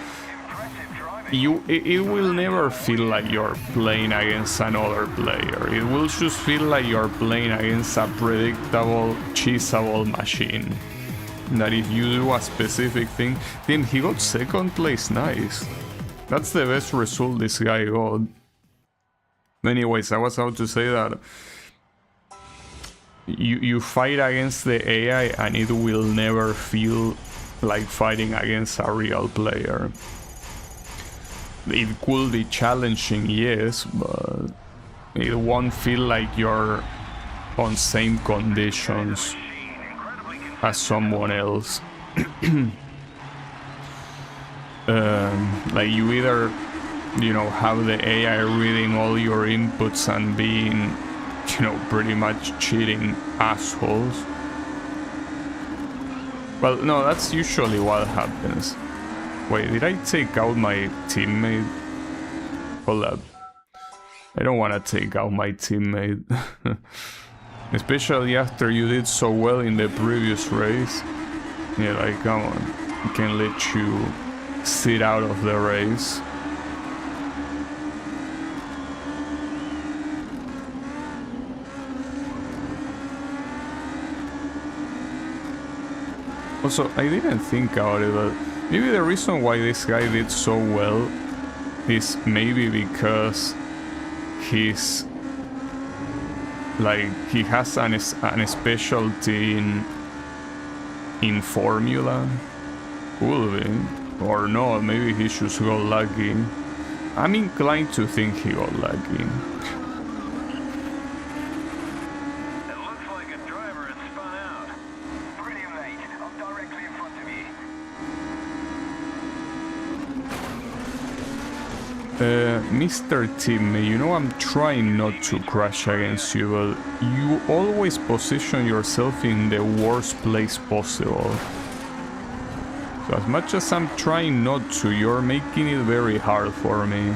it will never feel like you're playing against another player. It will just feel like you're playing against a predictable, cheesable machine. That if you do a specific thing, then he got second place, nice. That's the best result this guy got. Anyways, I was about to say that you fight against the AI and it will never feel like fighting against a real player. It could be challenging, yes, but it won't feel like you're on same conditions as someone else. Like you either, you know, have the AI reading all your inputs and being, you know, pretty much cheating assholes. Well, no, that's usually what happens. Wait, did I take out my teammate? Hold up. I don't want to take out my teammate. Especially after you did so well in the previous race. Yeah, like, come on. I can't let you sit out of the race. Also, I didn't think about it, but maybe the reason why this guy did so well is maybe because he's like he has an specialty in formula. Could be, or no, maybe he just got lucky. I'm inclined to think he got lucky. It looks like a driver had spun out. Brilliant, mate. I'm directly in front of me. Mr. Teammate, you know I'm trying not to crash against you, but you always position yourself in the worst place possible. So as much as I'm trying not to, you're making it very hard for me.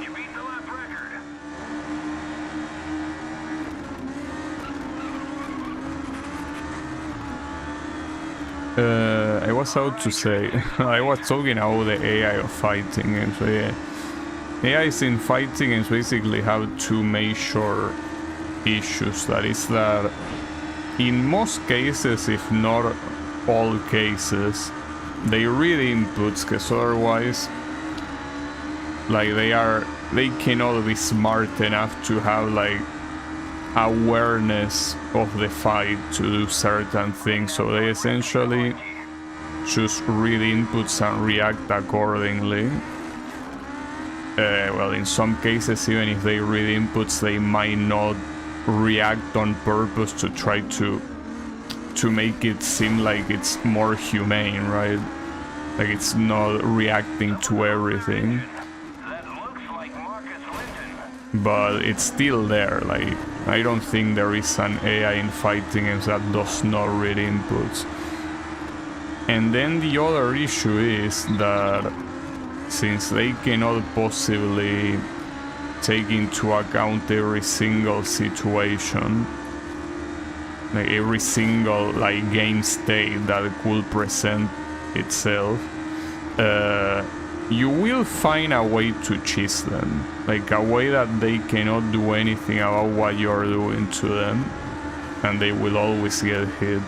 You beat the lap record. I was about to say, I was talking about the AI of fighting, and so yeah. AIs in fighting games basically have two major issues. That is that in most cases, if not all cases, they read inputs, because otherwise, like they cannot be smart enough to have like awareness of the fight to do certain things. So they essentially just read inputs and react accordingly. Well, in some cases, even if they read inputs, they might not react on purpose to try to make it seem like it's more humane, right? Like it's not reacting to everything. That looks like Marcus Linton. But it's still there. Like, I don't think there is an AI in fighting games that does not read inputs. And then the other issue is that since they cannot possibly take into account every single situation, like every single like game state that could present itself, you will find a way to cheese them, like a way that they cannot do anything about what you're doing to them, and they will always get hit.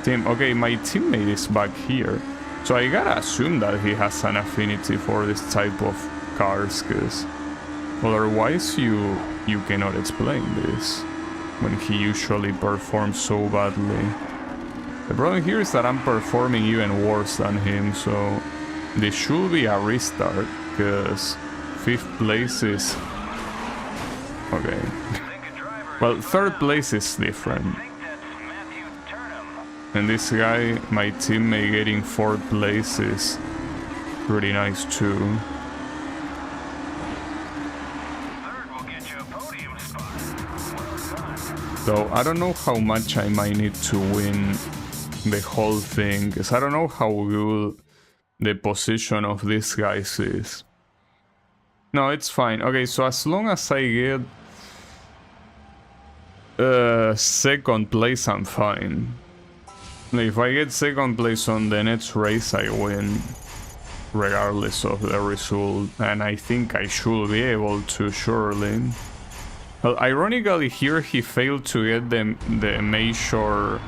Okay, my teammate is back here. So I gotta assume that he has an affinity for this type of cars, because otherwise you cannot explain this when he usually performs so badly. The problem here is that I'm performing even worse than him, so this should be a restart, because 5th place is... okay. Well, 3rd place is different. And this guy, my teammate, getting 4th place is pretty nice too. So I don't know how much I might need to win the whole thing, because I don't know how good the position of these guys is. No, it's fine. Okay, so as long as I get second place, I'm fine. If I get second place on the next race, I win, regardless of the result, and I think I should be able to, surely. Well, ironically, here he failed to get the major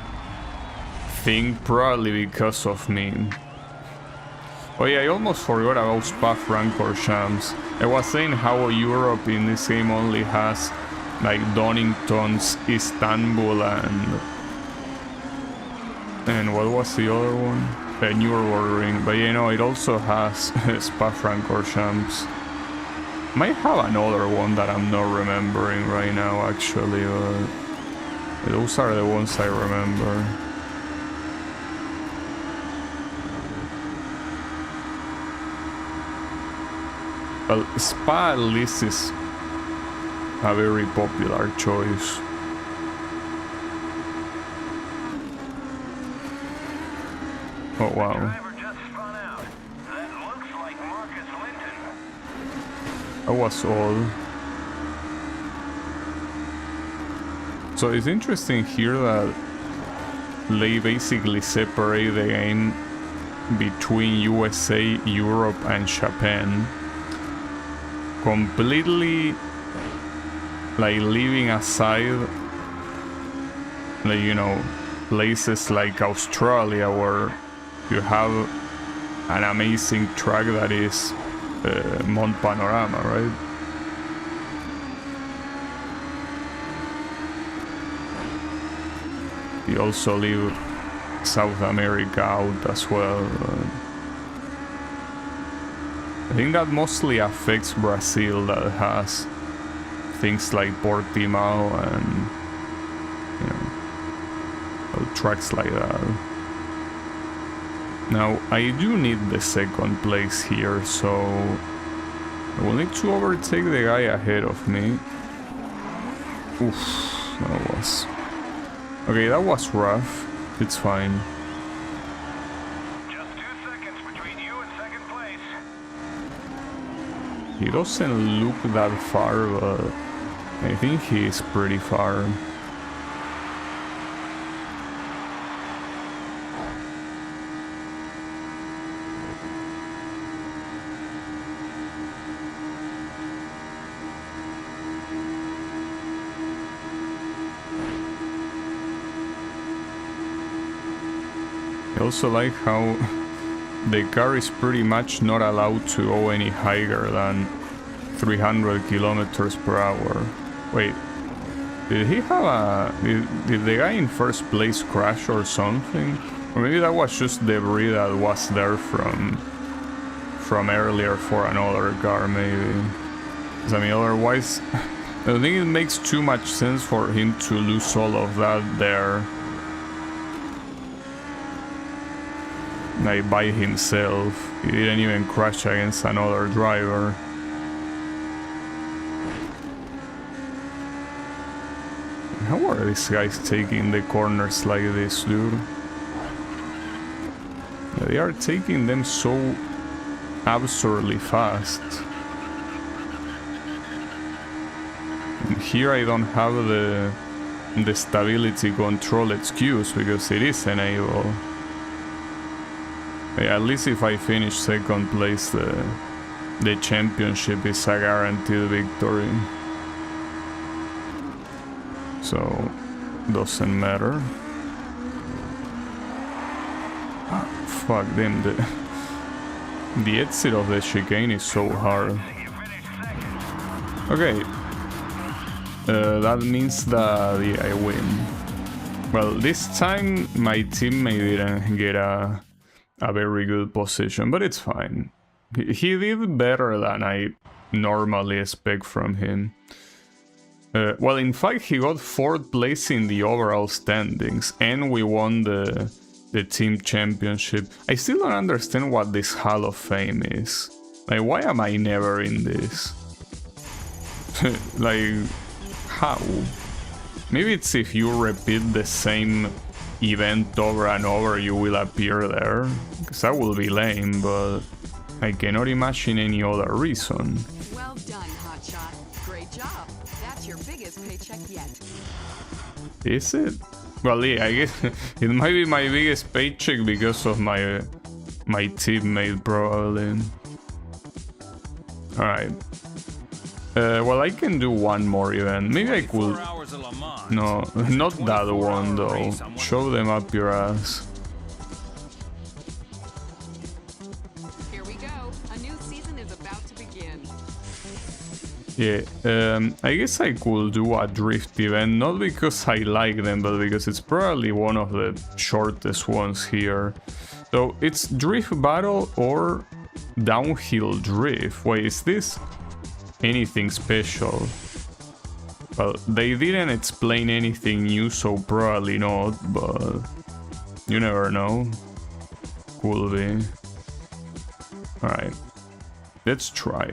thing, probably because of me. Oh yeah, I almost forgot about Spa-Francorchamps. I was saying how Europe in this game only has like Doningtons, Istanbul, and what was the other one? Nürburgring. But you know, it also has Spa-Francorchamps. Might have another one that I'm not remembering right now, actually, but those are the ones I remember. Well, Spa at least is a very popular choice. Oh wow. Driver just spun out. That looks like Marcus Linton. That was all. So it's interesting here that they basically separate the game between USA, Europe, and Japan. Completely, like, leaving aside, like, you know, places like Australia where you have an amazing track that is Mont Panorama, right? You also leave South America out as well. I think that mostly affects Brazil, that has things like Portimao and, you know, tracks like that. Now, I do need the second place here, so I will need to overtake the guy ahead of me. Oof, that was... Okay, that was rough. It's fine. Just 2 seconds between you and second place. He doesn't look that far, but I think he is pretty far. I also like how the car is pretty much not allowed to go any higher than 300 kilometers per hour. Wait, did he have a... Did the guy in first place crash or something? Or maybe that was just debris that was there from earlier for another car, maybe. 'Cause, I mean, otherwise, I don't think it makes too much sense for him to lose all of that there. Like, by himself. He didn't even crash against another driver. How are these guys taking the corners like this, dude? They are taking them so absurdly fast. And here I don't have the stability control excuse because it is enabled. Yeah, at least if I finish second place, the championship is a guaranteed victory. So, doesn't matter. Fuck them, the exit of the chicane is so hard. Okay. That means that I win. Well, this time my teammate didn't get a very good position, but it's fine. He did better than I normally expect from him. Well, in fact, he got 4th place in the overall standings, and we won the team championship. I still don't understand what this Hall of Fame is. Like, why am I never in this? Like, how? Maybe it's if you repeat the same event over and over, you will appear there. Because that will be lame, but I cannot imagine any other reason. Well done, Hotshot. Great job. That's your biggest paycheck yet. Is it? Well, yeah, I guess it might be my biggest paycheck because of my teammate, probably. Alright. Well, I can do one more event. Maybe I could... No, not that one, though. Show them up your ass. Here we go. A new season is about to begin. Yeah, I guess I could do a drift event, not because I like them, but because it's probably one of the shortest ones here. So it's drift battle or downhill drift. Wait, is this anything special? Well, they didn't explain anything new, so probably not, but you never know. Could be. Alright, let's try.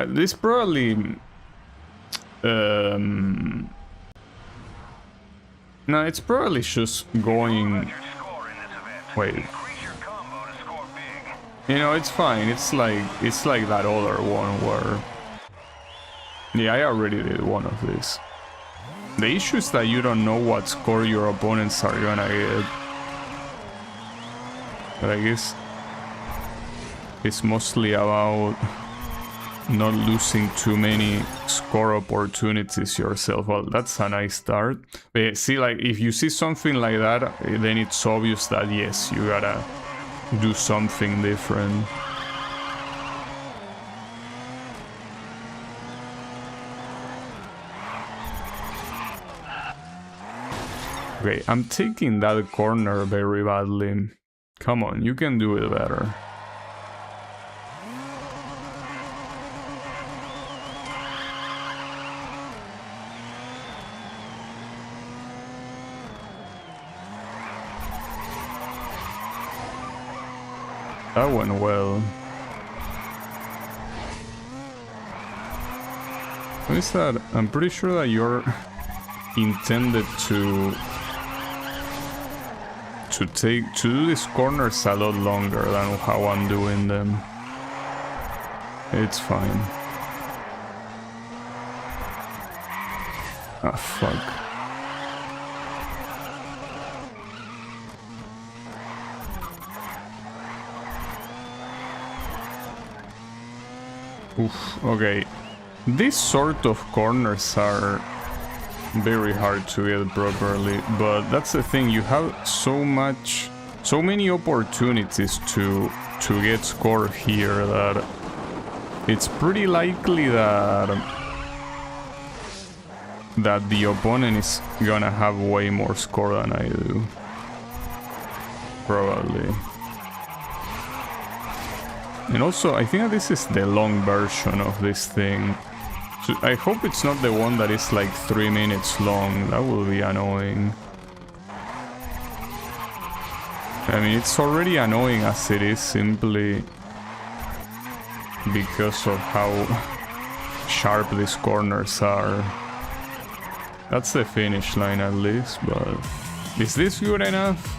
This probably... no, it's probably just going... Wait. You know, it's fine. It's like that other one where... Yeah, I already did one of these. The issue is that you don't know what score your opponents are gonna get. But I guess it's mostly about not losing too many score opportunities yourself. Well, that's a nice start. But yeah, see, like, if you see something like that, then it's obvious that yes, you gotta do something different. Okay, I'm taking that corner very badly. Come on, you can do it better. That went well. What is that? I'm pretty sure that you're intended to do these corners a lot longer than how I'm doing them. It's fine. Ah, fuck. Oof, okay. These sort of corners are very hard to get properly, but that's the thing, you have so many opportunities to get score here that it's pretty likely that the opponent is gonna have way more score than I do. Probably. And also, I think this is the long version of this thing. So I hope it's not the one that is like 3 minutes long. That will be annoying. I mean, it's already annoying as it is, simply because of how sharp these corners are. That's the finish line at least, but is this good enough?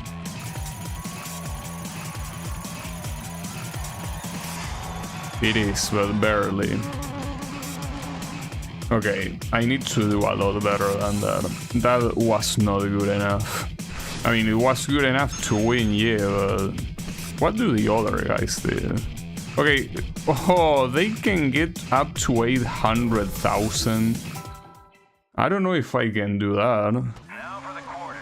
It is, but barely. Okay, I need to do a lot better than that. That was not good enough. I mean, it was good enough to win, yeah, but what do the other guys do? Okay, oh, they can get up to 800,000. I don't know if I can do that. Now for the quarters.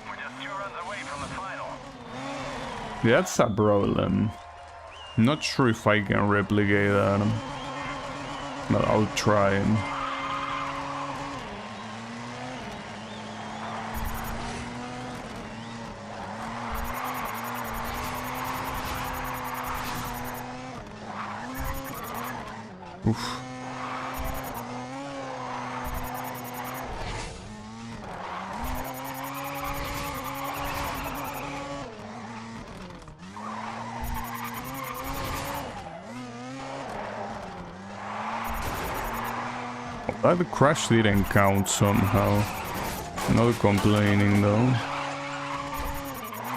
We're just 2 runs away from the final. That's a problem. Not sure if I can replicate that, but I'll try. Oof. That crash didn't count somehow. Not complaining though.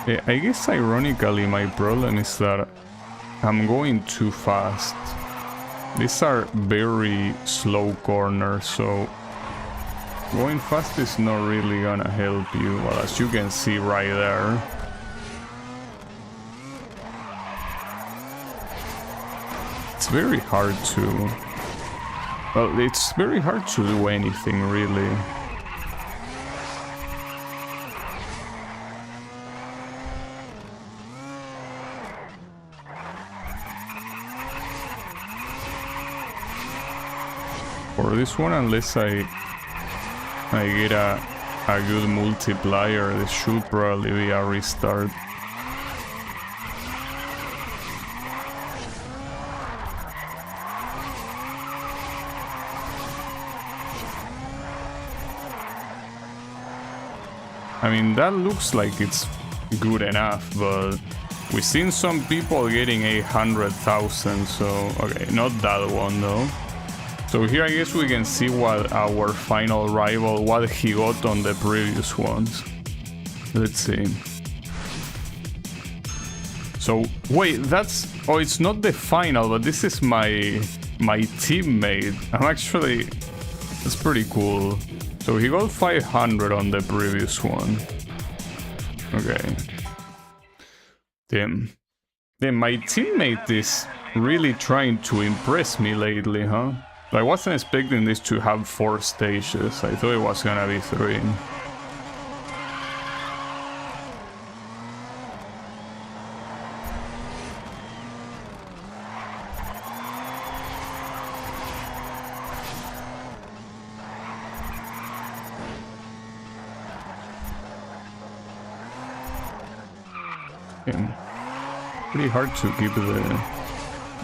Yeah, I guess ironically my problem is that I'm going too fast. These are very slow corners, so going fast is not really gonna help you. Well, as you can see right there. It's very hard to... Well, it's very hard to do anything, really. For this one, unless I get a good multiplier, this should probably be a restart. I mean, that looks like it's good enough, but we've seen some people getting 800,000, so okay, not that one though. So here I guess we can see what our final rival, what he got on the previous ones. Let's see. So wait, that's... Oh, it's not the final, but this is my teammate. I'm actually... That's pretty cool. So he got 500 on the previous one. Okay. Damn. Then my teammate is really trying to impress me lately, huh? I wasn't expecting this to have 4 stages. I thought it was gonna be 3. Pretty hard to keep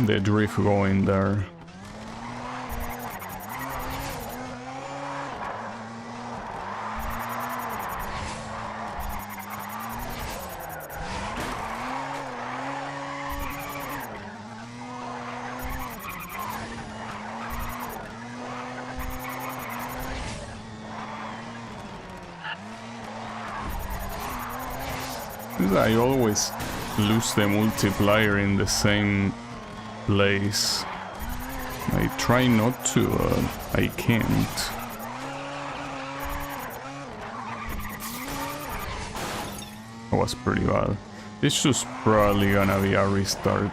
the drift going there. I always lose the multiplier in the same place. I try not to, I can't. That was pretty bad. This is probably gonna be a restart.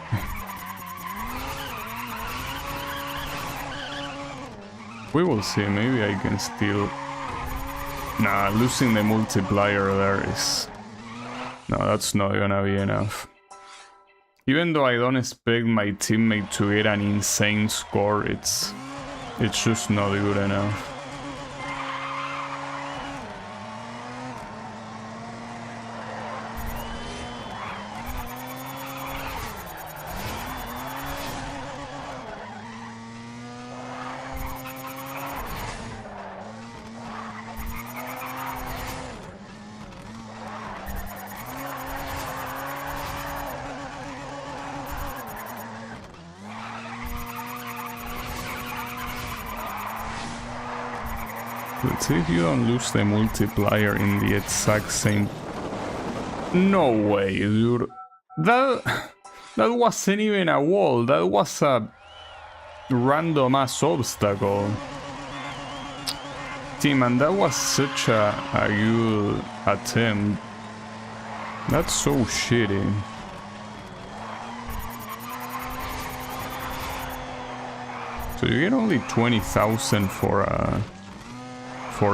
We will see, maybe I can still... Nah, losing the multiplier there is... No, that's not gonna be enough. Even though I don't expect my teammate to get an insane score, it's just not good enough. Let's see if you don't lose the multiplier in the exact same... No way, dude. That wasn't even a wall. That was a random ass obstacle. Team, and that was such a good attempt. That's so shitty. So you get only 20,000 for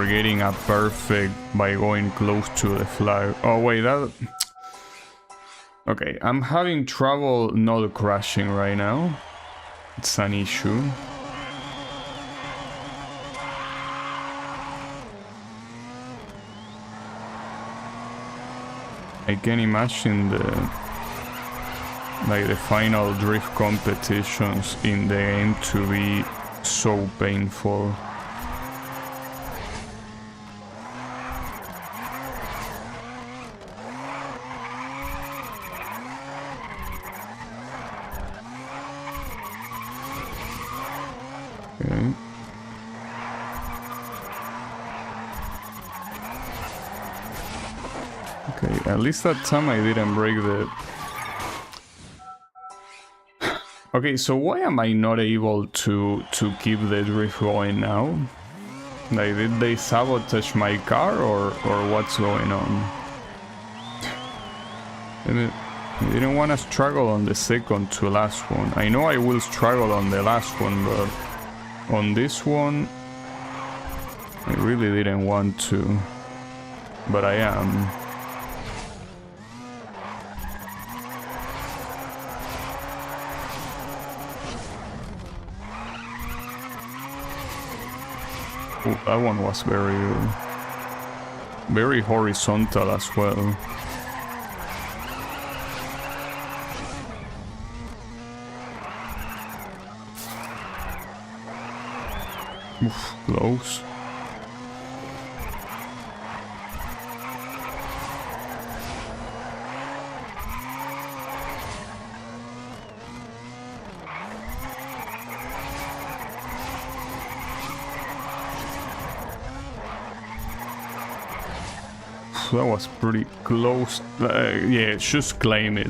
getting a perfect by going close to the flag. Oh wait, that... Okay, I'm having trouble not crashing right now. It's an issue. I can imagine the final drift competitions in the game to be so painful. Okay, at least that time I didn't break the... Okay, so why am I not able to keep the drift going now? Like, did they sabotage my car or what's going on? I didn't want to struggle on the second to last one. I know I will struggle on the last one, but on this one I really didn't want to. But I am. Ooh, that one was very horizontal as well. Oof, close. That was pretty close. Yeah, just claim it.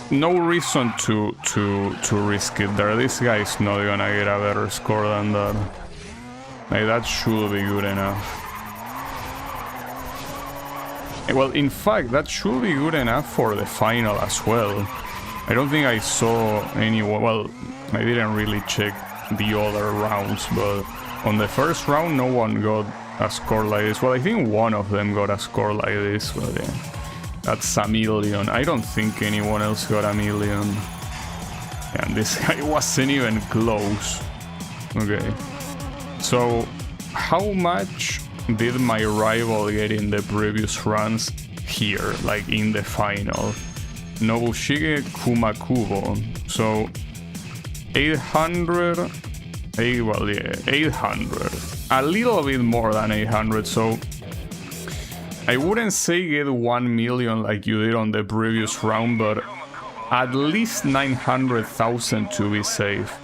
No reason to risk it there. This guy is not gonna get a better score than that. Like, that should be good enough. Well, in fact, that should be good enough for the final as well. I don't think I saw anyone... Well, I didn't really check the other rounds, but on the first round, no one got a score like this. Well, I think one of them got a score like this, but yeah, that's a million. I don't think anyone else got a million. And this guy wasn't even close. Okay. So, how much did my rival get in the previous runs here, like in the final? Nobushige Kumakubo. So, 800... well, yeah, 800. A little bit more than 800, so... I wouldn't say get 1 million like you did on the previous round, but at least 900,000 to be safe.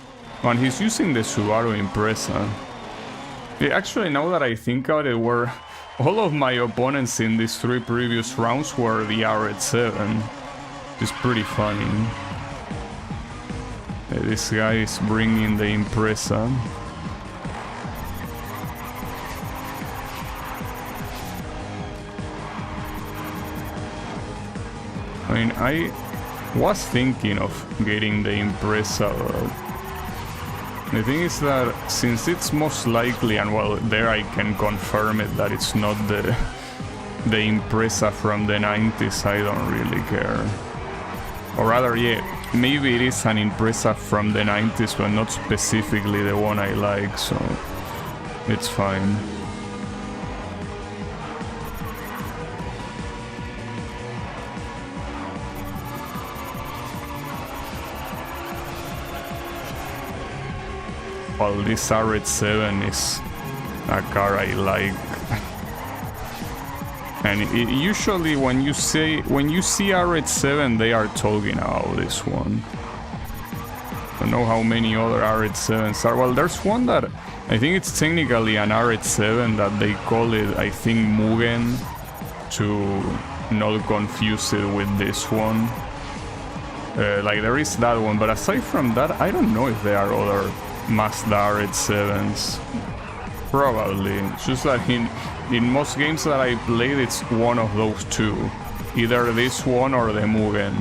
And he's using the Subaru Impreza. Yeah, actually, now that I think about it, were all of my opponents in these 3 previous rounds were the RX-7. It's pretty funny. This guy is bringing the Impreza. I mean, I was thinking of getting the Impreza, but the thing is that since it's most likely, and well, there I can confirm it, that it's not the Impreza from the 90s, I don't really care. Or rather, yeah, maybe it is an Impreza from the 90s, but not specifically the one I like, so it's fine. Well, this RX-7 is a car I like. And usually when you see RX-7, they are talking about this one. I don't know how many other RX-7s are. Well, there's one that I think it's technically an RX-7 that they call it, I think, Mugen, to not confuse it with this one. Like, there is that one, but aside from that, I don't know if there are other Mazda RX-7s. Probably. It's just that in most games that I played, it's one of those two. Either this one or the Mugen.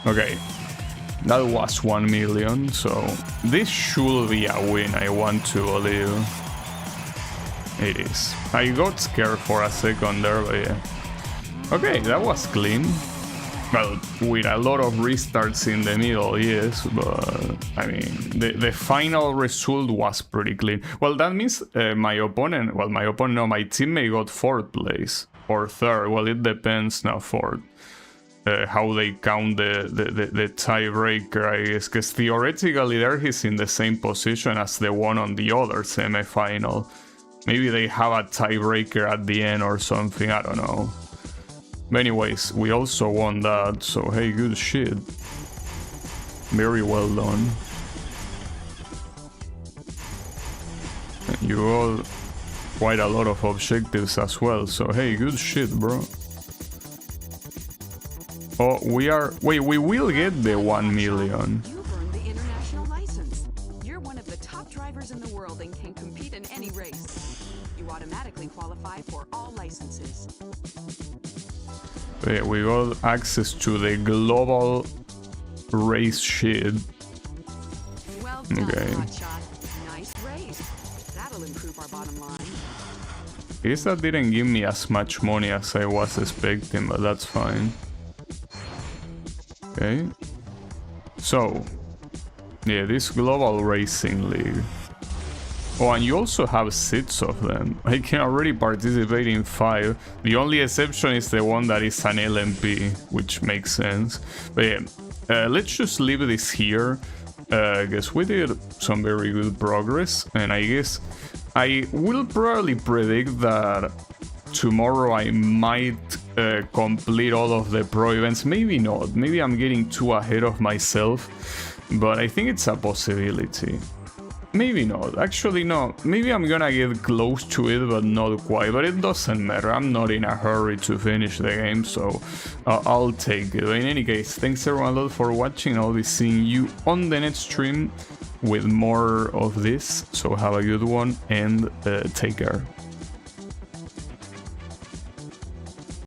Okay. That was 1 million, so this should be a win, I want to believe. It is. I got scared for a second there, but yeah. Okay, that was clean. Well, with a lot of restarts in the middle, yes, but I mean, the final result was pretty clean. Well, that means my teammate got 4th place, or 3rd, well, it depends now for how they count the tiebreaker, I guess, because theoretically there he's in the same position as the one on the other semi-final. Maybe they have a tiebreaker at the end or something, I don't know. But anyways, we also won that, so hey, good shit. Very well done. You got quite a lot of objectives as well, so hey, good shit, bro. Oh, we are... Wait, we will get the 1 million. You've earned the international license. You're one of the top drivers in the world and can compete in any race. You automatically qualify for all licenses. Wait, we got access to the global race shit. Well done, Okay. hotshot. Nice race. That'll improve our bottom line. I guess that didn't give me as much money as I was expecting, but that's fine. Okay. So, yeah, this global racing league. Oh, and you also have 6 of them. I can already participate in 5. The only exception is the one that is an LMP, which makes sense. But yeah, let's just leave this here. I guess we did some very good progress, and I guess I will probably predict that tomorrow I might complete all of the pro events. Maybe not. Maybe I'm getting too ahead of myself, but I think it's a possibility. Maybe not. Actually, no. Maybe I'm gonna get close to it, but not quite. But it doesn't matter. I'm not in a hurry to finish the game, so I'll take it. But in any case, thanks everyone a lot for watching. I'll be seeing you on the next stream with more of this. So have a good one and take care.